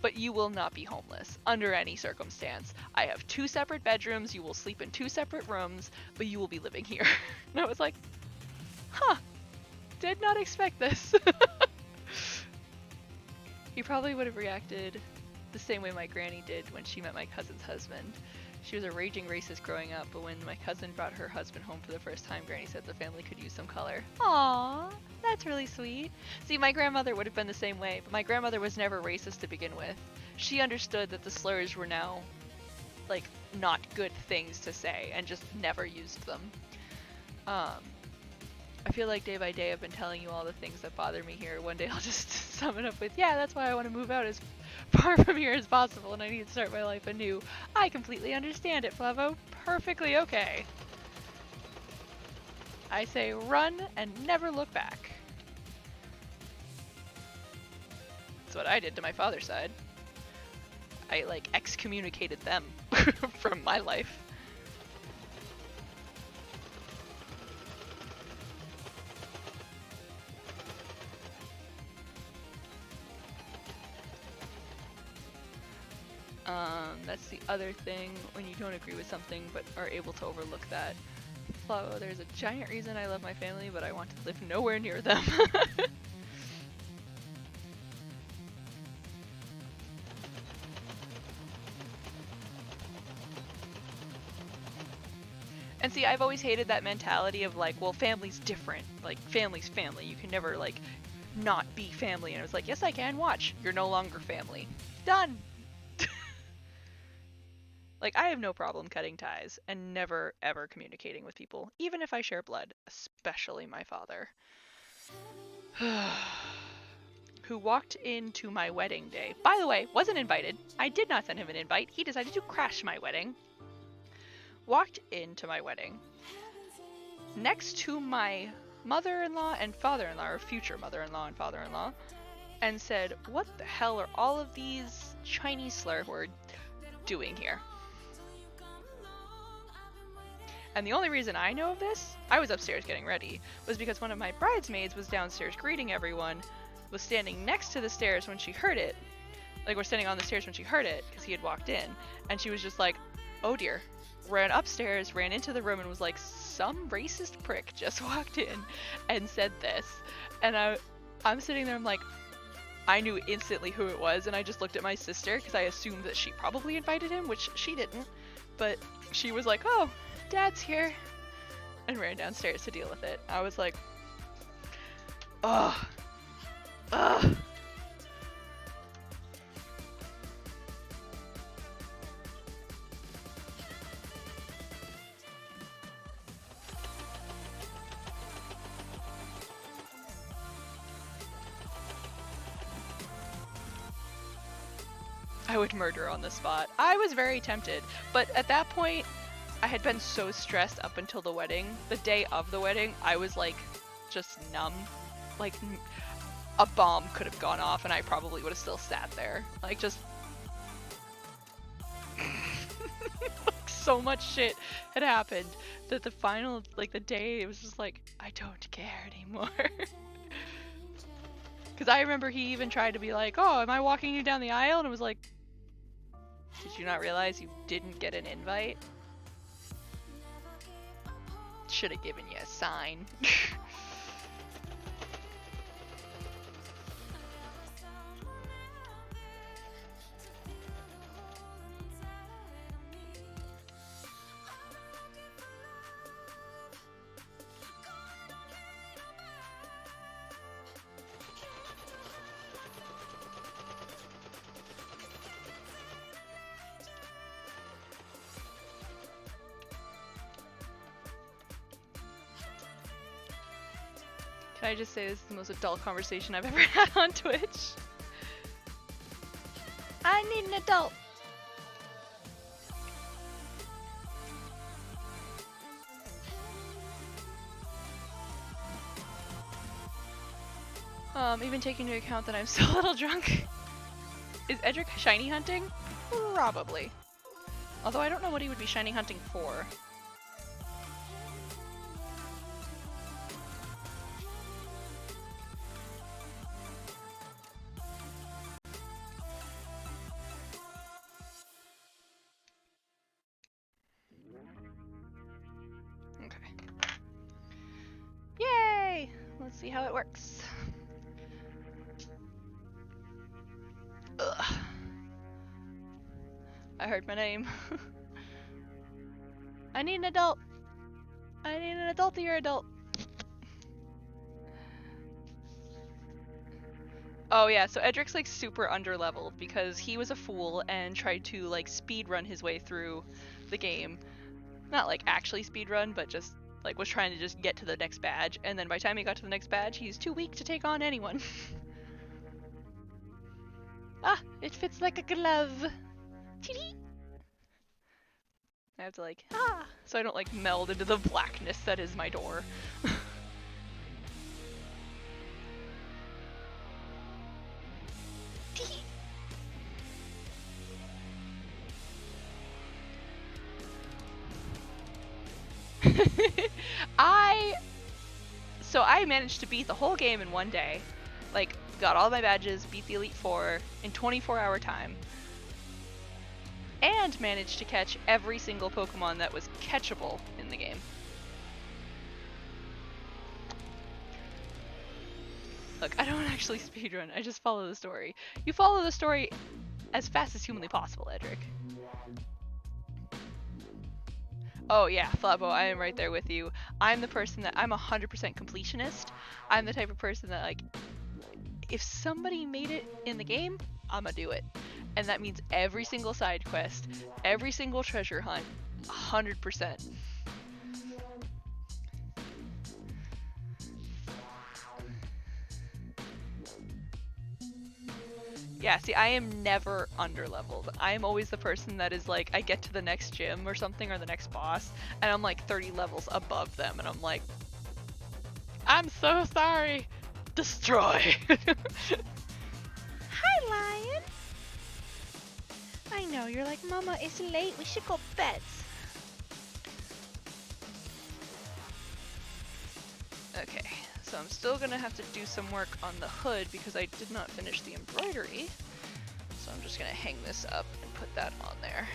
but you will not be homeless under any circumstance. I have 2 separate bedrooms, you will sleep in 2 separate rooms, but you will be living here. And I was like, huh, did not expect this. He probably would have reacted the same way my granny did when she met my cousin's husband. She was a raging racist growing up, but when my cousin brought her husband home for the first time, Granny said the family could use some color. Aww, that's really sweet. See, my grandmother would have been the same way, but my grandmother was never racist to begin with. She understood that the slurs were now, like, not good things to say, and just never used them. I feel like day by day I've been telling you all the things that bother me here. One day I'll just sum it up with, yeah, that's why I want to move out as far from here as possible, and I need to start my life anew. I completely understand it, Flavo. Perfectly okay. I say run and never look back. That's what I did to my father's side. I, like, excommunicated them from my life. That's the other thing, when you don't agree with something but are able to overlook that. Flo, there's a giant reason I love my family, but I want to live nowhere near them. And see, I've always hated that mentality of like, well, family's different. Like, family's family. You can never, like, not be family. And I was like, yes, I can. Watch. You're no longer family. Done. Like, I have no problem cutting ties and never, ever communicating with people, even if I share blood, especially my father. Who walked into my wedding day. By the way, wasn't invited. I did not send him an invite. He decided to crash my wedding. Walked into my wedding. Next to my mother-in-law and father-in-law, or future mother-in-law and father-in-law, and said, what the hell are all of these Chinese slur words doing here? And the only reason I know of this, I was upstairs getting ready, was because one of my bridesmaids was downstairs greeting everyone, was standing next to the stairs when she heard it. Like, we're standing on the stairs when she heard it, because he had walked in, and she was just like, oh dear. ran upstairs, ran into the room, and was like, some racist prick just walked in and said this. And I'm sitting there, I'm like, I knew instantly who it was, and I just looked at my sister because I assumed that she probably invited him, which she didn't. But she was like, oh, Dad's here, and ran downstairs to deal with it. I was like, ugh. Ugh. I would murder on the spot. I was very tempted, but at that point, I had been so stressed up until the wedding. The day of the wedding, I was like, just numb. Like, a bomb could have gone off and I probably would have still sat there. Like, just... so much shit had happened that the final, like, the day, it was just like, I don't care anymore. Because I remember he even tried to be like, oh, am I walking you down the aisle? And it was like, did you not realize you didn't get an invite? Should have given you a sign. Can I just say this is the most adult conversation I've ever had on Twitch? I need an adult. Even taking into account that I'm still a little drunk. Is Edric shiny hunting? Probably. Although I don't know what he would be shiny hunting for. See how it works. Ugh. I heard my name. I need an adult. I need an adultier adult. Oh yeah, so Edric's like super underleveled because he was a fool and tried to like speedrun his way through the game. Not like actually speedrun, but just like was trying to just get to the next badge, and then by the time he got to the next badge, he's too weak to take on anyone. Ah, it fits like a glove. Chee-chee. I have to like, so I don't like meld into the blackness that is my door. So I managed to beat the whole game in one day. Like, got all my badges, beat the Elite Four in 24-hour time. And managed to catch every single Pokemon that was catchable in the game. Look, I don't actually speedrun, I just follow the story. You follow the story as fast as humanly possible, Edric. Oh yeah, Flabo, I am right there with you. I'm the person that, I'm 100% completionist. I'm the type of person that like, if somebody made it in the game, I'ma do it. And that means every single side quest, every single treasure hunt, 100%. Yeah, see, I am never underleveled. I am always the person that is like, I get to the next gym or something, or the next boss, and I'm like 30 levels above them, and I'm like, I'm so sorry. Destroy. Hi, Lion. I know, you're like, Mama, it's late, we should go bed. Okay. So I'm still gonna have to do some work on the hood because I did not finish the embroidery. So I'm just gonna hang this up and put that on there.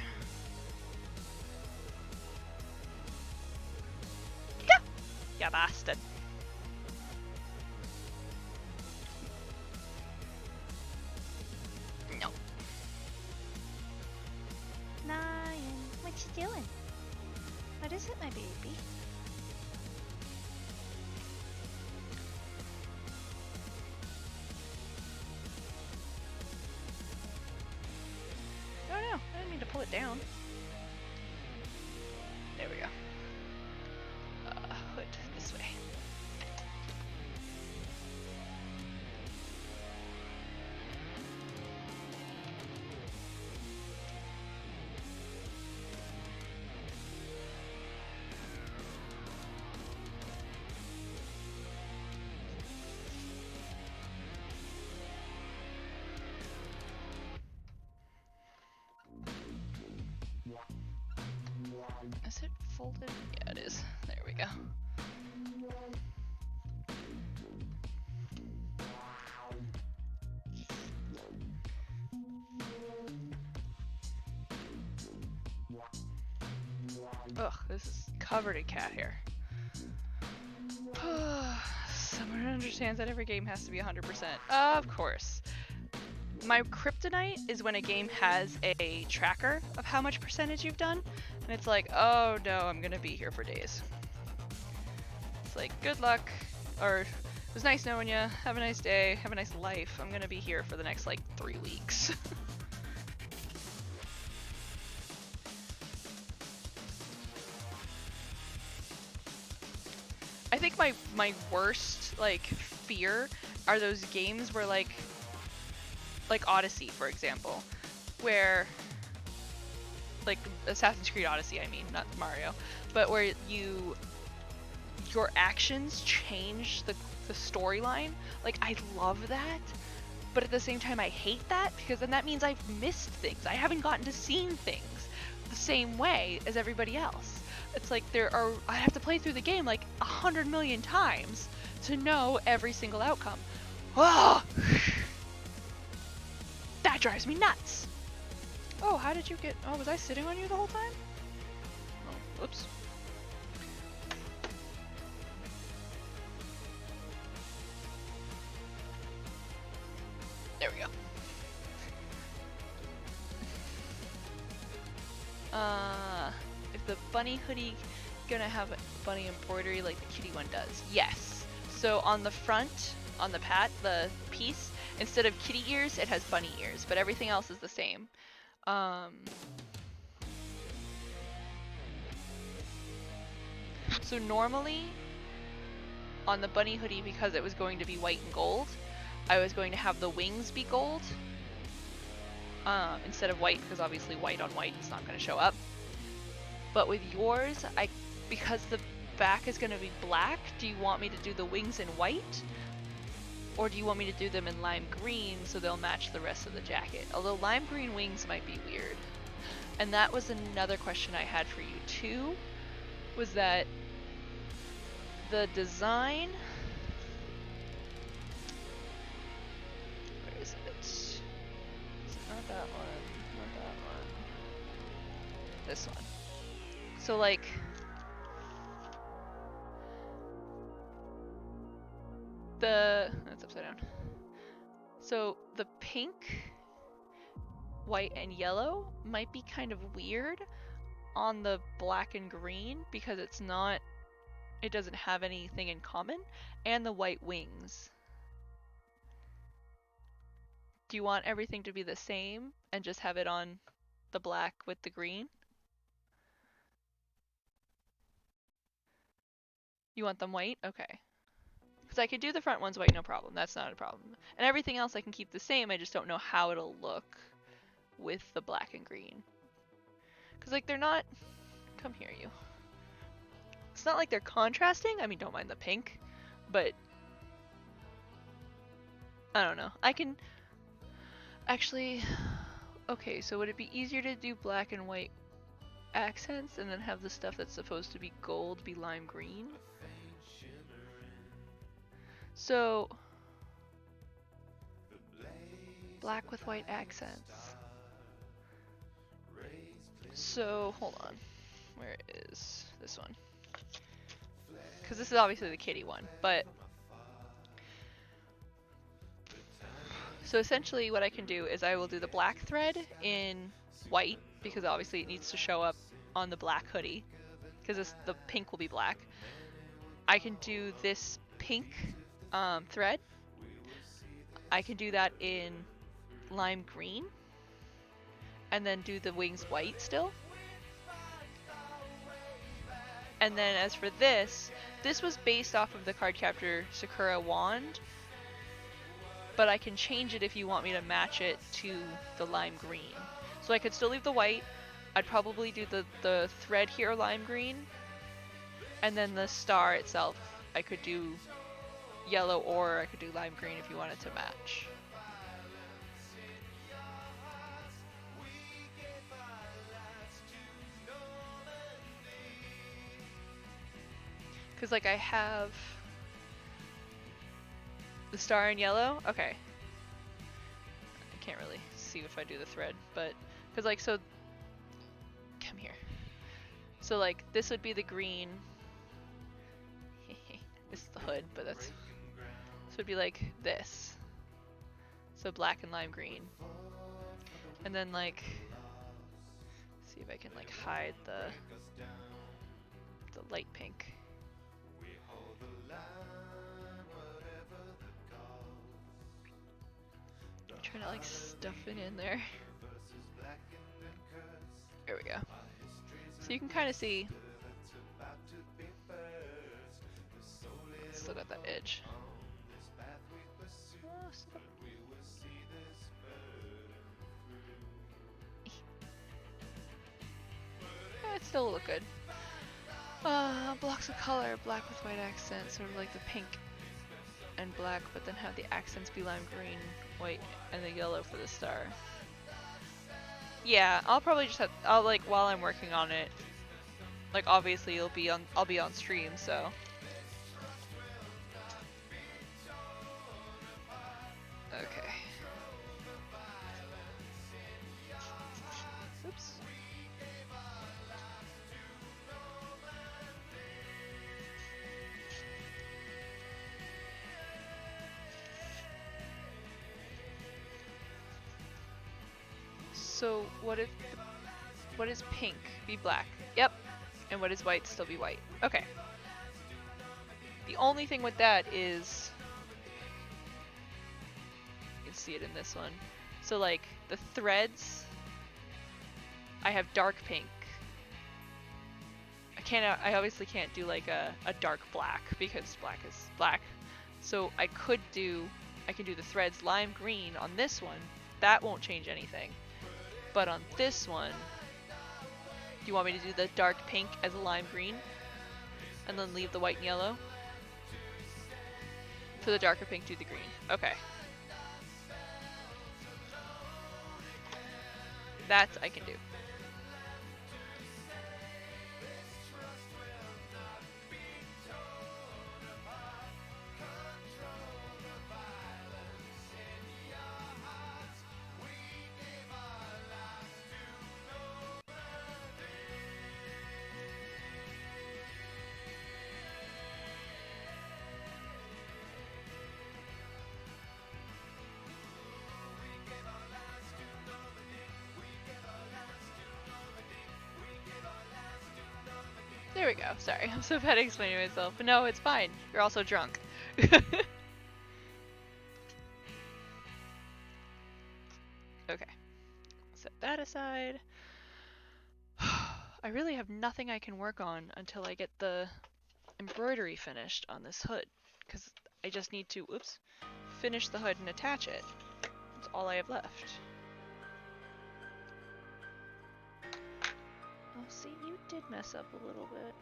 you bastard. No. Nyan, what you doing? What is it, my baby? Oh no, I didn't mean to pull it down. There we go. Hood this way. Is it folded? Yeah, it is. There we go. Ugh, this is covered in cat hair. Someone understands that every game has to be 100%. Of course. My kryptonite is when a game has a tracker of how much percentage you've done, and it's like, oh no, I'm gonna be here for days. It's like, good luck, or it was nice knowing you, have a nice day, have a nice life, I'm gonna be here for the next like 3 weeks. I think my worst like fear are those games where like Odyssey, for example, where like Assassin's Creed Odyssey, I mean, not Mario, but where your actions change the storyline. Like, I love that, but at the same time I hate that, because then that means I've missed things. I haven't gotten to see things the same way as everybody else. It's like I have to play through the game like 100 million times to know every single outcome. Ah! That drives me nuts! Oh, how did you get... Oh, was I sitting on you the whole time? Oh, whoops. There we go. Is the bunny hoodie gonna have bunny embroidery like the kitty one does? Yes. So on the front, on the piece, instead of kitty ears, it has bunny ears, but everything else is the same. So normally, on the bunny hoodie, because it was going to be white and gold, I was going to have the wings be gold, instead of white, because obviously white on white is not going to show up. But with yours, because the back is going to be black, do you want me to do the wings in white? Or do you want me to do them in lime green so they'll match the rest of the jacket? Although lime green wings might be weird. And that was another question I had for you too, was that the design... Where is it? Is it not that one? Not that one. This one. So like... That's upside down. So the pink, white, and yellow might be kind of weird on the black and green because it doesn't have anything in common, and the white wings. Do you want everything to be the same and just have it on the black with the green? You want them white? Okay. Because I could do the front ones white, no problem. That's not a problem. And everything else I can keep the same, I just don't know how it'll look with the black and green. Because, like, they're not... Come here, you. It's not like they're contrasting. I mean, don't mind the pink. But... I don't know. I can... Actually... Okay, so would it be easier to do black and white accents and then have the stuff that's supposed to be gold be lime green? So, black with white accents. So, hold on. Where is this one? because this is obviously the kitty one, but so essentially what I can do is I will do the black thread in white, because obviously it needs to show up on the black hoodie, because the pink will be black. I can do this pink thread. I can do that in lime green, and then do the wings white still. And then as for this was based off of the Cardcaptor Sakura wand, but I can change it if you want me to match it to the lime green. So I could still leave the white. I'd probably do the thread here lime green, and then the star itself I could do yellow, or I could do lime green if you wanted to match. Because like I have the star in yellow. Okay. I can't really see if I do the thread, but because like, so come here. So like this would be the green. This is the hood, but that's, so it'd be like this. So black and lime green. And then like, see if I can like hide the light pink. I'm trying to like stuff it in there. There we go. So you can kind of see. Still got that edge. Oh, stop. Yeah, it still look good. Blocks of color, black with white accents, sort of like the pink and black, but then have the accents be lime green, white, and the yellow for the star. Yeah, I'll probably just have, I'll like, while I'm working on it, like obviously I'll be on stream, so. Okay. Oops. So what is pink? Be black. Yep. And what is white? Still be white. Okay. The only thing with that is, you can see it in this one. So like the threads, I have dark pink. I obviously can't do like a dark black because black is black. So I can do the threads lime green on this one. That won't change anything. But on this one, do you want me to do the dark pink as a lime green? And then leave the white and yellow? For the darker pink, do the green. Okay. That I can do. There we go. Sorry, I'm so bad at explaining myself. But no, it's fine. You're also drunk. Okay. Set that aside. I really have nothing I can work on until I get the embroidery finished on this hood. Because I just need to, oops, finish the hood and attach it. That's all I have left. Oh, see, you did mess up a little bit.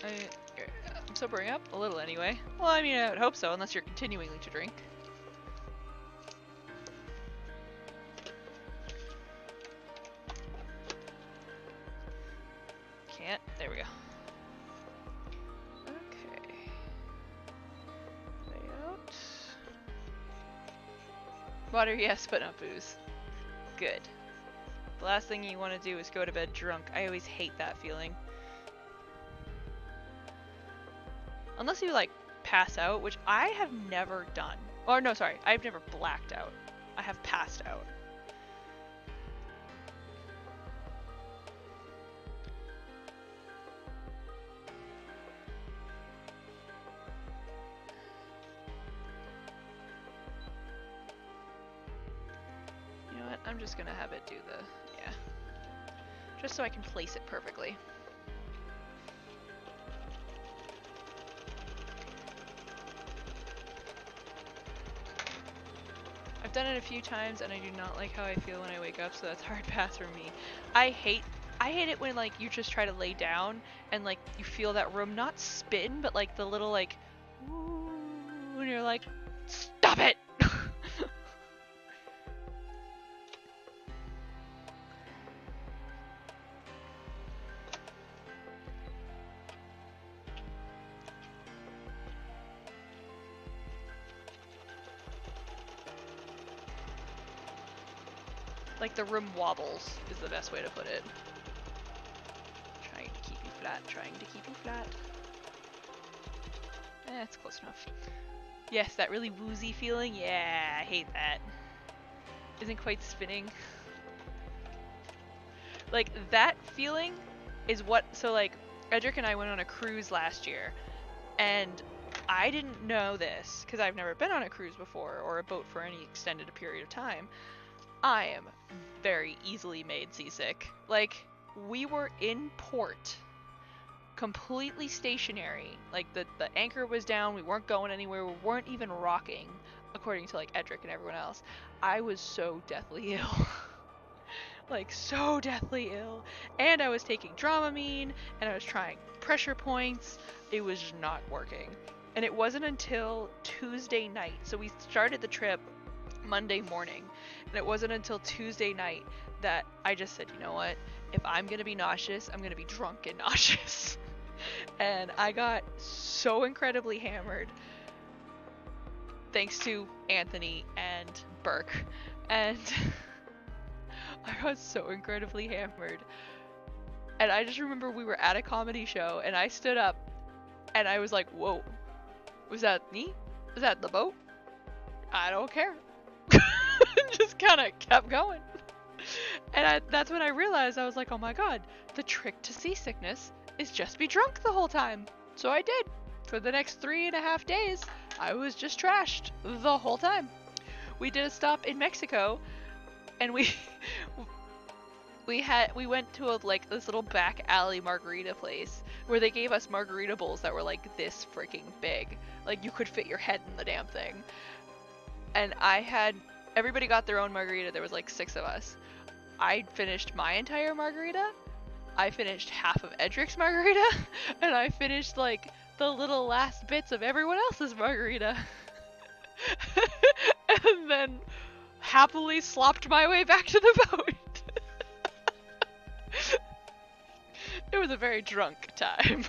I'm sobering up a little anyway. Well, I mean, I would hope so, unless you're continuing to drink. it. There we go. Okay. Layout. Water, yes, but not booze. Good. The last thing you want to do is go to bed drunk. I always hate that feeling. Unless you, like, pass out, which I have never done. Or, no, sorry. I've never blacked out. I have passed out. You know what? I'm just gonna have it do the... yeah. Just so I can place it perfectly. I've done it a few times and I do not like how I feel when I wake up, so that's hard pass for me. I hate it when like you just try to lay down and like you feel that room not spin, but like the little like ooh, and you're like, stop it! Like the room wobbles is the best way to put it. Trying to keep you flat, trying to keep you flat. It's close enough. Yes, that really woozy feeling. Yeah, I hate that. Isn't quite spinning. Like that feeling is what, so like Edric and I went on a cruise last year and I didn't know this because I've never been on a cruise before or a boat for any extended period of time. I am very easily made seasick. Like, we were in port, completely stationary. Like, the anchor was down, we weren't going anywhere, we weren't even rocking, according to, like, Edric and everyone else. I was so deathly ill. Like, so deathly ill. And I was taking Dramamine, and I was trying pressure points. It was just not working. And it wasn't until Tuesday night, so we started the trip Monday morning, and it wasn't until Tuesday night that I just said, you know what, if I'm gonna be nauseous, I'm gonna be drunk and nauseous. And I got so incredibly hammered thanks to Anthony and Burke, and I got so incredibly hammered, and I just remember we were at a comedy show and I stood up and I was like, whoa, was that me? Was that the boat? I don't care. Just kind of kept going. And that's when I realized, I was like, oh my god, the trick to seasickness is just be drunk the whole time. So I did. For the next 3.5 days, I was just trashed the whole time. We did a stop in Mexico, and we went to like this little back alley margarita place where they gave us margarita bowls that were like this freaking big. Like you could fit your head in the damn thing. And everybody got their own margarita. There was like 6 of us. I finished my entire margarita. I finished half of Edric's margarita. And I finished like the little last bits of everyone else's margarita. And then happily slopped my way back to the boat. It was a very drunk time.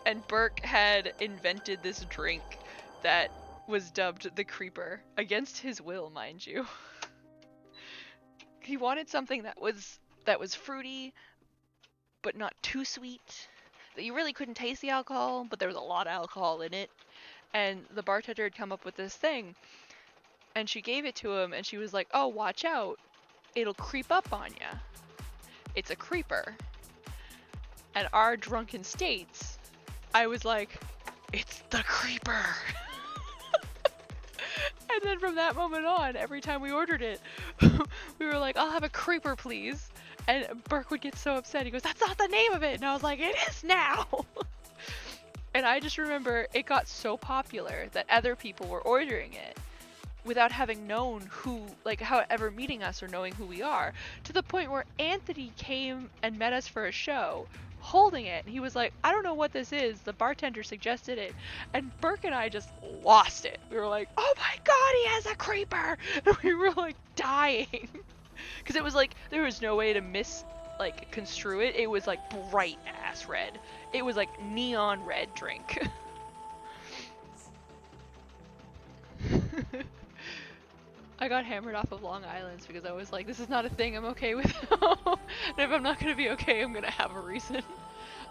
And Burke had invented this drink that was dubbed the Creeper, against his will, mind you. He wanted something that was fruity, but not too sweet. That you really couldn't taste the alcohol, but there was a lot of alcohol in it. And the bartender had come up with this thing, and she gave it to him, and she was like, "Oh, watch out! It'll creep up on ya. It's a creeper." And our drunken states, I was like, it's the creeper. And then from that moment on, every time we ordered it, we were like, I'll have a creeper, please. And Burke would get so upset. He goes, that's not the name of it. And I was like, it is now. And I just remember it got so popular that other people were ordering it without having known ever meeting us or knowing who we are, to the point where Anthony came and met us for a show, holding it. And he was like, I don't know what this is. The bartender suggested it. And Burke and I just lost it. We were like, oh my god, he has a creeper! And we were like dying. Because it was like, there was no way to construe it. It was like bright ass red. It was like neon red drink. I got hammered off of Long Island's because I was like, this is not a thing I'm okay with. And if I'm not gonna be okay, I'm gonna have a reason.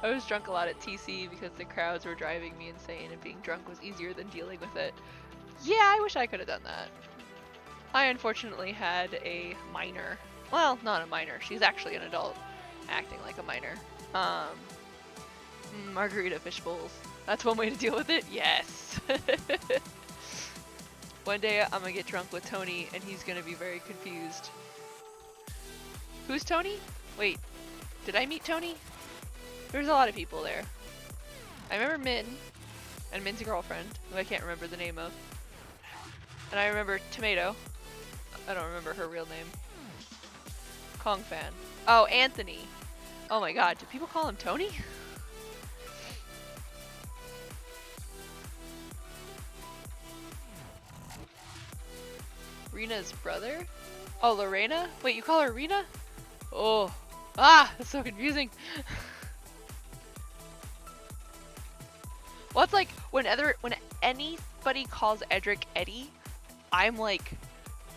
I was drunk a lot at TC because the crowds were driving me insane and being drunk was easier than dealing with it. Yeah, I wish I could have done that. I unfortunately had a minor. Well, not a minor. She's actually an adult acting like a minor. Margarita fish bowls. That's one way to deal with it? Yes. One day I'm gonna get drunk with Tony and he's gonna be very confused. Who's Tony? Wait, did I meet Tony? There's a lot of people there. I remember Min, and Min's girlfriend, who I can't remember the name of. And I remember Tomato. I don't remember her real name. Kong fan. Oh, Anthony. Oh my god, do people call him Tony? Rena's brother? Oh, Lorena? Wait, you call her Rena? Oh. Ah, that's so confusing. Well, it's like, when anybody calls Edric Eddie, I'm like,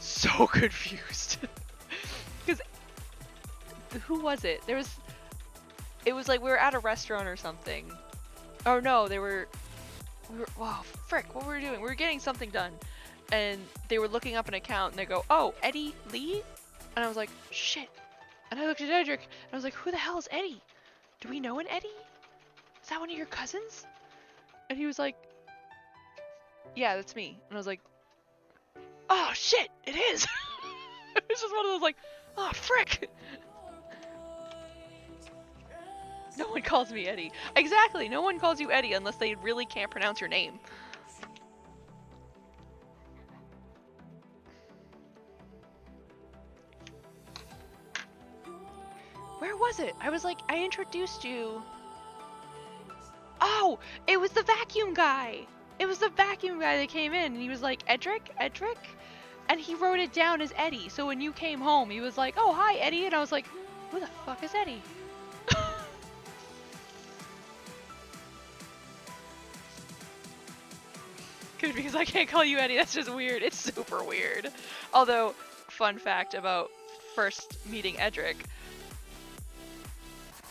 so confused. Because, who was it? It was like we were at a restaurant or something. Oh no, wow, frick, what were we doing? We were getting something done. And they were looking up an account and they go, oh, Eddie Lee? And I was like, shit. And I looked at Edric and I was like, who the hell is Eddie? Do we know an Eddie? Is that one of your cousins? And he was like, yeah, that's me. And I was like, oh shit, it is. It was just one of those like, oh frick. No one calls me Eddie. Exactly, no one calls you Eddie unless they really can't pronounce your name. Where was it? I was like, I introduced you. Oh, it was the vacuum guy. It was the vacuum guy that came in and he was like, Edric? And he wrote it down as Eddie. So when you came home, he was like, oh, hi, Eddie. And I was like, who the fuck is Eddie? Good, because I can't call you Eddie. That's just weird. It's super weird. Although, fun fact about first meeting Edric,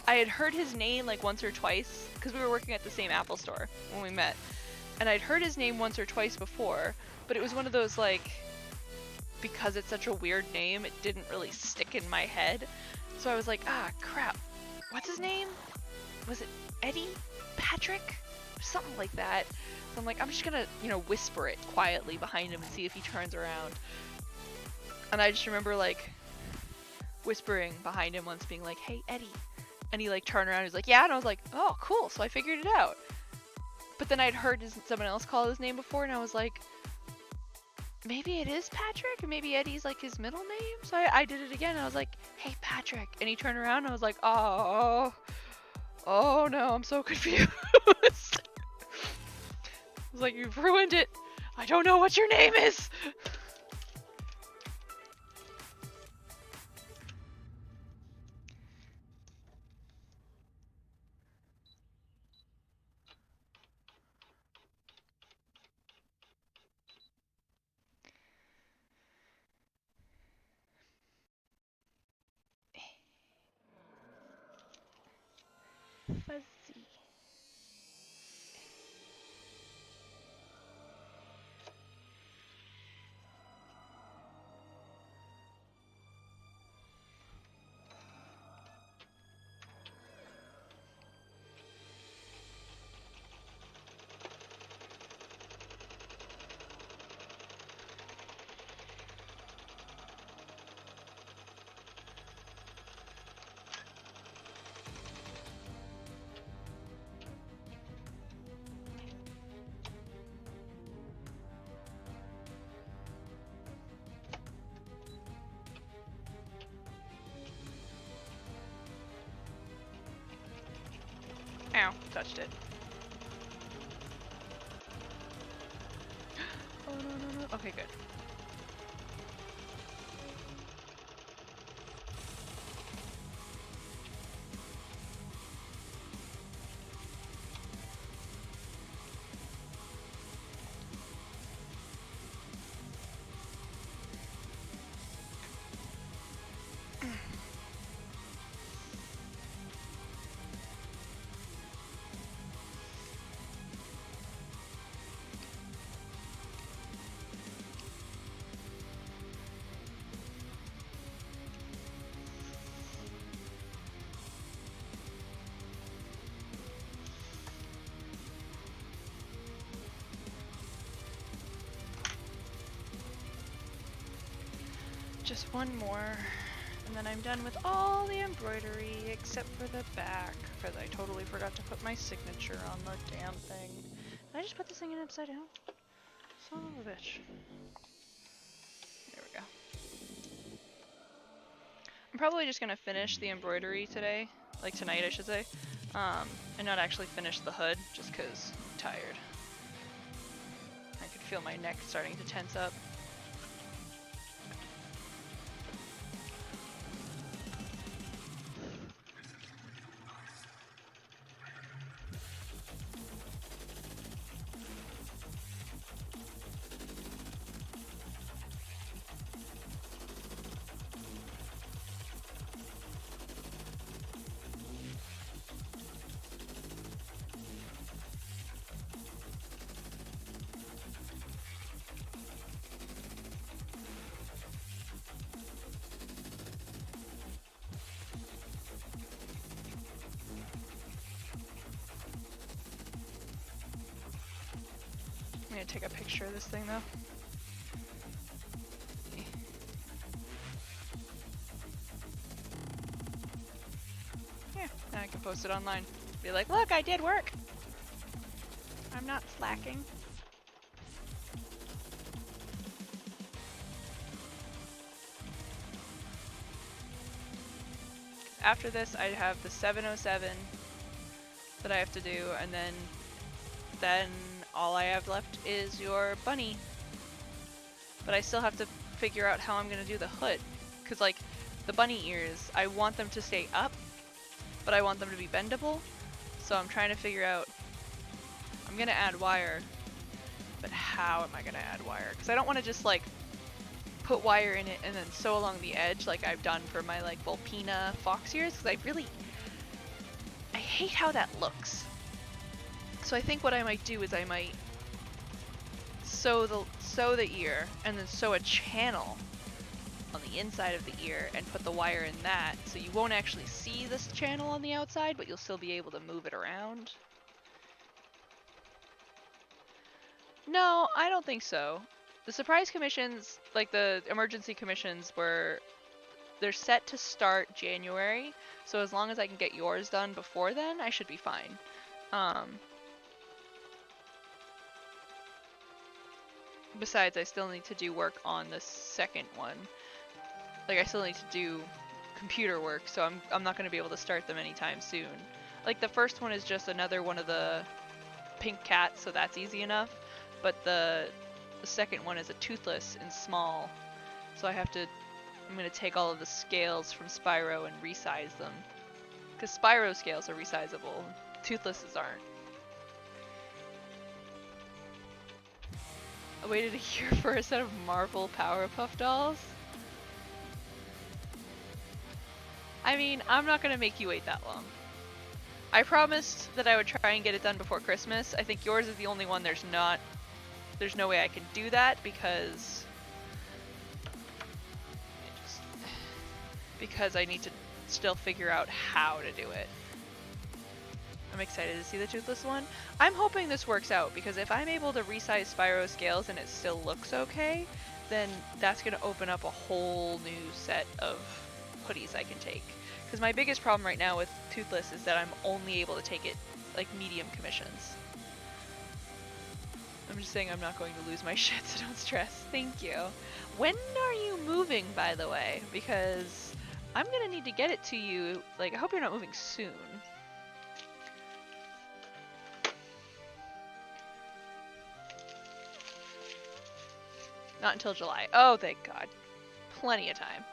I had heard his name like once or twice because we were working at the same Apple store when we met. And I'd heard his name once or twice before, but it was one of those like, because it's such a weird name, it didn't really stick in my head. So I was like, ah, crap. What's his name? Was it Eddie? Patrick? Something like that. So I'm like, I'm just gonna, whisper it quietly behind him and see if he turns around. And I just remember like whispering behind him once being like, hey, Eddie. And he like turned around and was like, yeah, and I was like, oh, cool, so I figured it out. But then I'd heard someone else call his name before, and I was like, maybe it is Patrick, and maybe Eddie's like his middle name? So I did it again, and I was like, hey, Patrick. And he turned around, and I was like, oh no, I'm so confused. I was like, you've ruined it. I don't know what your name is. Fuzzy. Ow, touched it. Oh no. Okay, good. Just one more, and then I'm done with all the embroidery except for the back, because I totally forgot to put my signature on the damn thing. Did I just put this thing in upside down? Son of a bitch. There we go. I'm probably just gonna finish the embroidery today, like tonight I should say, and not actually finish the hood, just because I'm tired. I could feel my neck starting to tense up. I'm gonna take a picture of this thing though. Yeah, now I can post it online. Be like, look, I did work! I'm not slacking. After this, I have the 707 that I have to do, and then all I have left is your bunny. But I still have to figure out how I'm gonna do the hood. Cause like, the bunny ears, I want them to stay up, but I want them to be bendable. So I'm trying to figure out, I'm gonna add wire, but how am I gonna add wire? Cause I don't wanna just like, put wire in it and then sew along the edge like I've done for my like Volpina fox ears, cause I hate how that looks. So I think what I might do is I might sew the ear and then sew a channel on the inside of the ear and put the wire in that, so you won't actually see this channel on the outside, but you'll still be able to move it around. No, I don't think so. The surprise commissions, like the emergency commissions, they're set to start January, so as long as I can get yours done before then, I should be fine. Besides, I still need to do work on the second one. Like, I still need to do computer work, so I'm not going to be able to start them anytime soon. Like, the first one is just another one of the pink cats, so that's easy enough. But the second one is a toothless and small, so I'm going to take all of the scales from Spyro and resize them. Because Spyro scales are resizable, toothlesses aren't. I waited a year for a set of Marvel Powerpuff dolls. I mean, I'm not gonna make you wait that long. I promised that I would try and get it done before Christmas. I think yours is the only one there's no way I can do that because I need to still figure out how to do it. I'm excited to see the toothless one. I'm hoping this works out, because if I'm able to resize Spyro scales and it still looks okay, then that's going to open up a whole new set of hoodies I can take. Because my biggest problem right now with toothless is that I'm only able to take it like medium commissions. I'm just saying I'm not going to lose my shit, so don't stress. Thank you. When are you moving, by the way? Because I'm going to need to get it to you. Like, I hope you're not moving soon. Not until July. Oh, thank God. Plenty of time.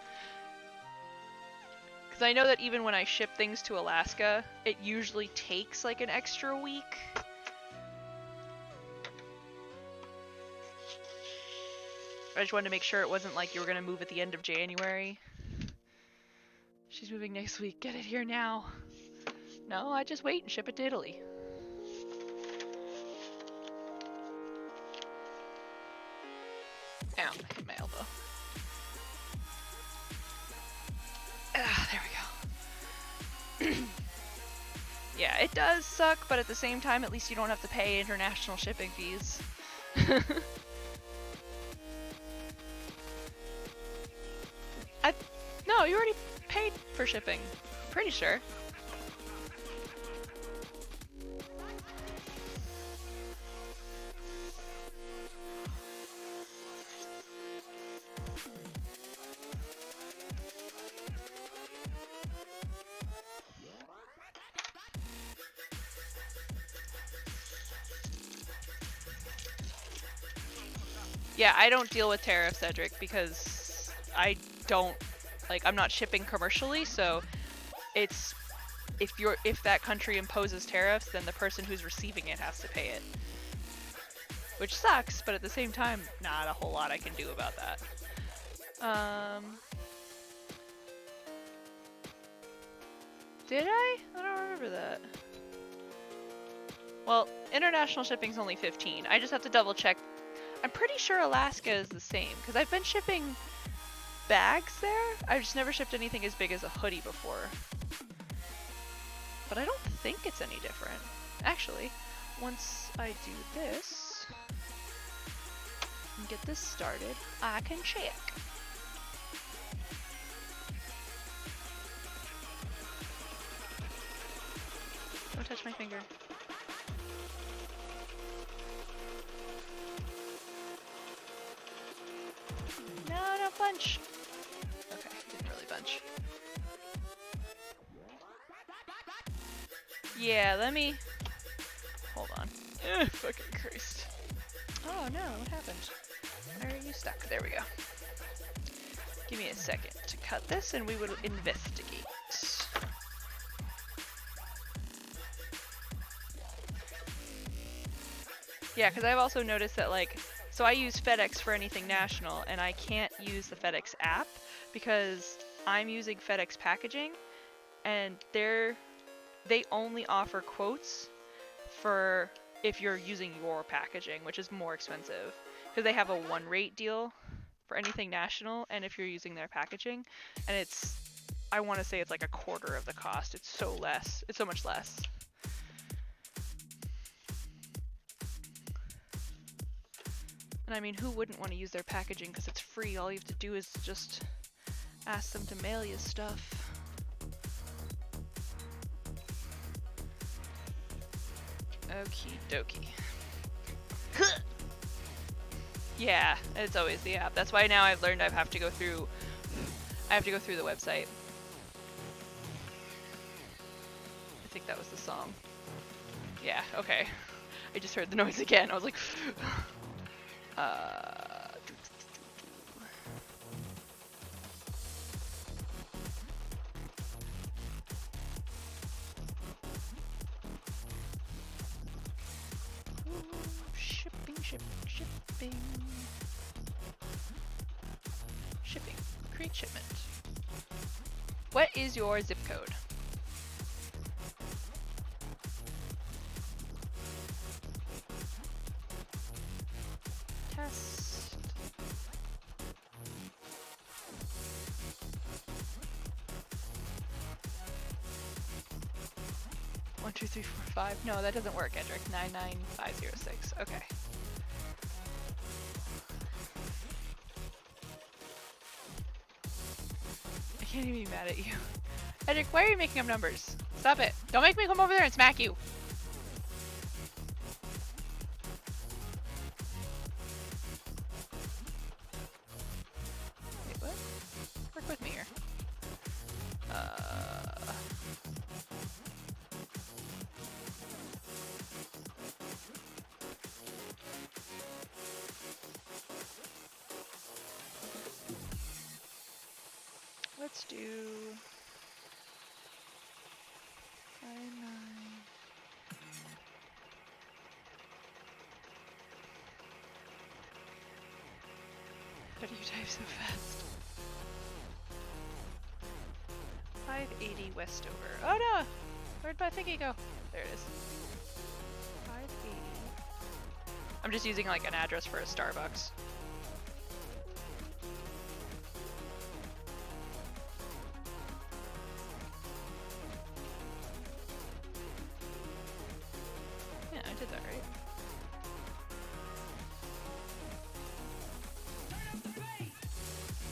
Because I know that even when I ship things to Alaska, it usually takes like an extra week. I just wanted to make sure it wasn't like you were going to move at the end of January. She's moving next week. Get it here now. No, I just wait and ship it to Italy. Ow, I hit my elbow. Ah, there we go. Yeah, it does suck, but at the same time, at least you don't have to pay international shipping fees. No, you already paid for shipping. Pretty sure. Yeah, I don't deal with tariffs, Cedric, because I don't, like, I'm not shipping commercially, so it's, if that country imposes tariffs, then the person who's receiving it has to pay it. Which sucks, but at the same time, not a whole lot I can do about that. Did I? I don't remember that. Well, international shipping's only 15. I just have to double check. I'm pretty sure Alaska is the same, because I've been shipping bags there. I've just never shipped anything as big as a hoodie before. But I don't think it's any different. Actually, once I do this and get this started, I can check. Don't touch my finger. No, don't bunch. Okay, didn't really bunch. Yeah, let me... Hold on. Fucking Christ. Oh no, what happened? Where are you stuck? There we go. Give me a second to cut this and we will investigate. Yeah, because I've also noticed that, like, so I use FedEx for anything national, and I can't use the FedEx app because I'm using FedEx packaging, and they only offer quotes for if you're using your packaging, which is more expensive, because they have a one rate deal for anything national, and if you're using their packaging, and it's, I want to say it's like a quarter of the cost. It's so much less. And I mean, who wouldn't want to use their packaging because it's free? All you have to do is just ask them to mail you stuff. Okie dokie. Yeah, it's always the app. That's why now I've learned I have to go through the website. I think that was the song. Yeah, okay. I just heard the noise again. I was like, Shipping. Create shipment. What is your zip code? Test. One, two, three, four, five. No, that doesn't work, Edric. 99506. Okay. I can't even be mad at you. Edric, why are you making up numbers? Stop it. Don't make me come over there and smack you. Wait, what? Work with me here. let's do I9. How do you type so fast? 580 Westover. Oh no! Where'd my thingy go? There it is. 580. I'm just using like an address for a Starbucks. Yeah, I did that right.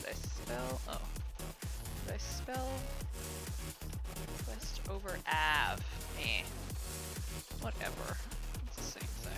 Did I spell? Oh. Did I spell West over Ave? Eh. Whatever. It's the same thing.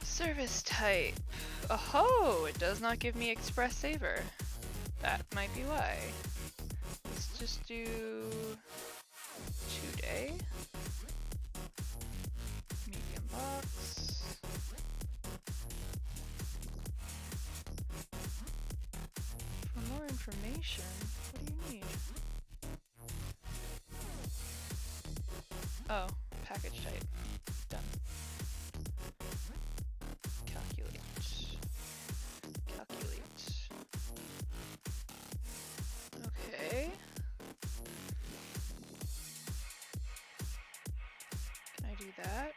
Service type. Oh, it does not give me express saver. That might be why. Let's just do 2-day. Medium box. For more information, what do you need? Oh, package type. Done. Calculate. Calculate. Okay. Can I do that?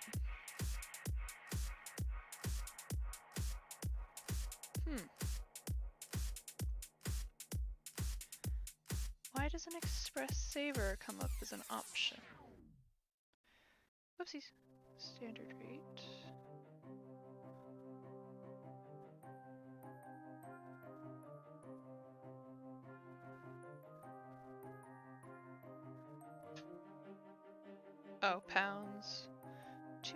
Why does an express saver come up as an option? Whoopsies. Standard rate. Oh, pounds. 2.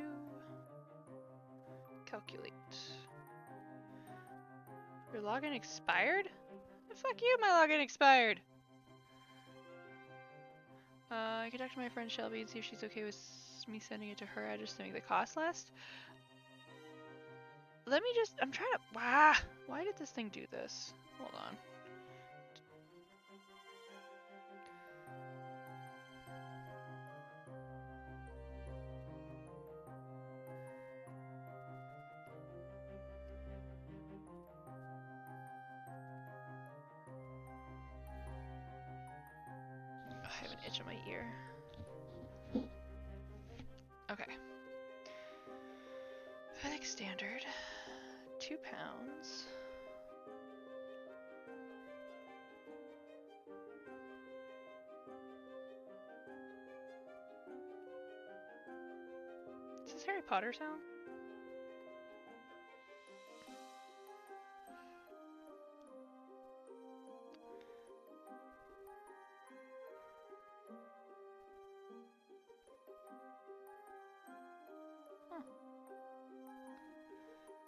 Calculate. Your login expired? Fuck you, my login expired! I can talk to my friend Shelby and see if she's okay with me sending it to her address to make the cost less. Let me just, I'm trying to, why did this thing do this? Hold on. I have an itch in my ear. Okay. FedEx standard. 2 pounds. Is this Harry Potter sound?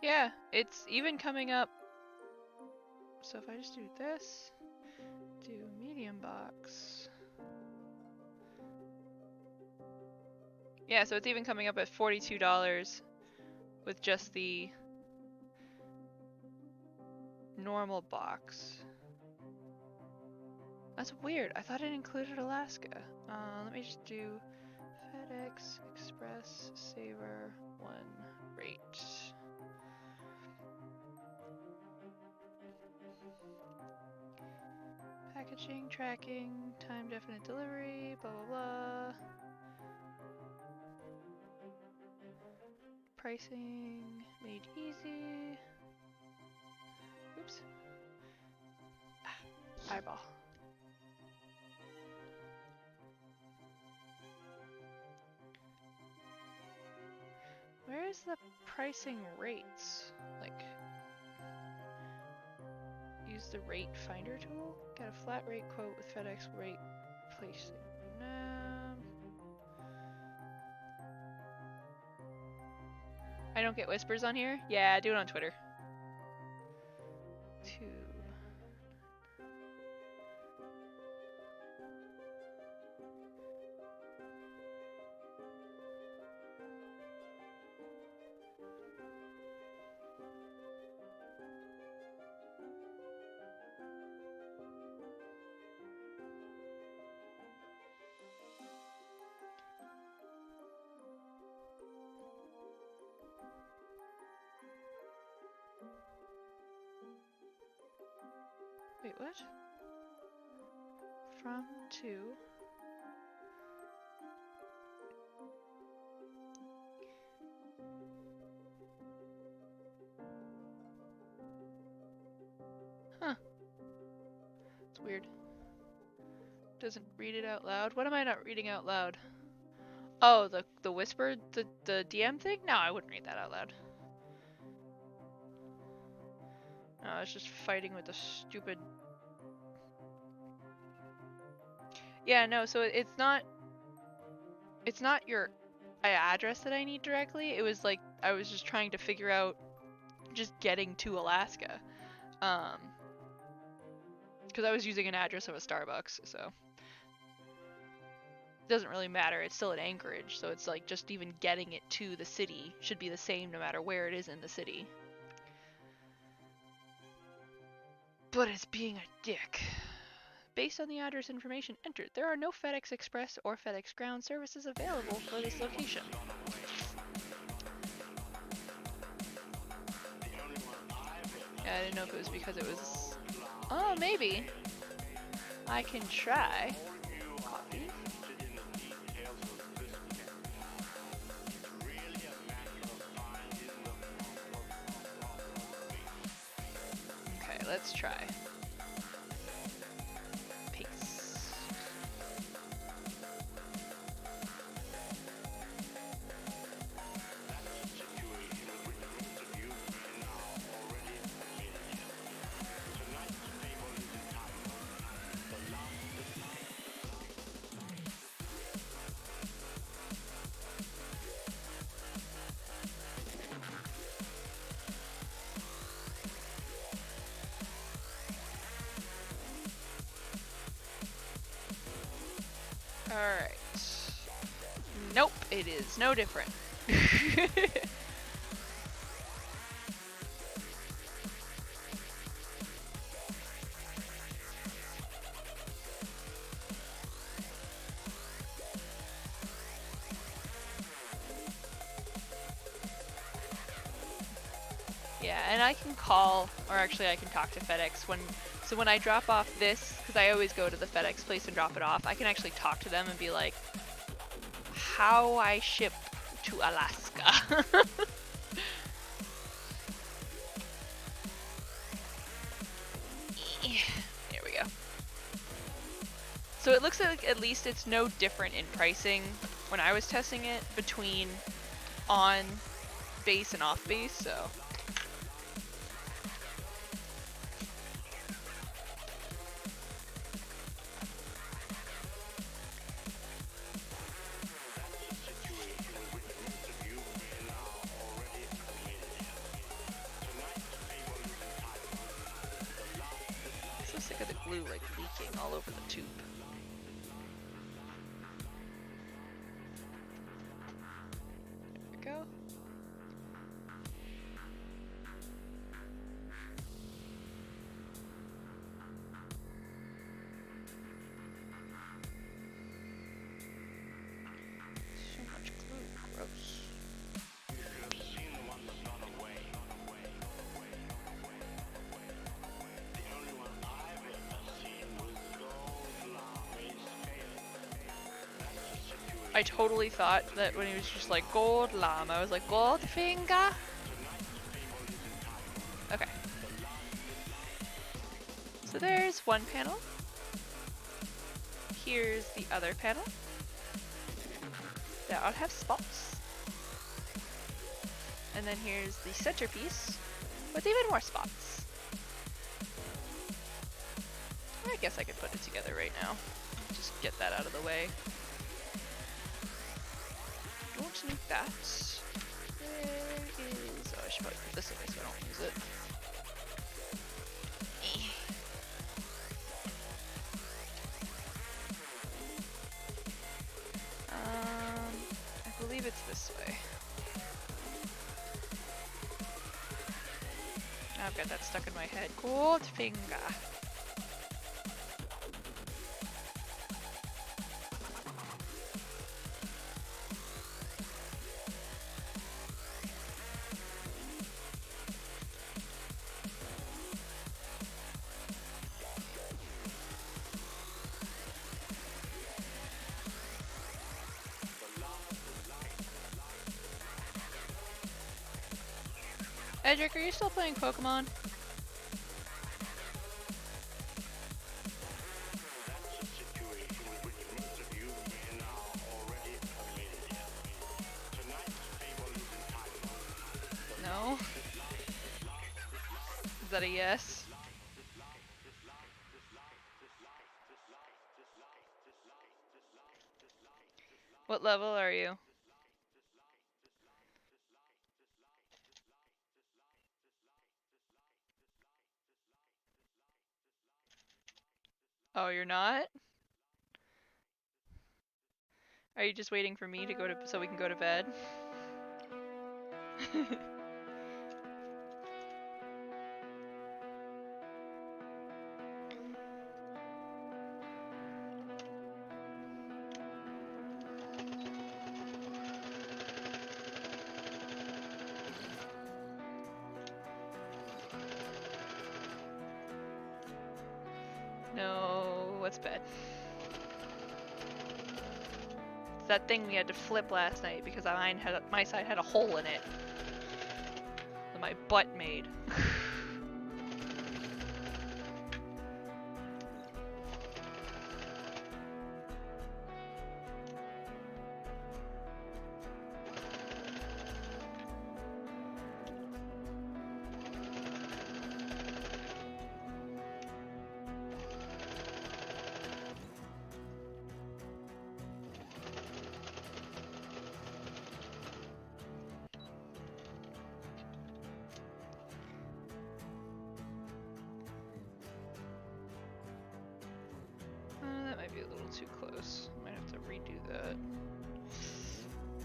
Yeah, it's even coming up. So if I just do this, do medium box. Yeah, so it's even coming up at $42 with just the normal box. That's weird. I thought it included Alaska. Let me just do FedEx Express Saver 1 rate. Packaging, tracking, time definite delivery, blah blah blah. Pricing, made easy. Oops. Eyeball. Where is the pricing rates? Like, use the rate finder tool? Got a flat rate quote with FedEx rate placing. I don't get whispers on here? Yeah, do it on Twitter. 2. Wait, what? From to. Huh. It's weird. Doesn't read it out loud. What am I not reading out loud? Oh, the whisper, the DM thing? No, I wouldn't read that out loud. No, I was just fighting with the stupid. Yeah, no, so it's not your address that I need directly. It was like I was just trying to figure out just getting to Alaska. Because I was using an address of a Starbucks, so it doesn't really matter. It's still at Anchorage, so it's like just even getting it to the city should be the same no matter where it is in the city. But it's being a dick. Based on the address information entered, there are no FedEx Express or FedEx Ground services available for this location. Yeah, I didn't know if it was because it was... Oh, maybe. I can try. Copy. Okay, let's try. Alright. Nope, it is no different. Yeah, and I can call, or actually I can talk to FedEx so when I drop off this, because I always go to the FedEx place and drop it off, I can actually talk to them and be like, how I ship to Alaska. There we go. So it looks like at least it's no different in pricing when I was testing it between on base and off base, so. Like leaking all over the tube. There we go. So much glue, gross. I totally thought that when he was just like gold llama, I was like Goldfinger. Okay. So there's one panel. Here's the other panel. That all have spots. And then here's the centerpiece with even more spots. I guess I could put it together right now. Just get that out of the way. Don't need that. Where is... Oh, I should probably put this away so I don't lose it. I believe it's this way. I've got that stuck in my head. Gold finger. Edric, are you still playing Pokemon? That's a situation which most of you may now already familiar. Tonight's fable is entitled No. Is that a yes? What level are you? Oh, you're not? Are you just waiting for me to go to so we can go to bed? No, what's bed? It's that thing we had to flip last night because my side had a hole in it that my butt made. That might be a little too close. Might have to redo that.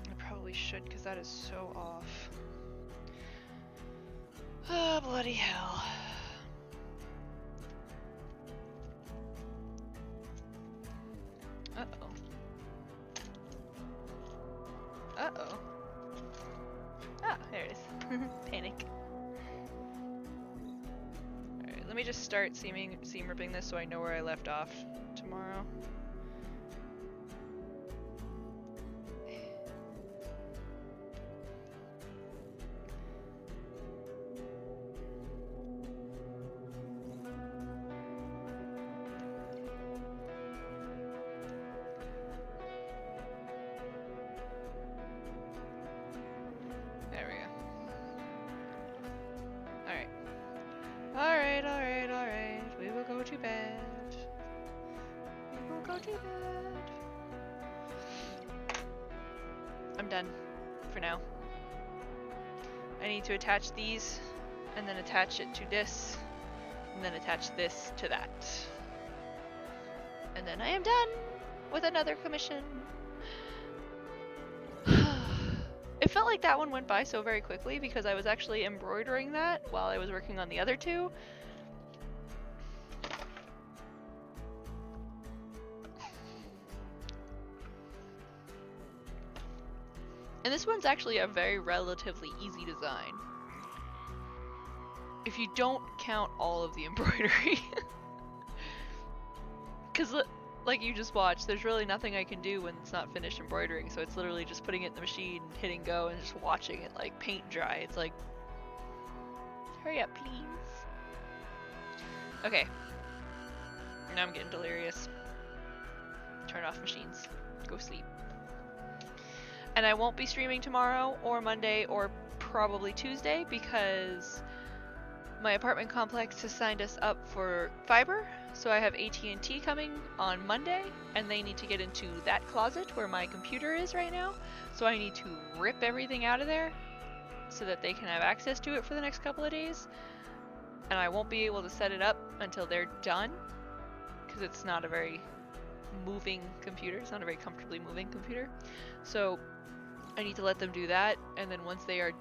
I probably should because that is so off. Oh, bloody hell. Uh-oh. Uh-oh. Ah, there it is. Panic. Alright, let me just start seam ripping this so I know where I left off tomorrow. There we go. Alright. Alright, alright, alright. We will go to bed. We will go to bed. I'm done. For now. I need to attach these, and then attach it to this, and then attach this to that. And then I am done with another commission. It felt like that one went by so very quickly because I was actually embroidering that while I was working on the other two. And this one's actually a very relatively easy design. If you don't count all of the embroidery. Because like you just watched, there's really nothing I can do when it's not finished embroidering, so it's literally just putting it in the machine, hitting go, and just watching it like paint dry. It's like, hurry up, please. Okay. Now I'm getting delirious. Turn off machines. Go sleep. And I won't be streaming tomorrow or Monday or probably Tuesday because my apartment complex has signed us up for fiber. So I have AT&T coming on Monday and they need to get into that closet where my computer is right now. So I need to rip everything out of there so that they can have access to it for the next couple of days. And I won't be able to set it up until they're done, because it's not a very moving computer. It's not a very comfortably moving computer. So I need to let them do that, and then once they are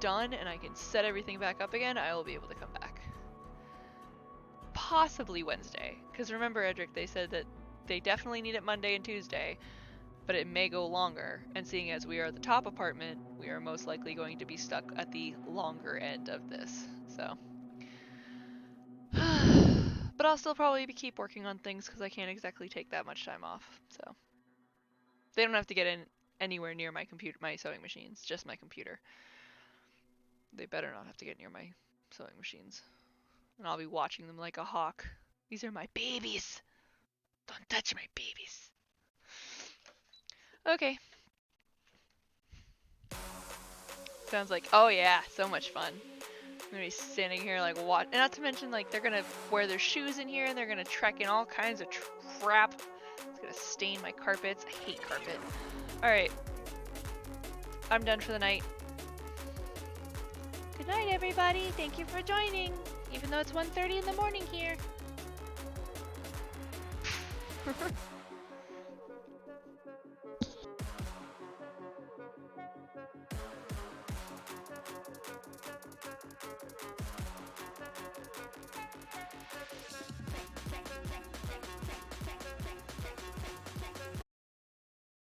done and I can set everything back up again, I will be able to come back. Possibly Wednesday, because remember, Edric, they said that they definitely need it Monday and Tuesday, but it may go longer, and seeing as we are the top apartment, we are most likely going to be stuck at the longer end of this, so. But I'll still probably keep working on things because I can't exactly take that much time off, so. They don't have to get in anywhere near my computer, my sewing machines, just my computer. They better not have to get near my sewing machines. And I'll be watching them like a hawk. These are my babies! Don't touch my babies! Okay. Sounds like, oh yeah, so much fun. I'm gonna be standing here like what? And not to mention, like, they're gonna wear their shoes in here and they're gonna trek in all kinds of crap. It's gonna stain my carpets. I hate carpet. Alright. I'm done for the night. Good night, everybody. Thank you for joining, even though it's 1:30 in the morning here.